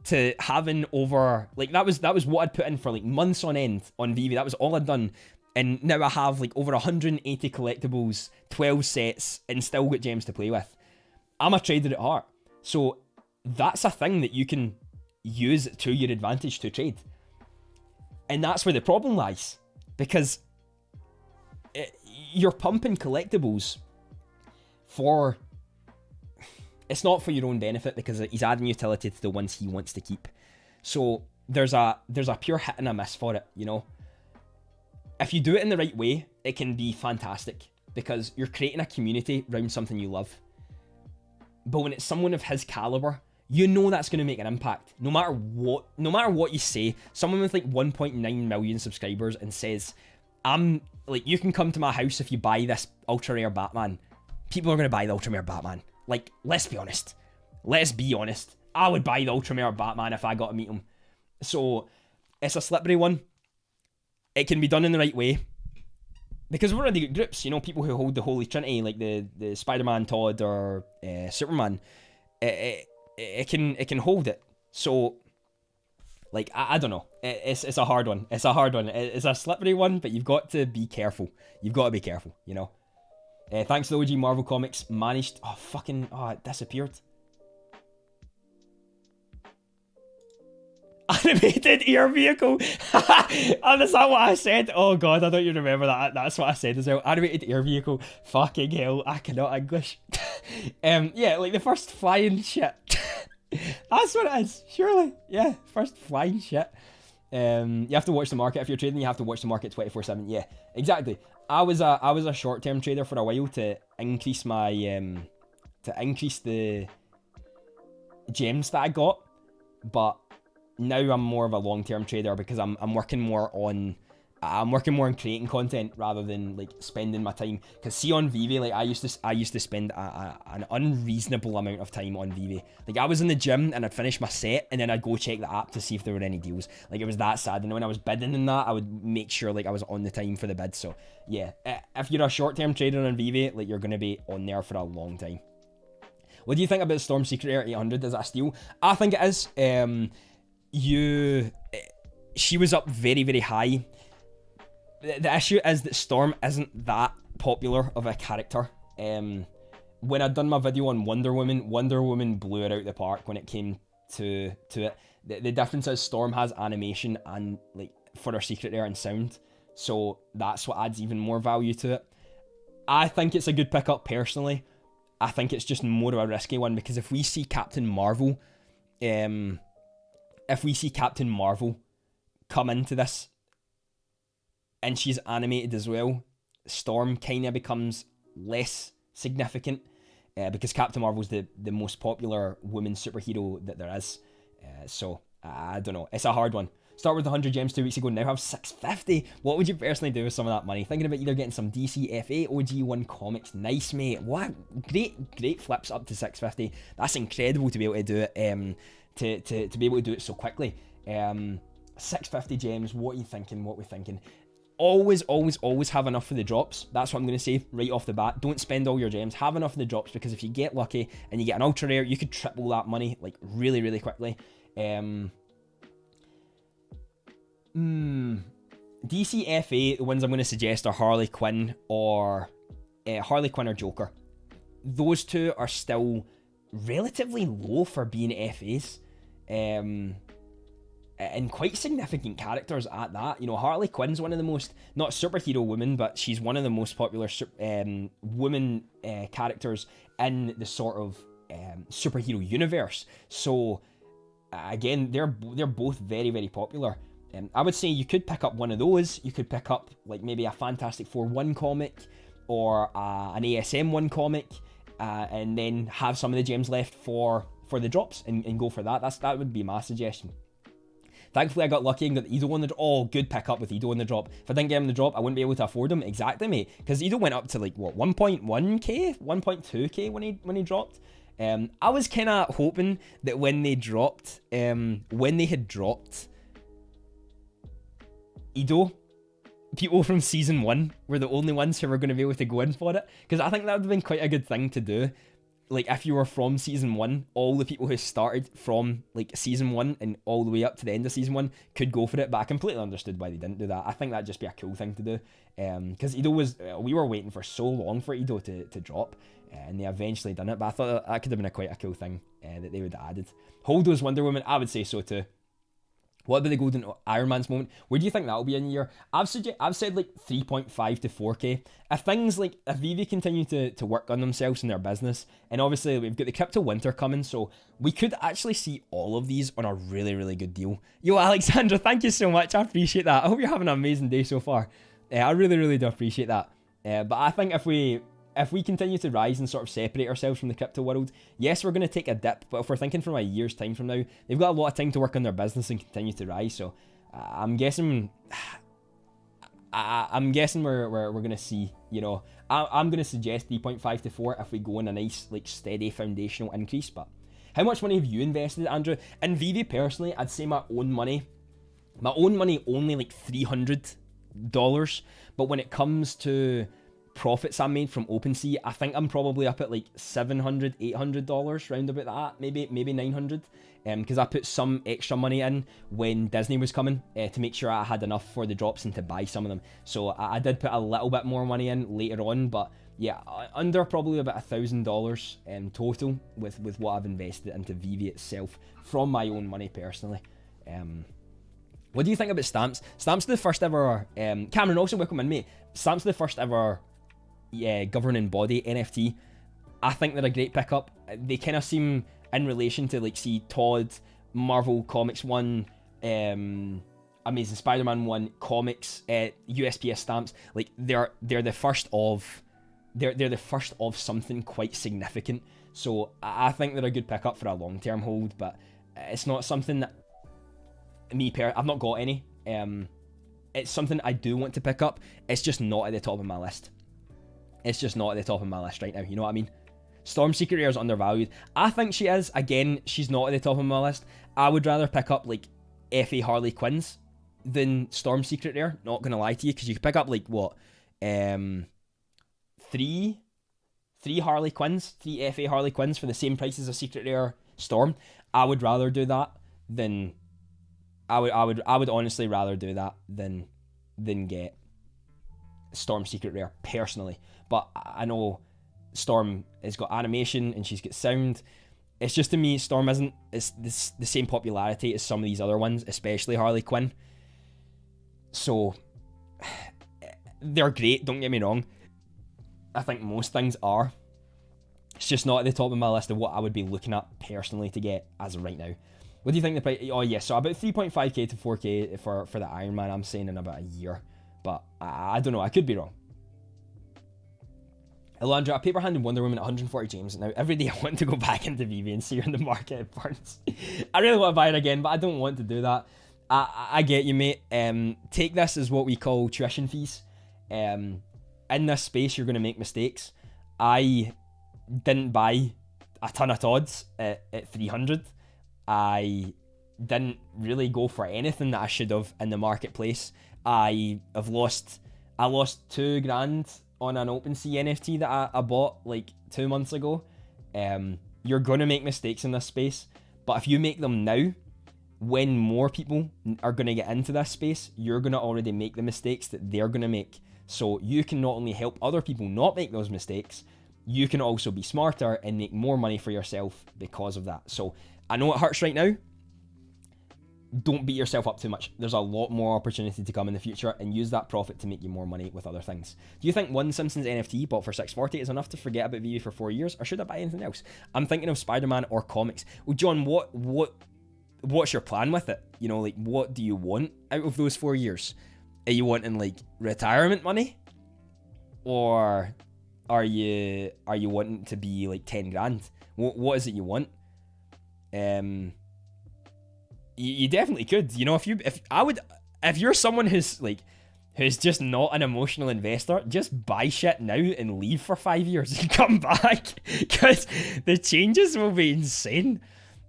to having over, like, that was what I'd put in for like months on end on Veve. That was all I'd done. And now I have like over 180 collectibles, 12 sets, and still got gems to play with. I'm a trader at heart. So that's a thing that you can use to your advantage to trade. And that's where the problem lies. Because you're pumping collectibles for... It's not for your own benefit because he's adding utility to the ones he wants to keep. So there's a pure hit and a miss for it, you know? If you do it in the right way, it can be fantastic because you're creating a community around something you love. But when it's someone of his caliber, you know that's going to make an impact. No matter what you say, someone with like 1.9 million subscribers and says, I'm like, you can come to my house if you buy this ultra rare Batman. People are going to buy the ultra rare Batman. Like, let's be honest. Let's be honest. I would buy the ultra rare Batman if I got to meet him. So it's a slippery one. It can be done in the right way. Because we've already got groups, you know, people who hold the Holy Trinity, like the Spider-Man, Todd, or Superman. It can hold it. So, like, I don't know. It's a hard one. It's a hard one. It's a slippery one, but you've got to be careful. You've got to be careful, you know. Thanks to the OG Marvel Comics, managed... it disappeared. Animated air vehicle. And is that what I said? Oh god, I don't even remember that. That's what I said as well. Animated air vehicle. Fucking hell, I cannot English. Yeah, like the first flying shit. That's what it is, surely. Yeah, first flying shit. You have to watch the market. If you're trading, you have to watch the market 24/7. Yeah, exactly. I was a short-term trader for a while to increase my increase the gems that I got, but now I'm more of a long-term trader because I'm working more on creating content rather than like spending my time. Because see, on Veve, like I used to spend an unreasonable amount of time on Veve. Like I was in the gym and I'd finish my set and then I'd go check the app to see if there were any deals. Like it was that sad. And when I was bidding in that, I would make sure like I was on the time for the bid. So yeah, if you're a short-term trader on Veve, like you're gonna be on there for a long time. What do you think about Storm Secret Air 800? Is that a steal? I think it is. She was up very, very high. The issue is that Storm isn't that popular of a character. When I'd done my video on Wonder Woman blew it out the park when it came to it. The difference is Storm has animation and like for her secret air and sound, so that's what adds even more value to it. I think it's a good pickup personally. I think it's just more of a risky one because if we see Captain Marvel, come into this and she's animated as well, Storm kind of becomes less significant because Captain Marvel's the most popular woman superhero that there is. So I don't know. It's a hard one. Start with 100 gems 2 weeks ago, now have 650. What would you personally do with some of that money? Thinking about either getting some DC FA, OG1 comics. Nice, mate. What? Great flips up to 650. That's incredible to be able to do it. To be able to do it so quickly. 650 gems. What are you thinking? What are we thinking? Always have enough for the drops. That's what I'm going to say right off the bat. Don't spend all your gems. Have enough for the drops because if you get lucky and you get an ultra rare, you could triple that money like really, really quickly. DC FA, the ones I'm going to suggest are Harley Quinn or Harley Quinn or Joker. Those two are still relatively low for being FAs. And quite significant characters at that. You know, Harley Quinn's one of the most, not superhero women, but she's one of the most popular women characters in the sort of superhero universe. So again, they're both very, very popular. I would say you could pick up one of those. You could pick up like maybe a Fantastic Four 1 comic or an ASM 1 comic, and then have some of the gems left for the drops and go for that. That would be my suggestion. Thankfully, I got lucky and got Edo on the drop. Oh, good pickup with Edo on the drop. If I didn't get him the drop, I wouldn't be able to afford him. Exactly, mate. Because Edo went up to like, what, 1.1k? 1.2k when he dropped. I was kind of hoping that when they had dropped Edo, people from Season 1 were the only ones who were going to be able to go in for it. Because I think that would have been quite a good thing to do. Like, if you were from Season 1, all the people who started from, like, Season 1 and all the way up to the end of Season 1 could go for it, but I completely understood why they didn't do that. I think that'd just be a cool thing to do. Because Edo was... we were waiting for so long for Edo to drop, and they eventually done it, but I thought that could have been quite a cool thing that they would have added. Holdo's Wonder Woman, I would say so too. What about the Golden Iron Man's moment? Where do you think that'll be in a year? I've said like 3.5 to 4k. If things like, if Veve continue to work on themselves and their business, and obviously we've got the Crypto Winter coming, so we could actually see all of these on a really, really good deal. Yo, Alexandra, thank you so much. I appreciate that. I hope you're having an amazing day so far. I really, really do appreciate that. But I think if we continue to rise and sort of separate ourselves from the crypto world, yes, we're going to take a dip, but if we're thinking from a year's time from now, they've got a lot of time to work on their business and continue to rise. So I'm guessing we're going to see, you know, I'm going to suggest 3.5 to 4 if we go in a nice, like, steady foundational increase. But how much money have you invested, Andrew? In Veve personally, I'd say my own money only like $300, but when it comes to profits I made from OpenSea, I think I'm probably up at like $700, $800, round about that, maybe $900, because I put some extra money in when Disney was coming to make sure I had enough for the drops and to buy some of them. So I did put a little bit more money in later on, but yeah, under probably about $1,000 total with what I've invested into Veve itself from my own money personally. What do you think about stamps? Stamps are the first ever, Cameron, also welcome in, mate. Stamps are the first ever governing body NFT. I think they're a great pickup. They kind of seem, in relation to like, see, Todd, Marvel Comics 1, Amazing Spider-Man 1, comics, USPS stamps, like they're the first of something quite significant. So I think they're a good pickup for a long-term hold, but it's not something that I've not got any. It's something I do want to pick up. It's just not at the top of my list. It's just not at the top of my list right now, you know what I mean? Storm Secret Rare is undervalued. I think she is. Again, she's not at the top of my list. I would rather pick up, like, FA Harley Quinns than Storm Secret Rare, not gonna lie to you, because you could pick up, like, what? Three Harley Quinns, 3 FA Harley Quinns for the same price as a Secret Rare Storm. I would rather do that than... I would honestly rather do that than get Storm Secret Rare, personally. But I know Storm has got animation and she's got sound. It's just, to me, Storm isn't the same popularity as some of these other ones, especially Harley Quinn. So they're great, don't get me wrong. I think most things are. It's just not at the top of my list of what I would be looking at personally to get as of right now. What do you think the price? Oh yeah, so about 3.5k to 4k for the Iron Man, I'm saying in about a year. But I don't know, I could be wrong. Elandra, a paper-handed Wonder Woman at 140 gems. Now, every day I want to go back into Veve and see her in the market at burns. I really want to buy it again, but I don't want to do that. I get you, mate. Take this as what we call tuition fees. In this space, you're going to make mistakes. I didn't buy a ton of Todds at 300. I didn't really go for anything that I should have in the marketplace. I lost $2,000 on an OpenSea NFT that I bought like 2 months ago. You're going to make mistakes in this space, but if you make them now, when more people are going to get into this space, you're going to already make the mistakes that they're going to make. So you can not only help other people not make those mistakes, you can also be smarter and make more money for yourself because of that. So I know it hurts right now. Don't beat yourself up too much. There's a lot more opportunity to come in the future, and use that profit to make you more money with other things. Do you think one Simpsons NFT bought for 640 is enough to forget about Veve for 4 years, or should I buy anything else? I'm thinking of Spider-Man or comics. Well, John, what's your plan with it? You know, like, what do you want out of those 4 years? Are you wanting like retirement money, or are you wanting to be like 10 grand? What is it you want? You definitely could. You know, if you're someone who's just not an emotional investor, just buy shit now and leave for 5 years and come back, because the changes will be insane.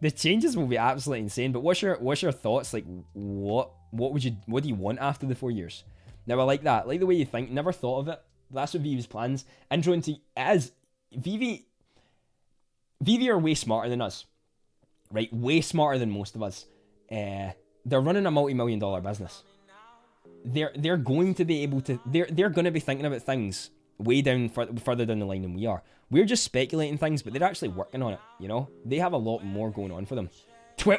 The changes will be absolutely insane. But what's your thoughts? Like, what do you want after the 4 years? Now, I like that. I like the way you think. Never thought of it. That's what Veve's plans. Intro into as Veve are way smarter than us, right? Way smarter than most of us. They're running a multi-million-dollar business. They're going to be able to. They're going to be thinking about things way down further down the line than we are. We're just speculating things, but they're actually working on it. You know, they have a lot more going on for them.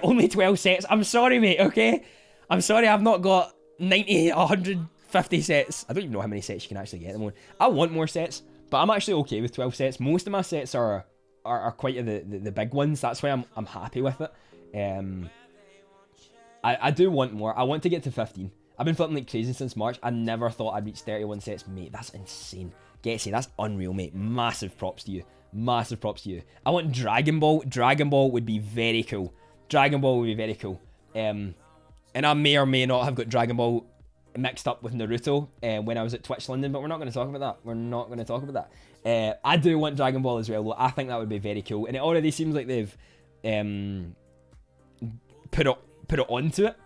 Only 12 sets. I'm sorry, mate. Okay, I'm sorry. I've not got 90, 150 sets. I don't even know how many sets you can actually get them on. I want more sets, but I'm actually okay with 12 sets. Most of my sets are quite the big ones. That's why I'm happy with it. I do want more. I want to get to 15. I've been flipping like crazy since March. I never thought I'd reach 31 sets, mate. That's insane. Getsy, that's unreal, mate. Massive props to you. Massive props to you. I want Dragon Ball. Dragon Ball would be very cool. Dragon Ball would be very cool. And I may or may not have got Dragon Ball mixed up with Naruto when I was at Twitch London, but we're not going to talk about that. We're not going to talk about that. I do want Dragon Ball as well, though. I think that would be very cool. And it already seems like they've put it onto it.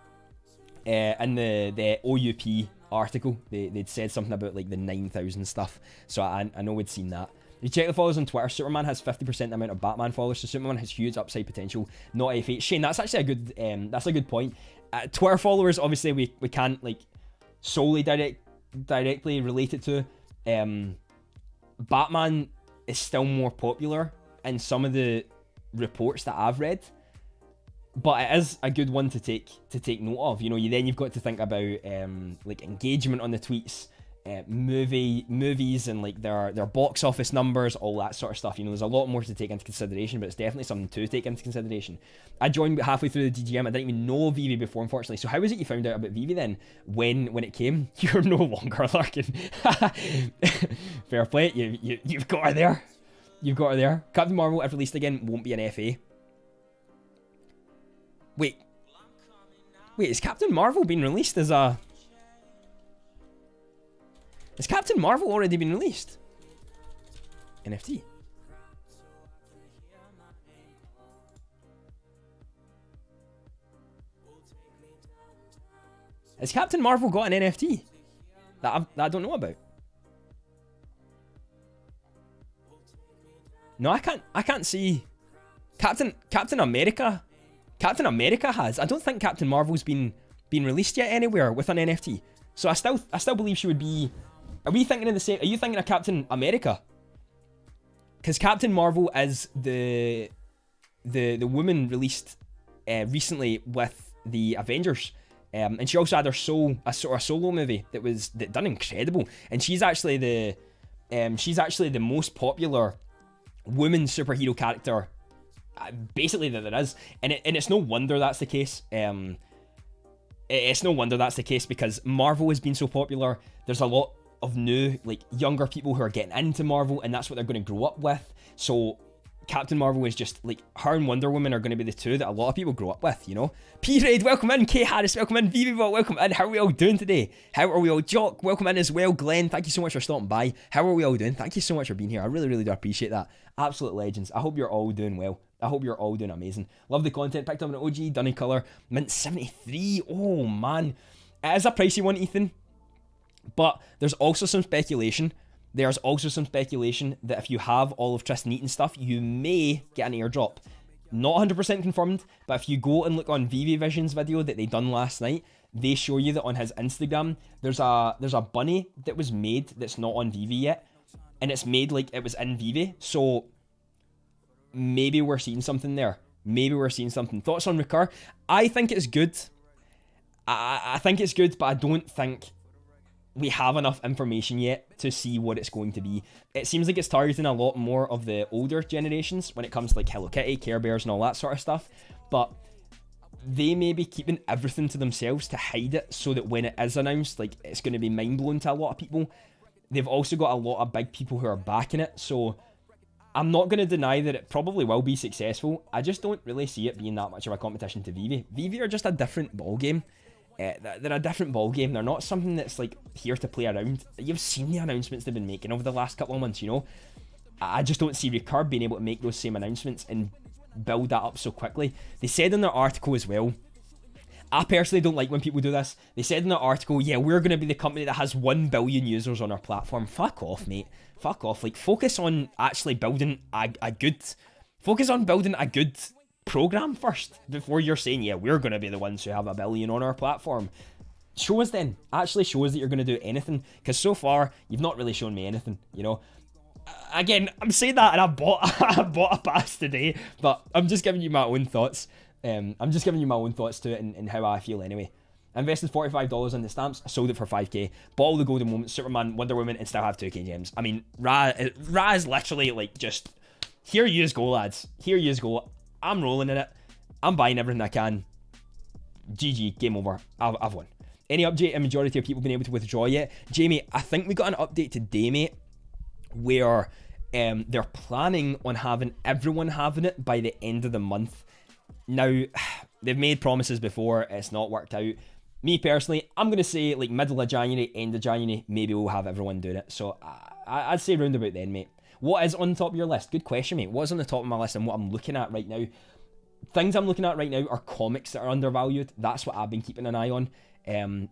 In the OUP article, they'd said something about like the 9,000 stuff. So I know we'd seen that. You check the followers on Twitter. Superman has 50% the amount of Batman followers, so Superman has huge upside potential. Not F8. Shane, that's actually a good point. Twitter followers, obviously, we can't like solely directly relate it to. Batman is still more popular in some of the reports that I've read. But it is a good one to take note of. You know, you've got to think about like engagement on the tweets, movies and like their box office numbers, all that sort of stuff. You know, there's a lot more to take into consideration, but it's definitely something to take into consideration. I joined halfway through the DGM. I didn't even know Veve before, unfortunately. So how was it you found out about Veve then? When it came, you're no longer lurking. Fair play. You've got her there. You've got her there. Captain Marvel, if released again, won't be an FA. Wait, is Captain Marvel being released as a... Has Captain Marvel already been released? NFT. Has Captain Marvel got an NFT that I don't know about? No, I can't see. Captain America. Captain America has. I don't think Captain Marvel's been released yet anywhere with an NFT. So I still believe she would be. Are we thinking of the same? Are you thinking of Captain America? Because Captain Marvel is the woman released recently with the Avengers, and she also had a sort of solo movie that done incredible. And she's actually the most popular woman superhero character basically that there is, and it's no wonder that's the case. It's no wonder that's the case because Marvel has been so popular. There's a lot of new, like, younger people who are getting into Marvel, and that's what they're going to grow up with. So Captain Marvel is just like, her and Wonder Woman are going to be the two that a lot of people grow up with, you know. P-Raid, welcome in. K Harris, welcome in. VVBot, welcome in. How are we all doing today? How are we all? Jock, welcome in as well. Glenn, thank you so much for stopping by. How are we all doing? Thank you so much for being here. I really, really do appreciate that. Absolute legends. I hope you're all doing well. I hope you're all doing amazing. Love the content. Picked up an OG, Dunny colour. Mint 73. Oh, man. It is a pricey one, Ethan. But there's also some speculation. There's also some speculation that if you have all of Tristan Eaton stuff, you may get an airdrop. Not 100% confirmed, but if you go and look on Veve Vision's video that they done last night, they show you that on his Instagram, there's a bunny that was made that's not on Veve yet, and it's made like it was in Veve. So maybe we're seeing something there. Maybe we're seeing something. Thoughts on Recur? I think it's good. I think it's good, but I don't think we have enough information yet to see what it's going to be. It seems like it's targeting a lot more of the older generations when it comes to like Hello Kitty, Care Bears and all that sort of stuff, but they may be keeping everything to themselves to hide it so that when it is announced, like, it's going to be mind-blowing to a lot of people. They've also got a lot of big people who are backing it, so I'm not going to deny that it probably will be successful. I just don't really see it being that much of a competition to Veve. Veve are just a different ballgame. They're a different ballgame. They're not something that's like here to play around. You've seen the announcements they've been making over the last couple of months, you know. I just don't see Recur being able to make those same announcements and build that up so quickly. They said in their article as well, I personally don't like when people do this. They said in their article, yeah, we're going to be the company that has 1 billion users on our platform. Fuck off, mate. Fuck off. Like, focus on actually building a good... Focus on building a good program first before you're saying, yeah, we're going to be the ones who have 1 billion on our platform. Show us then. Actually show us that you're going to do anything. Because so far, you've not really shown me anything, you know. Again, I'm saying that and I bought a pass today, but I'm just giving you my own thoughts. I'm just giving you my own thoughts to it and how I feel anyway. I invested $45 in the stamps, I sold it for 5k, bought all the golden moments, Superman, Wonder Woman, and still have 2k gems. I mean, Ra is literally like just, here yous go, lads. Here yous go. I'm rolling in it. I'm buying everything I can. GG, game over. I've won. Any update in majority of people been able to withdraw yet? Jamie, I think we got an update today, mate, where they're planning on having everyone having it by the end of the month. Now, they've made promises before, it's not worked out. Me personally, I'm going to say like middle of January, end of January, maybe we'll have everyone doing it. So I'd say round about then, mate. What is on the top of your list? Good question, mate. What is on the top of my list and what I'm looking at right now? Things I'm looking at right now are comics that are undervalued. That's what I've been keeping an eye on.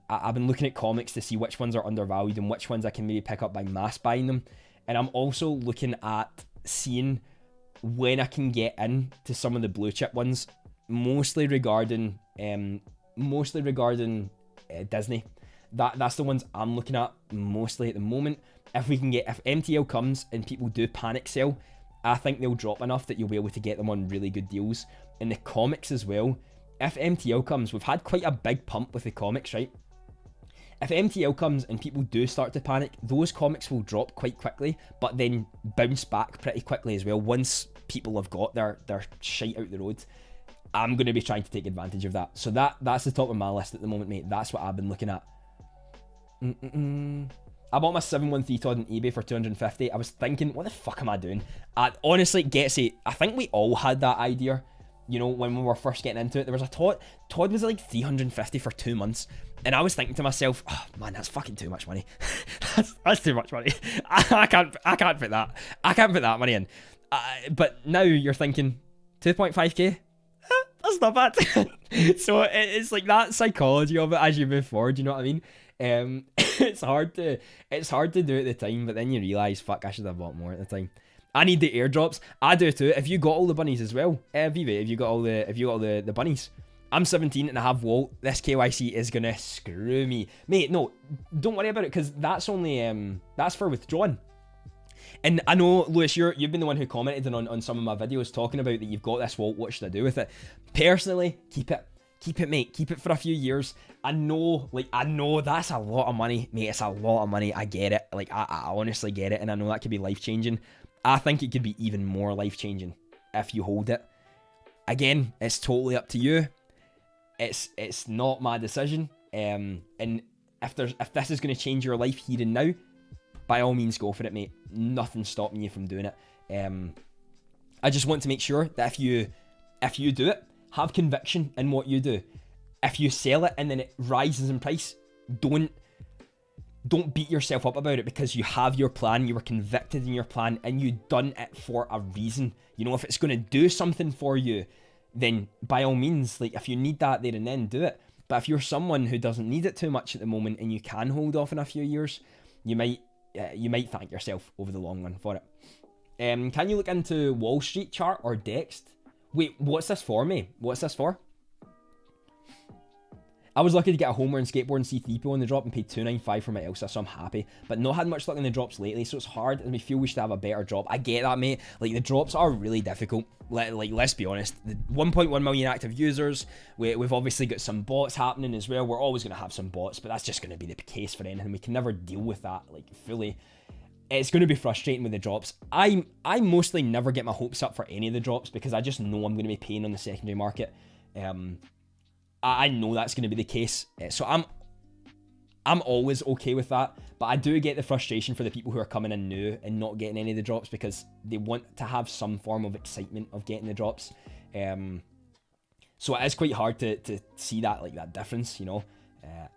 I've been looking at comics to see which ones are undervalued and which ones I can maybe pick up by mass buying them. And I'm also looking at seeing when I can get in to some of the blue chip ones, mostly regarding Disney. That's the ones I'm looking at mostly at the moment. If MTL comes and people do panic sell, I think they'll drop enough that you'll be able to get them on really good deals. In the comics as well, if MTL comes, we've had quite a big pump with the comics, right? If MTL comes and people do start to panic, those comics will drop quite quickly, but then bounce back pretty quickly as well. Once people have got their shite out the road, I'm going to be trying to take advantage of that. So that's the top of my list at the moment, mate. That's what I've been looking at. I bought my 713 Todd on eBay for 250. I was thinking, what the fuck am I doing? Honestly, Getsy, I think we all had that idea. You know, when we were first getting into it, there was a Todd was like 350 for 2 months. And I was thinking to myself, oh man, that's fucking too much money. that's too much money. I can't put that. I can't put that money in. But now you're thinking, 2.5k? That's not bad. So it's like that psychology of it as you move forward, you know what I mean? It's hard to do at the time, but then you realise, fuck, I should have bought more at the time. I need the airdrops. I do too. If you got all the bunnies as well, Veve, if you got all the bunnies, I'm 17 and I have Walt. This KYC is gonna screw me, mate. No, don't worry about it because that's only that's for withdrawing. And I know, Lewis, you've been the one who commented on some of my videos talking about that you've got this Walt. What should I do with it? Personally, keep it, mate. Keep it for a few years. I know that's a lot of money, mate. It's a lot of money. I get it. Like, I honestly get it, and I know that could be life changing. I think it could be even more life changing if you hold it. Again, it's totally up to you. It's not my decision. And if this is going to change your life here and now, by all means go for it, mate. Nothing's stopping you from doing it. I just want to make sure that if you do it, have conviction in what you do. If you sell it and then it rises in price, don't beat yourself up about it because you have your plan, you were convicted in your plan, and you done it for a reason. You know, if it's going to do something for you, then by all means, like, if you need that there and then, do it. But if you're someone who doesn't need it too much at the moment and you can hold off in a few years, you might thank yourself over the long run for it. Can you look into Wall Street chart or Dext? Wait, what's this for, mate? What's this for? I was lucky to get a Homer and Skateboard and C3PO on the drop and paid $295 for my Elsa, so I'm happy. But not had much luck in the drops lately, so it's hard and we feel we should have a better drop. I get that, mate. Like, the drops are really difficult. Like, let's be honest. The 1.1 million active users, we've obviously got some bots happening as well. We're always going to have some bots, but that's just going to be the case for anything. We can never deal with that, like, fully. It's going to be frustrating with the drops. I mostly never get my hopes up for any of the drops because I just know I'm going to be paying on the secondary market. I know that's going to be the case, so I'm always okay with that, but I do get the frustration for the people who are coming in new and not getting any of the drops because they want to have some form of excitement of getting the drops. So it is quite hard to see that, like, that difference, you know.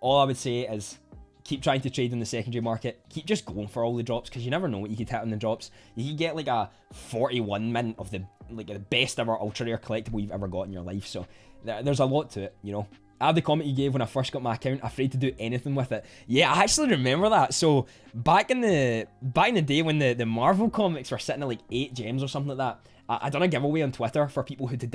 All I would say is keep trying to trade in the secondary market. Keep just going for all the drops because you never know what you could hit on the drops. You could get like a 41 mint of the best ever ultra rare collectible you've ever got in your life. So there's a lot to it, you know. I have the comment you gave when I first got my account, afraid to do anything with it. Yeah, I actually remember that. So back in the day when the Marvel comics were sitting at like 8 gems or something like that, I done a giveaway on Twitter for people who had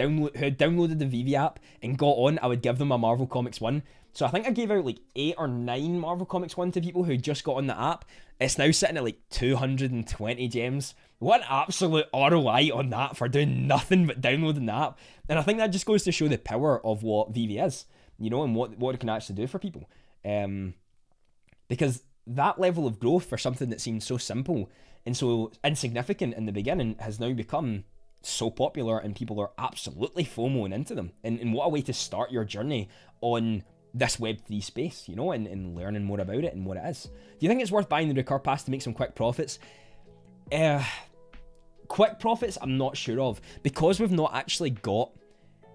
downloaded the Veve app and got on. I would give them a Marvel Comics 1. So I think I gave out like 8 or 9 Marvel Comics 1 to people who just got on the app. It's now sitting at like 220 gems. What an absolute ROI on that for doing nothing but downloading the app. And I think that just goes to show the power of what Veve is, you know, and what it can actually do for people. Because that level of growth for something that seemed so simple and so insignificant in the beginning has now become so popular, and people are absolutely FOMOing into them. And what a way to start your journey on this Web3 space, you know, and learning more about it and what it is. Do you think it's worth buying the Recur Pass to make some quick profits? Quick profits, I'm not sure of, because we've not actually got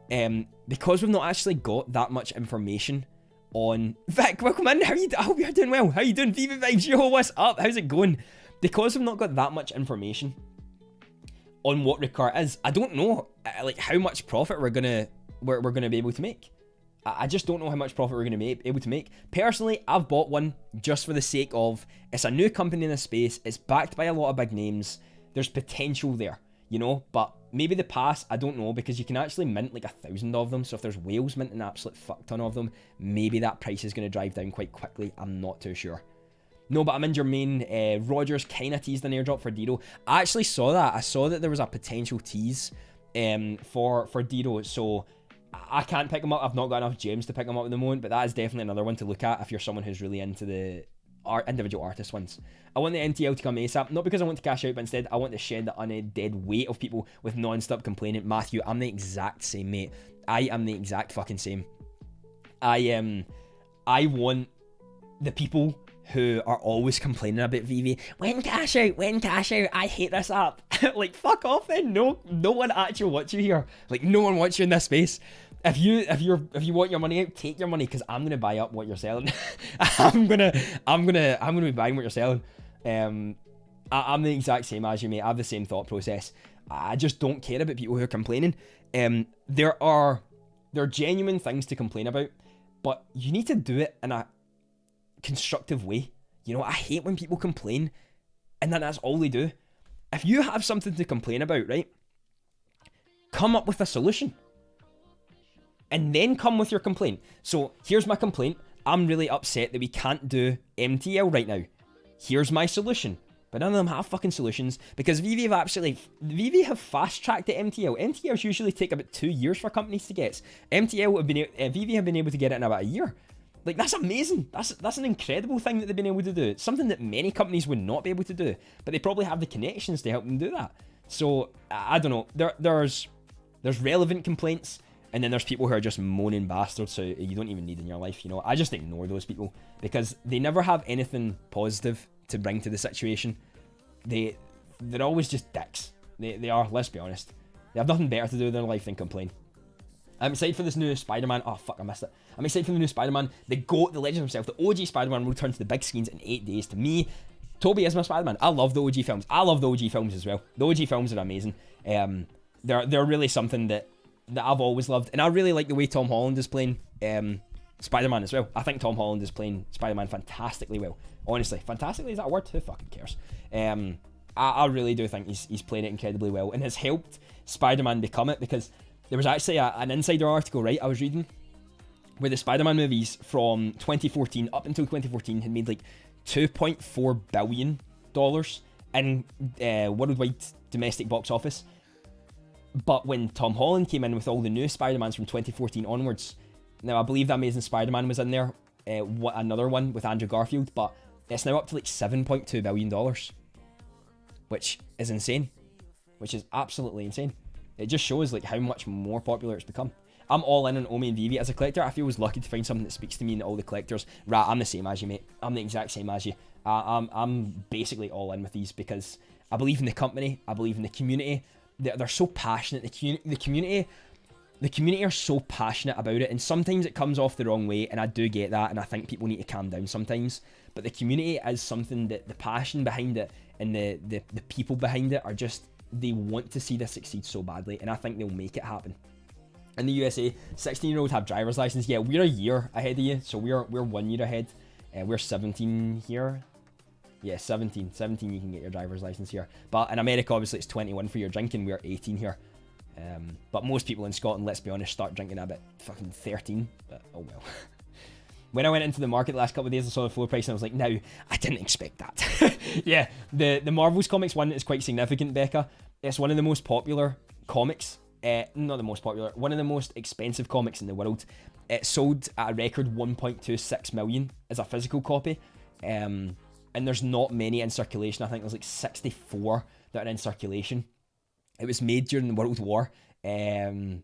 that much information on Vic. Welcome in. How are you? I hope you're doing well. How are you doing? Veve Vibes, yo, what's up? How's it going? Because we've not got that much information on what Recur is, I don't know like how much profit we're gonna be able to make. I just don't know how much profit we're gonna be able to make. Personally, I've bought one just for the sake of, it's a new company in this space, it's backed by a lot of big names, there's potential there, you know, but maybe the pass, I don't know, because you can actually mint like 1,000 of them, so if there's whales minting an absolute fuck ton of them, maybe that price is gonna drive down quite quickly. I'm not too sure. No, but I'm in your main. Rogers kind of teased an airdrop for Dido. I actually saw that. I saw that there was a potential tease for Dido, so I can't pick him up. I've not got enough gems to pick him up at the moment, but that is definitely another one to look at if you're someone who's really into the individual artist ones. I want the MTL to come ASAP, not because I want to cash out, but instead I want to shed the undead weight of people with non-stop complaining. Matthew, I'm the exact same, mate. I am the exact fucking same. I want the people who are always complaining about Veve. When cash out, I hate this app. Like, fuck off then. No one actually wants you here. Like, no one wants you in this space. If you want your money out, take your money, because I'm gonna buy up what you're selling. I'm gonna be buying what you're selling. I'm the exact same as you, mate. I have the same thought process. I just don't care about people who are complaining. There are genuine things to complain about, but you need to do it in a constructive way. You know, I hate when people complain and then that's all they do. If you have something to complain about, right, come up with a solution and then come with your complaint. So here's my complaint. I'm really upset that we can't do MTL right now. Here's my solution. But none of them have fucking solutions, because Veve have fast-tracked the MTL. MTLs usually take about 2 years for companies to get. Veve have been able to get it in about a year. Like, that's amazing. That's an incredible thing that they've been able to do. It's something that many companies would not be able to do, but they probably have the connections to help them do that. So I don't know. There's relevant complaints, and then there's people who are just moaning bastards who you don't even need in your life. You know, I just ignore those people because they never have anything positive to bring to the situation. They're always just dicks. They are. Let's be honest. They have nothing better to do with their life than complain. I'm excited for this new Spider-Man. Oh, fuck, I missed it. I'm excited for the new Spider-Man. The GOAT, the legend himself, the OG Spider-Man will return to the big screens in 8 days. To me, Toby is my Spider-Man. I love the OG films. I love the OG films as well. The OG films are amazing. They're really something that I've always loved. And I really like the way Tom Holland is playing Spider-Man as well. I think Tom Holland is playing Spider-Man fantastically well. Honestly, fantastically, is that a word? Who fucking cares? I really do think he's playing it incredibly well and has helped Spider-Man become it, because there was actually an insider article, right, I was reading, where the Spider-Man movies from 2014 up until 2014 had made like $2.4 billion in worldwide domestic box office. But when Tom Holland came in with all the new Spider-Mans from 2014 onwards, now I believe the Amazing Spider-Man was in there, another one with Andrew Garfield, but it's now up to like $7.2 billion, which is insane, which is absolutely insane. It just shows like how much more popular it's become. I'm all in on Omi and Veve as a collector. I feel I was lucky to find something that speaks to me and all the collectors. Right, I'm the same as you, mate. I'm the exact same as you. I'm basically all in with these because I believe in the company. I believe in the community. They're so passionate. The community are so passionate about it, and sometimes it comes off the wrong way, and I do get that, and I think people need to calm down sometimes. But the community is something that the passion behind it and the people behind it are just, they want to see this succeed so badly, and I think they'll make it happen. In the USA, 16-year-olds have driver's license. Yeah, we're a year ahead of you, so we're 1 year ahead. We're 17 here. Yeah, 17 you can get your driver's license here. But in America, obviously, it's 21 for your drinking. We're 18 here. But most people in Scotland, let's be honest, start drinking at about fucking 13. But, oh well. When I went into the market the last couple of days, I saw the floor price and I was like, no, I didn't expect that. Yeah, the Marvel's Comics one is quite significant, Becca. It's one of the most popular comics. Not the most popular, one of the most expensive comics in the world. It sold at a record 1.26 million as a physical copy. And there's not many in circulation. I think there's like 64 that are in circulation. It was made during the World War in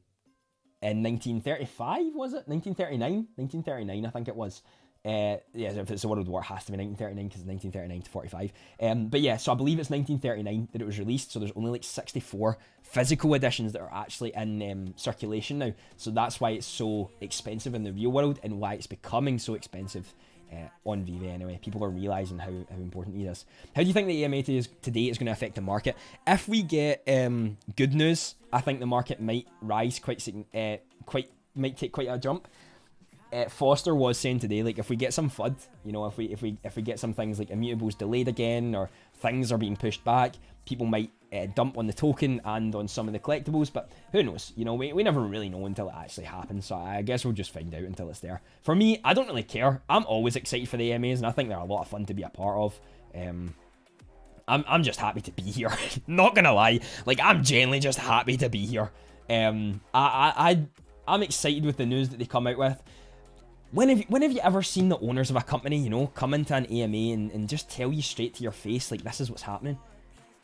1935, was it? 1939? 1939, I think it was. Yeah, if it's a World War, it has to be 1939 because it's 1939 to 45. But yeah, so I believe it's 1939 that it was released. So there's only like 64 physical editions that are actually in circulation now. So that's why it's so expensive in the real world and why it's becoming so expensive on Veve anyway. People are realising how important it is. How do you think the EMA today is going to affect the market? If we get good news, I think the market might rise might take quite a jump. Foster was saying today, like if we get some FUD, you know, if we get some things like Immutables delayed again or things are being pushed back, people might dump on the token and on some of the collectibles, but who knows? You know, we never really know until it actually happens, so I guess we'll just find out until it's there. For me, I don't really care. I'm always excited for the AMAs, and I think they're a lot of fun to be a part of. I'm just happy to be here. Not gonna lie, like I'm genuinely just happy to be here. I'm excited with the news that they come out with. When have you ever seen the owners of a company, you know, come into an AMA and just tell you straight to your face, like, this is what's happening?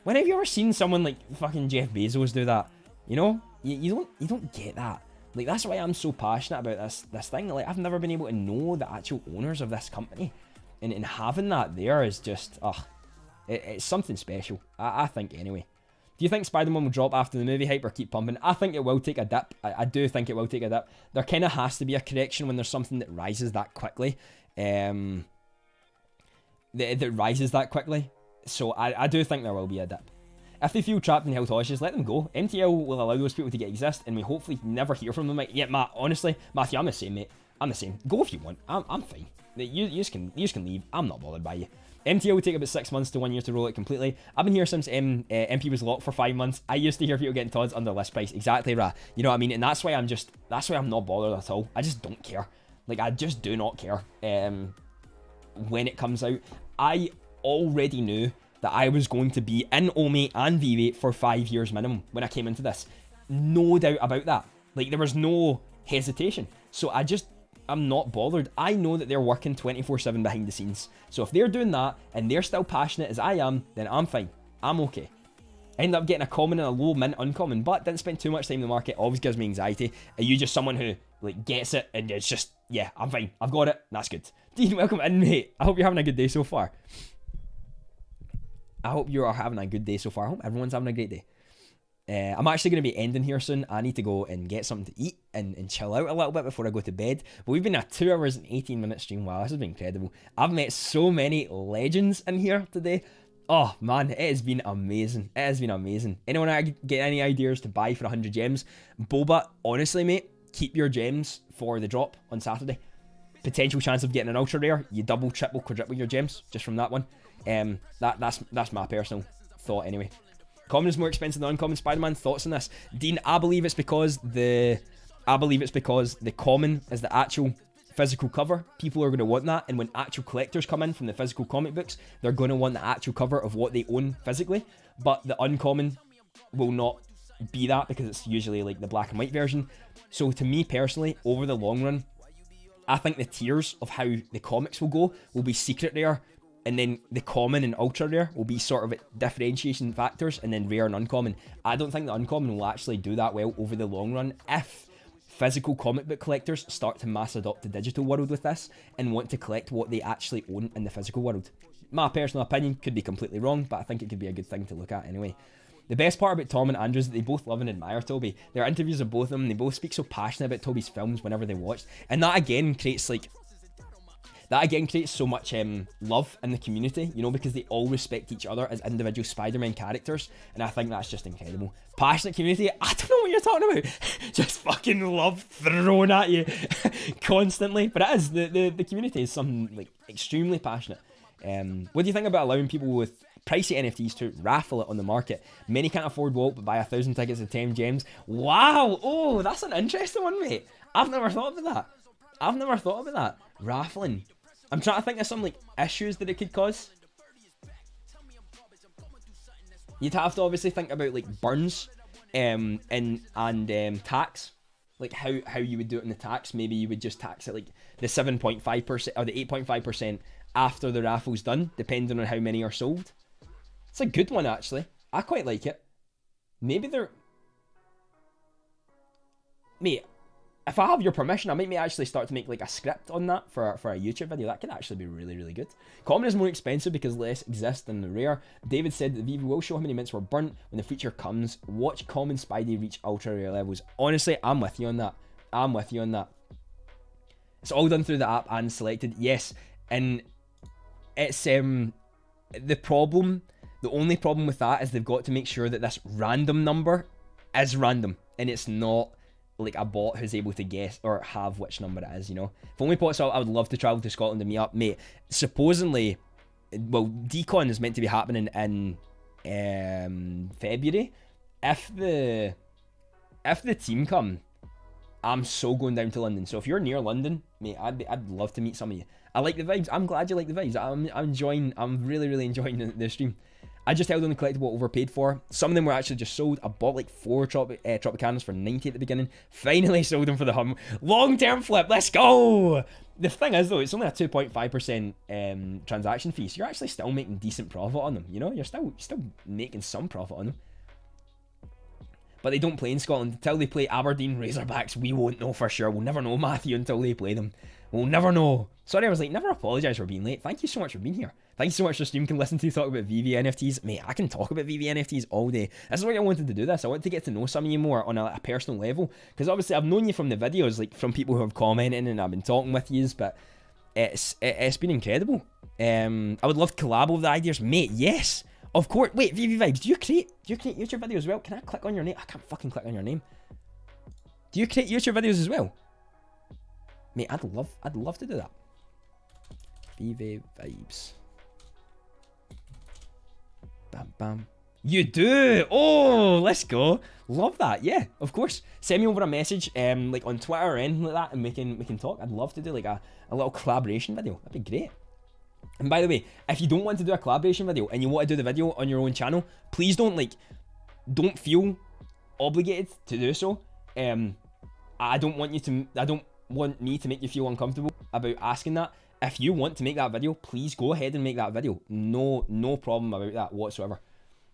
When have you ever seen someone like fucking Jeff Bezos do that? You know, you don't get that. Like, that's why I'm so passionate about this thing. Like, I've never been able to know the actual owners of this company, and having that there is just, it's something special. I think anyway. Do you think Spider-Man will drop after the movie hype or keep pumping? I think it will take a dip. I do think it will take a dip. There kind of has to be a correction when there's something that rises that quickly. That rises that quickly. So I do think there will be a dip. If they feel trapped and held hostage, let them go. MTL will allow those people to exist, and we hopefully never hear from them. Yeah, Matt, honestly, Matthew, I'm the same, mate. I'm the same. Go if you want. I'm fine. You can leave. I'm not bothered by you. MTL would take about 6 months to 1 year to roll it completely. I've been here since MP was locked for 5 months. I used to hear people getting TODs under list price. Exactly, Ra. You know what I mean? And that's why I'm not bothered at all. I just don't care. Like, I just do not care. When it comes out, I already knew that I was going to be in Omi and Veve for 5 years minimum when I came into this. No doubt about that. Like, there was no hesitation. So I'm not bothered. I know that they're working 24/7 behind the scenes. So if they're doing that and they're still passionate as I am, then I'm fine. I'm okay. I ended up getting a common and a low mint uncommon, but didn't spend too much time in the market. Always gives me anxiety. Are you just someone who like gets it and it's just, yeah, I'm fine. I've got it. That's good. Dean, welcome in, mate. I hope you're having a good day so far. I hope you are having a good day so far. I hope everyone's having a great day. I'm actually going to be ending here soon. I need to go and get something to eat and chill out a little bit before I go to bed. But we've been a 2 hours and 18 minute stream. Wow, this has been incredible. I've met so many legends in here today. Oh man, it has been amazing. It has been amazing. Anyone get any ideas to buy for 100 gems? Boba, honestly, mate, keep your gems for the drop on Saturday. Potential chance of getting an ultra rare. You double, triple, quadruple your gems just from that one. That's my personal thought anyway. Common is more expensive than uncommon. Spider-Man, thoughts on this? Dean, I believe it's because the I believe it's because the common is the actual physical cover. People are going to want that, and when actual collectors come in from the physical comic books, they're going to want the actual cover of what they own physically. But the uncommon will not be that, because it's usually like the black and white version. So to me personally, over the long run, I think the tiers of how the comics will go will be secret rare, and then the common and ultra rare will be sort of differentiation factors, and then rare and uncommon. I don't think the uncommon will actually do that well over the long run if physical comic book collectors start to mass adopt the digital world with this and want to collect what they actually own in the physical world. My personal opinion, could be completely wrong, but I think it could be a good thing to look at anyway. The best part about Tom and Andrew is that they both love and admire Toby. There are interviews of both of them, and they both speak so passionate about Toby's films whenever they watched, and that again creates so much love in the community, you know, because they all respect each other as individual Spider-Man characters, and I think that's just incredible. Passionate community, I don't know what you're talking about. Just fucking love thrown at you constantly. But it is, the community is something like extremely passionate. What do you think about allowing people with pricey NFTs to raffle it on the market? Many can't afford Walt, but buy 1,000 tickets at 10 gems. Wow, oh, that's an interesting one, mate. I've never thought about that. Raffling. I'm trying to think of some like issues that it could cause. You'd have to obviously think about like burns, and tax, like how you would do it in the tax. Maybe you would just tax it like the 7.5% or the 8.5% after the raffle's done, depending on how many are sold. It's a good one actually. I quite like it. Maybe they're, mate, if I have your permission, I might actually start to make like a script on that for a YouTube video. That could actually be really, really good. Common is more expensive because less exist than the rare. David said that Veve will show how many mints were burnt when the feature comes. Watch common Spidey reach ultra rare levels. Honestly, I'm with you on that. It's all done through the app and selected. Yes, and it's the only problem with that is they've got to make sure that this random number is random and it's not like a bot who's able to guess or have which number it is, you know. If only pops out, I would love to travel to Scotland to meet up, mate. Supposedly, well, Decon is meant to be happening in February. If the team come, I'm so going down to London. So if you're near London, mate, I'd love to meet some of you. I like the vibes. I'm glad you like the vibes. I'm really, really enjoying the stream. I just held on the collectible overpaid for. Some of them were actually just sold. I bought like 4 Tropicanas for 90 at the beginning. Finally sold them for the hum. Long-term flip. Let's go. The thing is though, it's only a 2.5% transaction fee. So you're actually still making decent profit on them. You know, you're still making some profit on them. But they don't play in Scotland. Until they play Aberdeen Razorbacks, we won't know for sure. We'll never know, Matthew, until they play them. We'll never know. Sorry, I was like, never apologise for being late. Thank you so much for being here. Thank you so much for stream. Can listen to talk about Veve NFTs. Mate, I can talk about Veve NFTs all day. This is why I wanted to do this. I want to get to know some of you more on a personal level. Because obviously I've known you from the videos, like from people who have commented and I've been talking with yous, but it's been incredible. I would love to collab with the ideas. Mate, yes. Of course. Wait, Veve Vibes, do you create YouTube videos as well? Can I click on your name? I can't fucking click on your name. Do you create YouTube videos as well? Mate, I'd love to do that. Veve Vibes. Bam bam. You do! Oh, let's go. Love that. Yeah, of course. Send me over a message, like on Twitter or anything like that, and we can talk. I'd love to do like a little collaboration video. That'd be great. And by the way, if you don't want to do a collaboration video and you want to do the video on your own channel, please don't feel obligated to do so. I don't want me to make you feel uncomfortable about asking that. If you want to make that video, please go ahead and make that video. No problem about that whatsoever.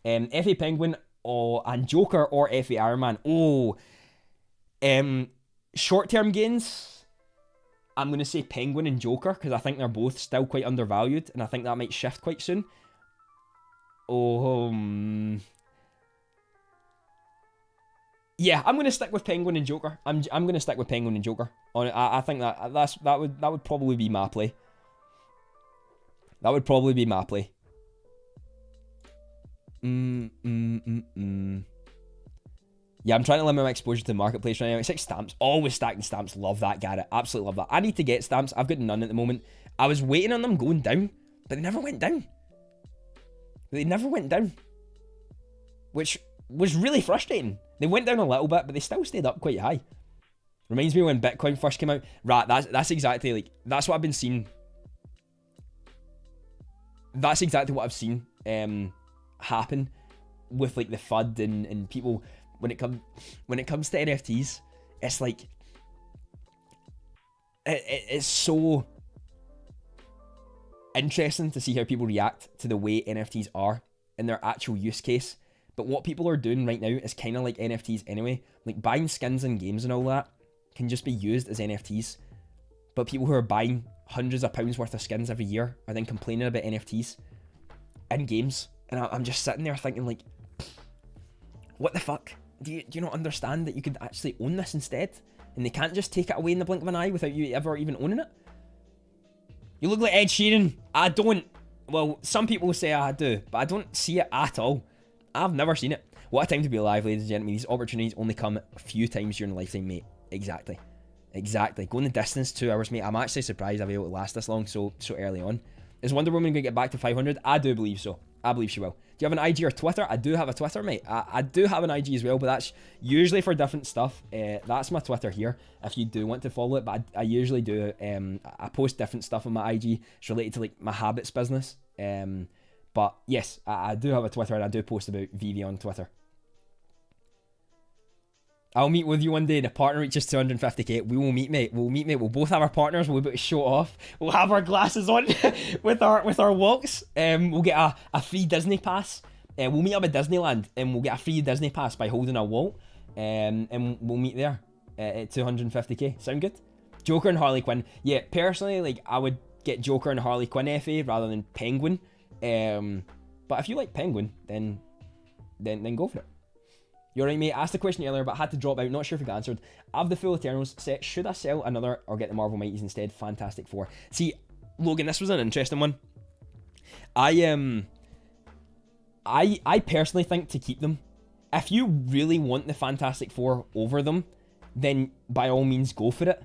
FA Penguin and Joker or FA Iron Man. Short-term gains, I'm going to say Penguin and Joker because I think they're both still quite undervalued and I think that might shift quite soon. Yeah, I'm going to stick with Penguin and Joker. I'm going to stick with Penguin and Joker. I think that would probably be my play. That would probably be my play. Yeah, I'm trying to limit my exposure to the marketplace right now. It's like stamps. Always stacking stamps. Love that, Garrett. Absolutely love that. I need to get stamps. I've got none at the moment. I was waiting on them going down, but they never went down. Which was really frustrating. They went down a little bit, but they still stayed up quite high. Reminds me when Bitcoin first came out. Right, that's exactly like, that's what I've been seeing. That's exactly what I've seen happen with like the FUD and people when it comes to NFTs. It's like it's so interesting to see how people react to the way NFTs are in their actual use case. But what people are doing right now is kind of like NFTs anyway. Like buying skins in games and all that can just be used as NFTs. But people who are buying hundreds of pounds worth of skins every year are then complaining about NFTs in games. And I'm just sitting there thinking like, what the fuck? Do you not understand that you could actually own this instead? And they can't just take it away in the blink of an eye without you ever even owning it? You look like Ed Sheeran. I don't. Well, some people say I do, but I don't see it at all. I've never seen it. What a time to be alive, ladies and gentlemen. These opportunities only come a few times during a lifetime, mate. Exactly. Going the distance, 2 hours, mate. I'm actually surprised I've been able to last this long so early on. Is Wonder Woman going to get back to 500? I do believe so. I believe she will. Do you have an IG or Twitter? I do have a Twitter, mate. I do have an IG as well, but that's usually for different stuff. That's my Twitter here, if you do want to follow it. But I usually do. I post different stuff on my IG. It's related to like my habits business. But yes, I do have a Twitter, and I do post about Veve on Twitter. I'll meet with you one day. The partner reaches 250k. We will meet, mate. We'll meet, mate. We'll both have our partners. We'll be able to show it off. We'll have our glasses on with our walks. We'll get a free Disney pass. We'll meet up at Disneyland and we'll get a free Disney pass by holding a wall. And we'll meet there at 250k. Sound good? Joker and Harley Quinn. Yeah, personally, like I would get Joker and Harley Quinn FA rather than Penguin. But if you like Penguin, then go for it. You're right, mate. I asked the question earlier, but had to drop out. Not sure if it got answered. I have the full Eternals set. Should I sell another or get the Marvel Mighties instead? Fantastic Four. See, Logan, this was an interesting one. I personally think to keep them. If you really want the Fantastic Four over them, then by all means go for it.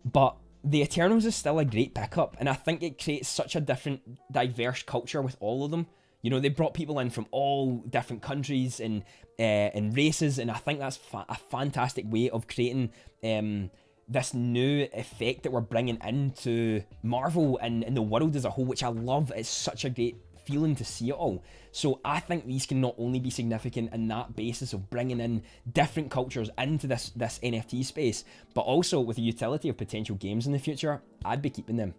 But the Eternals is still a great pickup, and I think it creates such a different, diverse culture with all of them. You know, they brought people in from all different countries and races, and I think that's a fantastic way of creating this new effect that we're bringing into Marvel and the world as a whole, which I love. It's such a great feeling to see it all. So I think these can not only be significant in that basis of bringing in different cultures into this NFT space, but also with the utility of potential games in the future. I'd be keeping them.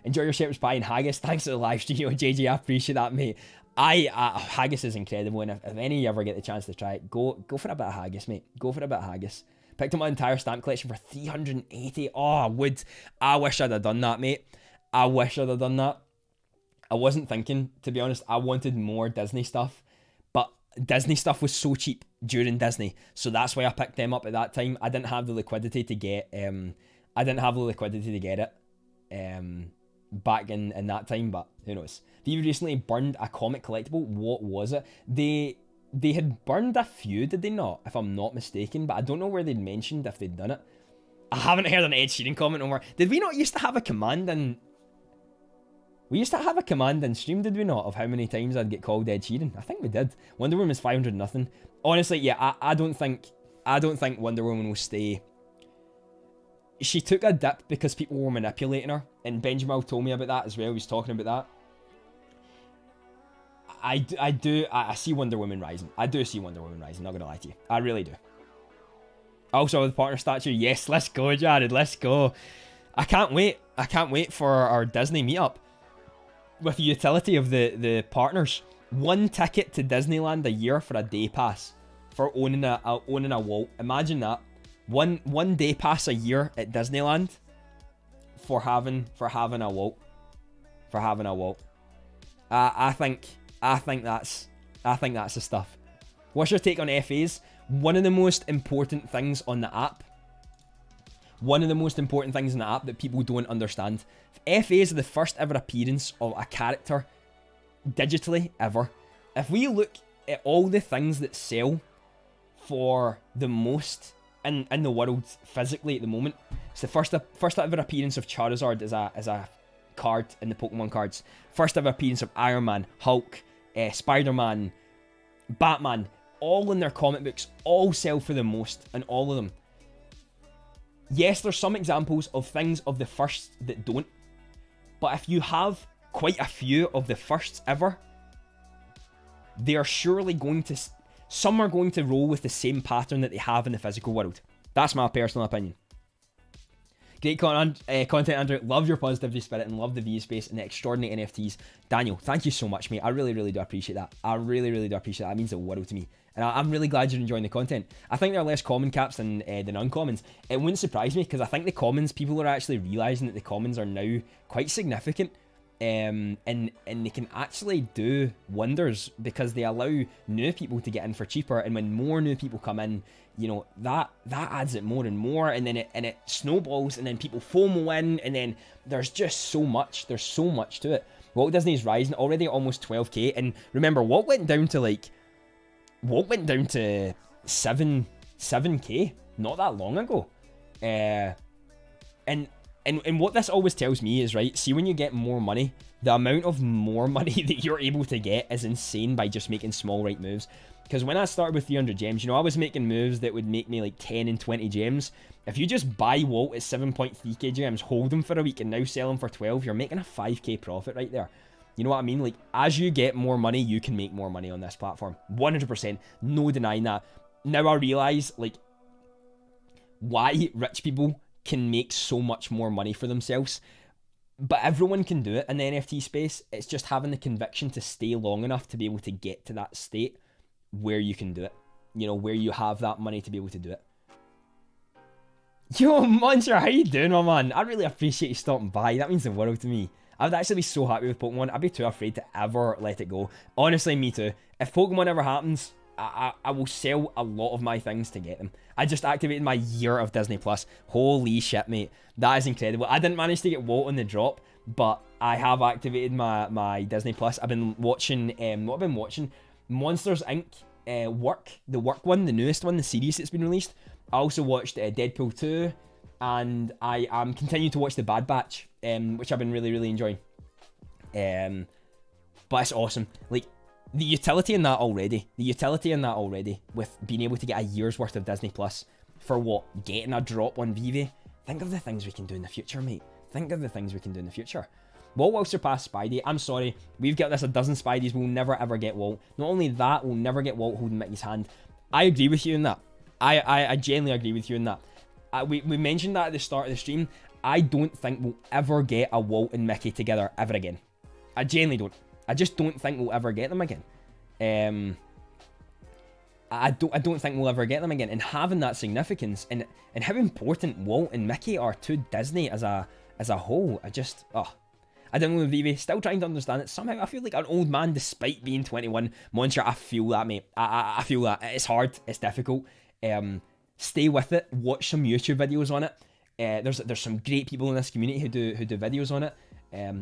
Enjoy your ships buying haggis. Thanks for the live stream, JJ. I appreciate that, mate. Haggis is incredible, and if any of you ever get the chance to try it, go for a bit of haggis, mate. Go for a bit of haggis. Picked up my entire stamp collection for 380. Oh, I wish I'd have done that, mate. I wish I'd have done that. I wasn't thinking, to be honest. I wanted more Disney stuff, but Disney stuff was so cheap during Disney, so that's why I picked them up at that time. I didn't have the liquidity to get it. Back in that time, but who knows. They recently burned a comic collectible. What was it? They had burned a few, did they not? If I'm not mistaken, but I don't know where they'd mentioned if they'd done it. I haven't heard an Ed Sheeran comment over. Did we not used to have a command in... We used to have a command in stream, did we not, of how many times I'd get called Ed Sheeran? I think we did. Wonder Woman is 500 nothing. Honestly, yeah, I don't think Wonder Woman will stay. She took a dip because people were manipulating her, and Benjamin told me about that as well. He was talking about that. I see Wonder Woman rising. I do see Wonder Woman rising, not gonna lie to you. I really do. Also, the partner statue. Yes, let's go, Jared. Let's go. I can't wait. I can't wait for our Disney meetup with the utility of the partners. 1 ticket to Disneyland a year for a day pass for owning a Walt. Imagine that. One day pass a year at Disneyland for having a Walt. I think that's the stuff. What's your take on FAs? One of the most important things on the app. One of the most important things in the app that people don't understand. FAs are the first ever appearance of a character digitally ever. If we look at all the things that sell for the most in the world physically at the moment, it's the first ever appearance of Charizard as a card in the Pokemon cards. First ever appearance of Iron Man, Hulk, Spider-Man, Batman, all in their comic books, all sell for the most, and all of them. Yes, there's some examples of things of the firsts that don't, but if you have quite a few of the firsts ever, they are surely going to, some are going to roll with the same pattern that they have in the physical world. That's my personal opinion. Great content, Andrew. Love your positivity spirit and love the V space and the extraordinary NFTs. Daniel, thank you so much, mate. I really, really do appreciate that. I really, really do appreciate that. It means the world to me. And I'm really glad you're enjoying the content. I think there are less common caps than the uncommons. It wouldn't surprise me because I think the commons, people are actually realising that the commons are now quite significant. And they can actually do wonders because they allow new people to get in for cheaper, and when more new people come in, you know, that adds it more and more, and then it snowballs, and then people FOMO in, and then there's just so much to it. Walt Disney's rising already almost 12k, and remember Walt went down to 7k not that long ago. And what this always tells me is, right, see, when you get more money, the amount of more money that you're able to get is insane by just making small right moves. Because when I started with 300 gems, you know, I was making moves that would make me like 10 and 20 gems. If you just buy Walt at 7.3k gems, hold them for a week, and now sell them for 12, you're making a 5k profit right there. You know what I mean? Like, as you get more money, you can make more money on this platform. 100%. No denying that. Now I realise, like, why rich people can make so much more money for themselves. But everyone can do it in the NFT space. It's just having the conviction to stay long enough to be able to get to that state where you can do it. You know, where you have that money to be able to do it. Yo, Monster, how you doing, my man? I really appreciate you stopping by. That means the world to me. I would actually be so happy with Pokemon. I'd be too afraid to ever let it go. Honestly, me too. If Pokemon ever happens, I will sell a lot of my things to get them. I just activated my year of Disney Plus. Holy shit, mate. That is incredible. I didn't manage to get Walt on the drop, but I have activated my Disney Plus. I've been watching, what I've been watching? Monsters Inc. The work one, the newest one, the series that's been released. I also watched Deadpool 2, and I am continuing to watch The Bad Batch, which I've been really, really enjoying. But it's awesome. Like, the utility in that already, with being able to get a year's worth of Disney Plus for what? Getting a drop on Veve? Think of the things we can do in the future, mate. Think of the things we can do in the future. Walt will surpass Spidey. I'm sorry, we've got this a dozen Spideys. We'll never ever get Walt. Not only that, we'll never get Walt holding Mickey's hand. I agree with you in that. I genuinely agree with you in that. We mentioned that at the start of the stream. I don't think we'll ever get a Walt and Mickey together ever again. I genuinely don't. I just don't think we'll ever get them again. I don't think we'll ever get them again. And having that significance and how important Walt and Mickey are to Disney as a whole, I don't know, Veve, still trying to understand it. Somehow I feel like an old man despite being 21. Monster, I feel that, mate. I feel that. It's hard. It's difficult. Stay with it. Watch some YouTube videos on it. There's some great people in this community who do videos on it.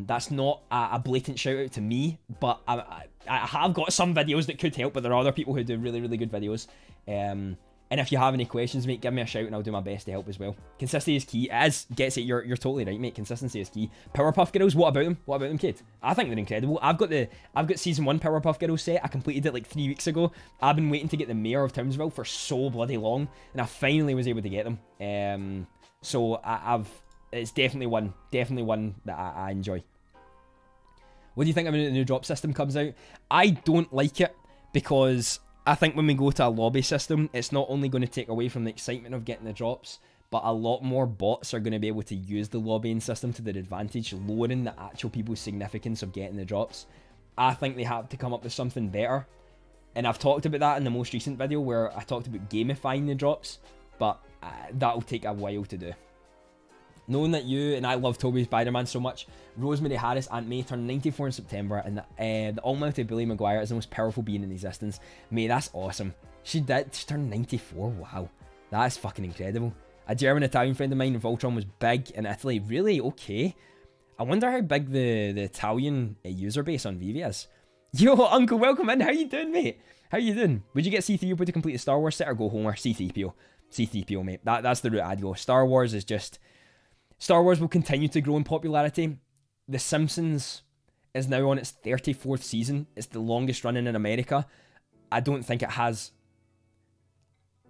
That's not a blatant shout out to me, but I have got some videos that could help, but there are other people who do really, really good videos. And if you have any questions, mate, give me a shout and I'll do my best to help as well. Consistency is key. Gets it, you're totally right, mate. Consistency is key. Powerpuff Girls, what about them? What about them, kid? I think they're incredible. I've got season 1 Powerpuff Girls set. I completed it like 3 weeks ago. I've been waiting to get the Mayor of Townsville for so bloody long, and I finally was able to get them. So it's definitely one that I enjoy. What do you think about the new drop system comes out? I don't like it because I think when we go to a lobby system, it's not only going to take away from the excitement of getting the drops, but a lot more bots are going to be able to use the lobbying system to their advantage, lowering the actual people's significance of getting the drops. I think they have to come up with something better. And I've talked about that in the most recent video where I talked about gamifying the drops, but that'll take a while to do. Knowing that you and I love Tobey Spider-Man so much, Rosemary Harris, Aunt May, turned 94 in September, and the almighty Billy Maguire is the most powerful being in existence. May, that's awesome. She turned 94, wow. That is fucking incredible. A German-Italian friend of mine, Voltron, was big in Italy. Really? Okay. I wonder how big the Italian user base on Veve is. Yo, Uncle, welcome in. How you doing, mate? How you doing? Would you get C-3PO to complete the Star Wars set or go home, or C-3PO? C-3PO, mate. That's the route I'd go. Star Wars will continue to grow in popularity. The Simpsons is now on its 34th season. It's the longest running in America. I don't think it has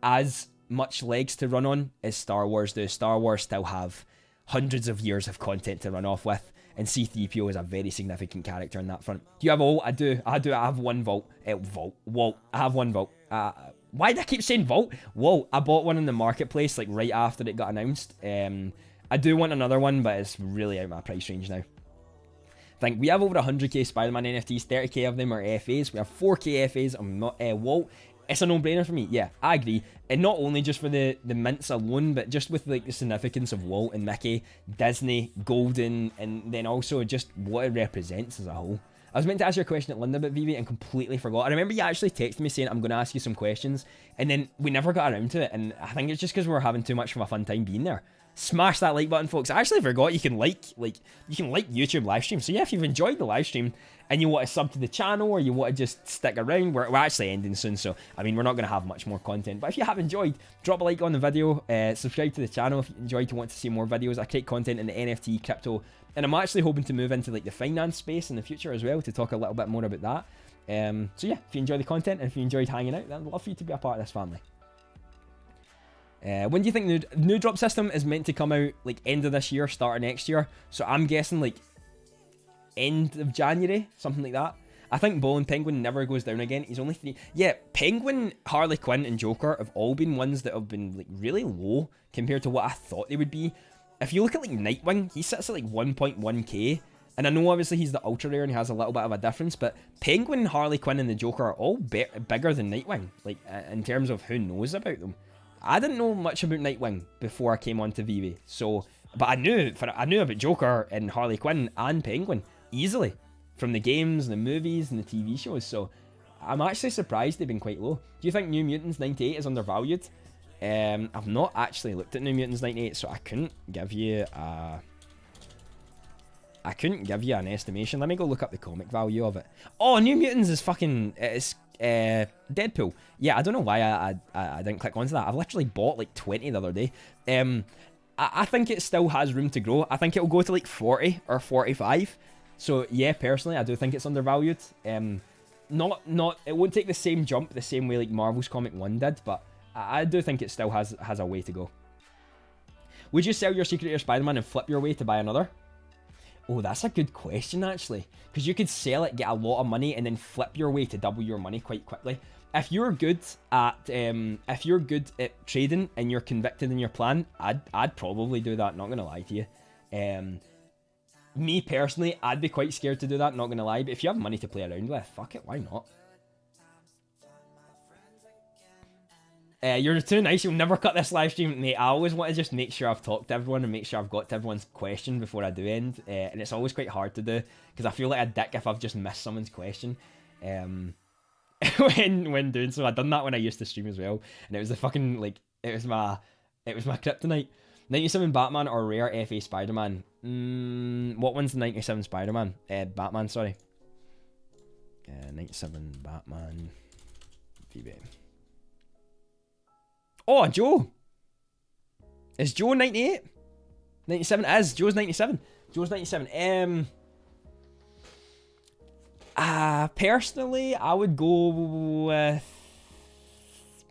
as much legs to run on as Star Wars do. Star Wars still have hundreds of years of content to run off with, and C-3PO is a very significant character in that front. Do you have a Vault? I do. I have one Vault. Vault. I have one Vault. Why do I keep saying Vault? Whoa, I bought one in the marketplace like right after it got announced. I do want another one, but it's really out of my price range now. I think we have over 100k Spider-Man NFTs, 30k of them are FAs. We have 4k FAs on Walt. It's a no-brainer for me. Yeah, I agree. And not only just for the mints alone, but just with like the significance of Walt and Mickey, Disney, Golden, and then also just what it represents as a whole. I was meant to ask you a question at Linda about Veve and completely forgot. I remember you actually texted me saying I'm going to ask you some questions, and then we never got around to it, and I think it's just because we were having too much of a fun time being there. Smash that like button, folks. I actually forgot you can like YouTube live stream. So yeah, if you've enjoyed the live stream and you want to sub to the channel or you want to just stick around, we're actually ending soon, so I mean we're not going to have much more content. But if you have enjoyed, drop a like on the video, subscribe to the channel if you enjoyed and want to see more videos. I create content in the NFT, crypto, and I'm actually hoping to move into like the finance space in the future as well to talk a little bit more about that. So yeah, if you enjoy the content and if you enjoyed hanging out, then I'd love for you to be a part of this family. When do you think the new drop system is meant to come out? Like end of this year, start of next year. So I'm guessing like end of January, something like that. I think Bull and Penguin never goes down again. He's only 3. Yeah, Penguin, Harley Quinn, and Joker have all been ones that have been like really low compared to what I thought they would be. If you look at like Nightwing, he sits at like 1.1k. And I know obviously he's the ultra rare and he has a little bit of a difference, but Penguin, Harley Quinn, and the Joker are all bigger than Nightwing, like in terms of who knows about them. I didn't know much about Nightwing before I came onto Veve, so but I knew about Joker and Harley Quinn and Penguin easily from the games and the movies and the TV shows. So I'm actually surprised they've been quite low. Do you think New Mutants 98 is undervalued? I've not actually looked at New Mutants 98, so I couldn't give you an estimation. Let me go look up the comic value of it. Oh, New Mutants is fucking Deadpool. Yeah, I don't know why I didn't click onto that. I've literally bought like 20 the other day. I think it still has room to grow. I think it'll go to like 40 or 45. So yeah, personally, I do think it's undervalued. It won't take the same jump the same way like Marvel's Comic 1 did, but I do think it still has a way to go. Would you sell your Secret Rare Spider-Man and flip your way to buy another? Oh, that's a good question, actually. Because you could sell it, get a lot of money, and then flip your way to double your money quite quickly. If you're good at trading and you're convicted in your plan, I'd probably do that, not gonna lie to you. Me personally, I'd be quite scared to do that, not gonna lie, but if you have money to play around with, fuck it, why not? You're too nice, you'll never cut this live stream, mate. I always want to just make sure I've talked to everyone and make sure I've got to everyone's question before I do end. And it's always quite hard to do, because I feel like a dick if I've just missed someone's question. When doing so. I'd done that when I used to stream as well. And it was the fucking, like, it was my kryptonite. 97 Batman or rare FA Spider-Man? What one's the 97 Spider-Man? Batman, sorry. 97 Batman. Veve. Oh, Joe! Is Joe 98? 97 is. Joe's 97. Joe's 97. Personally, I would go with...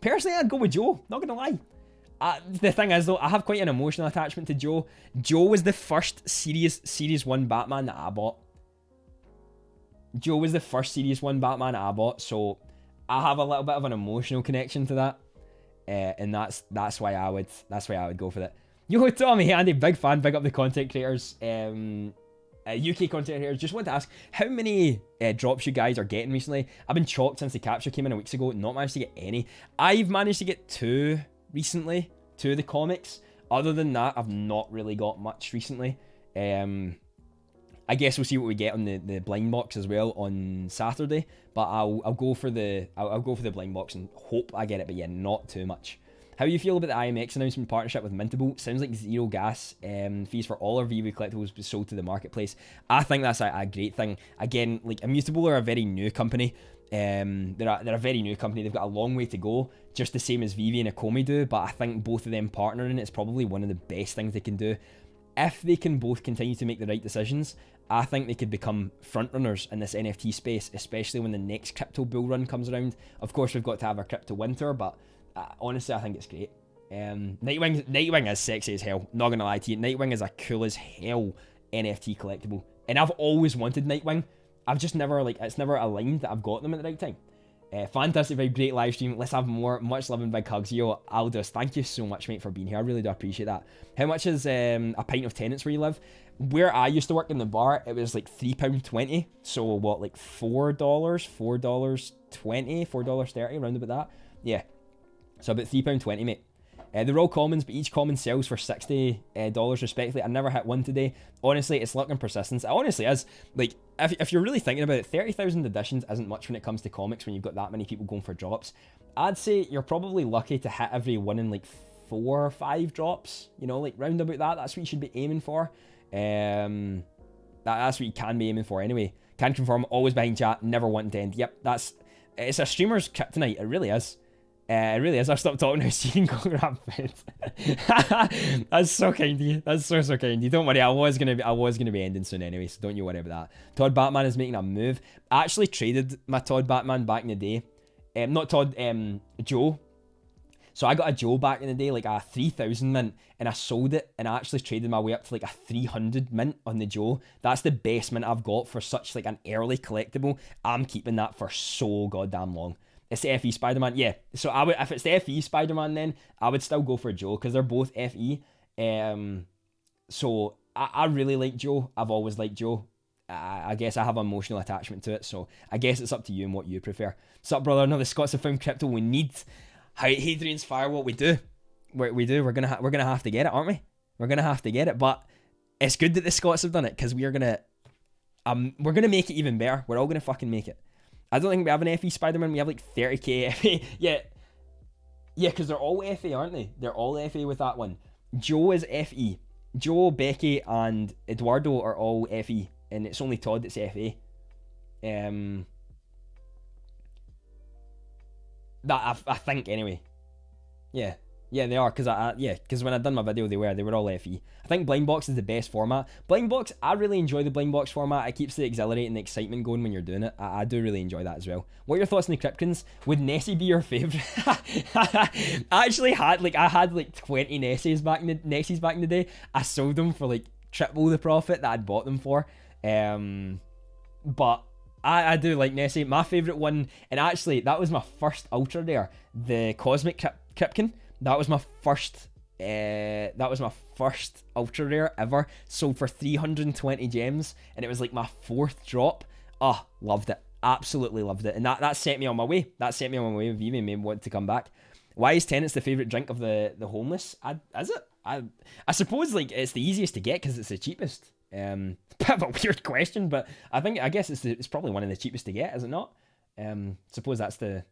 Personally, I'd go with Joe. Not gonna lie. The thing is, though, I have quite an emotional attachment to Joe. Joe was the first Series 1 Batman that I bought. Joe was the first Series 1 Batman that I bought, so I have a little bit of an emotional connection to that. And that's why I would go for that. Yo, Tommy, Andy, big fan, big up the content creators, UK content creators. Just want to ask how many drops you guys are getting recently. I've been chalked since the capture came in a weeks ago, not managed to get any. I've managed to get 2 recently, 2 of the comics. Other than that, I've not really got much recently. I guess we'll see what we get on the blind box as well on Saturday, but I'll go for the blind box and hope I get it, but yeah, not too much. How do you feel about the IMX announcement partnership with Mintable? Sounds like zero gas fees for all our Veve collectibles be sold to the marketplace. I think that's a great thing. Again, like Immutable are a very new company. They're a very new company. They've got a long way to go, just the same as Veve and Akomi do, but I think both of them partnering is probably one of the best things they can do. If they can both continue to make the right decisions, I think they could become frontrunners in this NFT space, especially when the next crypto bull run comes around. Of course, we've got to have our crypto winter, but honestly, I think it's great. Nightwing is sexy as hell. Not gonna lie to you, Nightwing is a cool as hell NFT collectible, and I've always wanted Nightwing. I've just never it's never aligned that I've got them at the right time. Fantastic, very great live stream. Let's have more. Much love and big hugs, yo. Aldous, thank you so much, mate, for being here. I really do appreciate that. How much is a pint of Tennent's where you live? Where I used to work in the bar, it was like £3.20. So what, like $4, $4.20, $4.30, round about that. Yeah. So about £3.20, mate. They're all commons, but each common sells for $60 respectively. I never hit one today. Honestly, it's luck and persistence. It honestly is. Like, if you're really thinking about it, 30,000 editions isn't much when it comes to comics when you've got that many people going for drops. I'd say you're probably lucky to hit every one in like 4 or 5 drops. You know, like round about that. That's what you should be aiming for. That's what you can be aiming for anyway. Can confirm, always behind chat, never wanting to end. Yep, it's a streamer's kryptonite. It really is. It really is. I've stopped talking now so you can go grab food. That's so kind of you. That's so kind of you. Don't worry, I was gonna be ending soon anyway, so don't you worry about that. Todd Batman is making a move. I actually traded my Todd Batman back in the day. Not Todd, Joe. So I got a Joe back in the day, like a 3,000 mint, and I sold it, and I actually traded my way up to like a 300 mint on the Joe. That's the best mint I've got for such like an early collectible. I'm keeping that for so goddamn long. It's the FE Spider-Man, yeah. So I would, if it's the FE Spider-Man, then I would still go for Joe because they're both FE. So I really like Joe. I've always liked Joe. I guess I have an emotional attachment to it. So I guess it's up to you and what you prefer. Sup, brother? No, the Scots have found crypto. We need Hadrian's Firewall. We do. We do. We're gonna have to get it, aren't we? We're gonna have to get it. But it's good that the Scots have done it because we're gonna make it even better. We're all gonna fucking make it. I don't think we have an FE Spider-Man. We have like 30k FE. Yeah, because they're all FE, aren't they? They're all FE with that one. Joe is FE. Joe, Becky, and Eduardo are all FE, and it's only Todd that's FE. That I think anyway. Yeah, they are, because when I done my video, they were all FE. I think Blind Box is the best format. Blind Box, I really enjoy the Blind Box format. It keeps the exhilarating, the excitement going when you're doing it. I do really enjoy that as well. What are your thoughts on the Kryptons? Would Nessie be your favourite? I actually had like 20 Nessies back in the day. I sold them for like triple the profit that I'd bought them for. But I do like Nessie. My favourite one, and actually that was my first ultra rare, the Cosmic Krypton. That was my first ultra rare ever. Sold for 320 gems, and it was like my 4th drop. Oh, loved it. Absolutely loved it. And that set me on my way. Veve made me want to come back. Why is Tennent's the favourite drink of the homeless? Is it? I suppose like it's the easiest to get because it's the cheapest. Bit of a weird question, but I guess it's probably one of the cheapest to get, is it not? Suppose that's the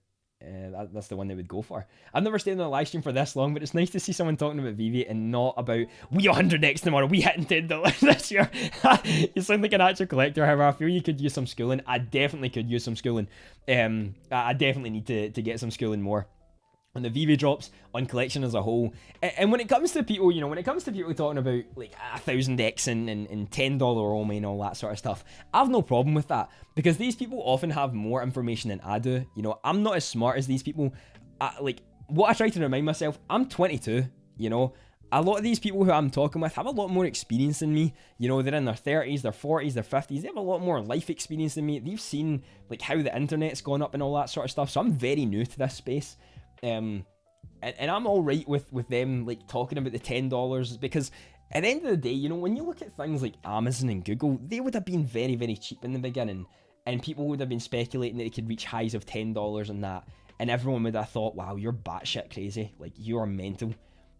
one they would go for. I've never stayed on a live stream for this long, but it's nice to see someone talking about Veve and not about we 100x tomorrow, we hitting $10 this year. You sound like an actual collector. However, I feel you could use some schooling. I definitely could use some schooling. I definitely need to get some schooling more on the Veve drops, on collection as a whole. And when it comes to people, talking about like 1,000x and $10 only and all that sort of stuff, I've no problem with that because these people often have more information than I do. You know, I'm not as smart as these people. What I try to remind myself, I'm 22, you know. A lot of these people who I'm talking with have a lot more experience than me. You know, they're in their 30s, their 40s, their 50s. They have a lot more life experience than me. They've seen like how the internet's gone up and all that sort of stuff. So I'm very new to this space. And I'm all right with them like talking about the $10 because at the end of the day, you know, when you look at things like Amazon and Google, they would have been very, very cheap in the beginning, and people would have been speculating that they could reach highs of $10 and that, and everyone would have thought, wow, you're batshit crazy, like you are mental.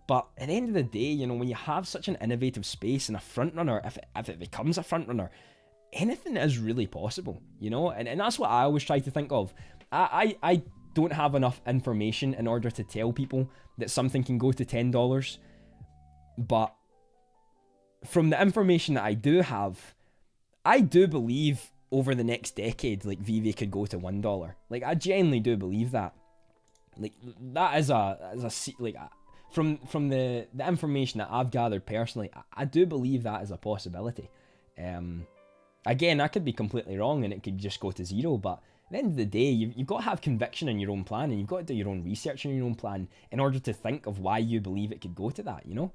But at the end of the day, you know, when you have such an innovative space and a front runner, if it becomes a front runner, anything is really possible, you know, and that's what I always try to think of. I don't have enough information in order to tell people that something can go to $10, but from the information that I do have, I do believe over the next decade, like Veve could go to $1. Like I genuinely do believe that. Like that is from the information that I've gathered personally, I do believe that is a possibility. Again, I could be completely wrong and it could just go to 0, but the end of the day, you've got to have conviction in your own plan, and you've got to do your own research in your own plan in order to think of why you believe it could go to that, you know?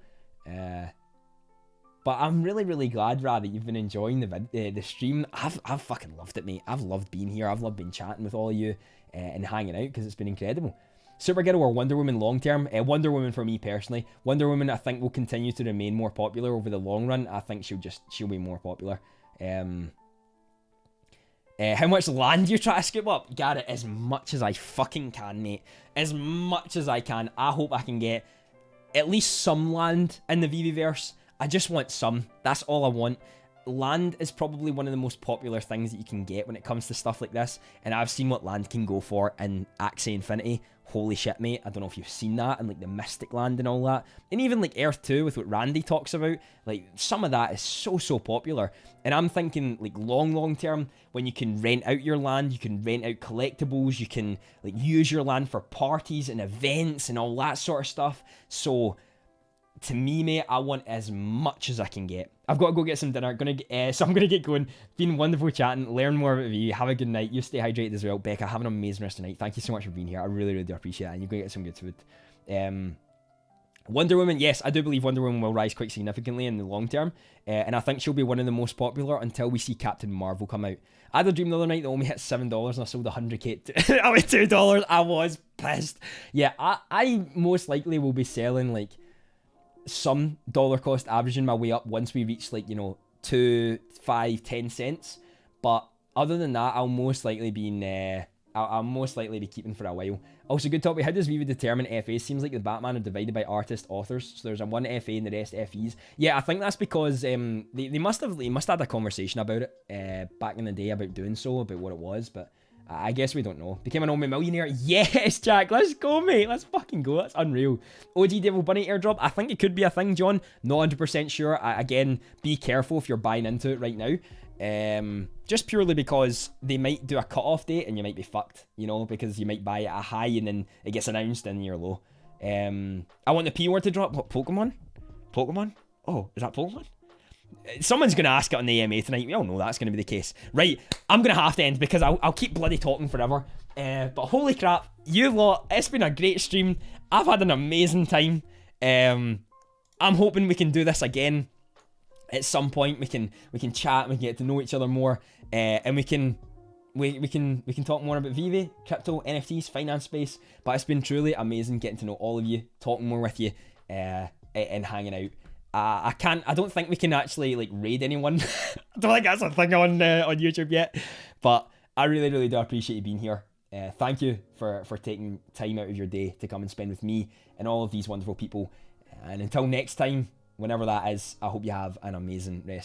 But I'm really, really glad, Ra, that you've been enjoying the stream. I've fucking loved it, mate. I've loved being here. I've loved being chatting with all of you and hanging out, because it's been incredible. Supergirl or Wonder Woman long term? Wonder Woman for me personally. Wonder Woman, I think, will continue to remain more popular over the long run. I think she'll be more popular. How much land you try to scoop up? Garrett, as much as I fucking can, mate. As much as I can. I hope I can get at least some land in the Veveverse. I just want some. That's all I want. Land is probably one of the most popular things that you can get when it comes to stuff like this. And I've seen what land can go for in Axie Infinity. Holy shit, mate. I don't know if you've seen that, and like the Mystic Land and all that. And even like Earth 2 with what Randy talks about. Like some of that is so popular. And I'm thinking like long term, when you can rent out your land, you can rent out collectibles, you can like use your land for parties and events and all that sort of stuff. So to me, mate, I want as much as I can get. I've got to go get some dinner. So I'm gonna get going. Been wonderful chatting. Learn more about you. Have a good night. You stay hydrated as well, Becca. Have an amazing rest of the night. Thank you so much for being here. I really do appreciate it. And you're gonna get some good food. Wonder Woman, yes, I do believe Wonder Woman will rise quite significantly in the long term, and I think she'll be one of the most popular until we see Captain Marvel come out. I had a dream the other night that only hit $7 and I sold 100k. I was $2. I was pissed. Yeah, I most likely will be selling like some dollar cost averaging my way up once we reach like, you know, 2, 5, 10 cents. But other than that, I'll most likely be I'll most likely be keeping for a while. Also, good topic. How does Veve determine FA? Seems like the Batman are divided by artist authors. So there's a one FA and the rest FEs. Yeah, I think that's because they must have had a conversation about it back in the day about doing so, about what it was. But I guess we don't know. Became an Omni millionaire. Yes, Jack. Let's go, mate. Let's fucking go. That's unreal. OG Devil Bunny airdrop. I think it could be a thing, John. Not 100% sure. Again, be careful if you're buying into it right now. Just purely because they might do a cut-off date and you might be fucked, you know, because you might buy it at a high and then it gets announced and you're low. I want the P word to drop. What, Pokemon? Pokemon? Oh, is that Pokemon? Someone's going to ask it on the AMA tonight. We all know that's going to be the case. Right, I'm going to have to end because I'll keep bloody talking forever. But holy crap, you lot, it's been a great stream. I've had an amazing time. I'm hoping we can do this again. At some point we can chat, we can get to know each other more, and we can talk more about Veve, crypto, NFTs, finance space. But it's been truly amazing getting to know all of you, talking more with you, and hanging out. I don't think we can actually like raid anyone. I don't think that's a thing on YouTube yet. But I really do appreciate you being here. Thank you for taking time out of your day to come and spend with me and all of these wonderful people. And until next time, whenever that is, I hope you have an amazing rest.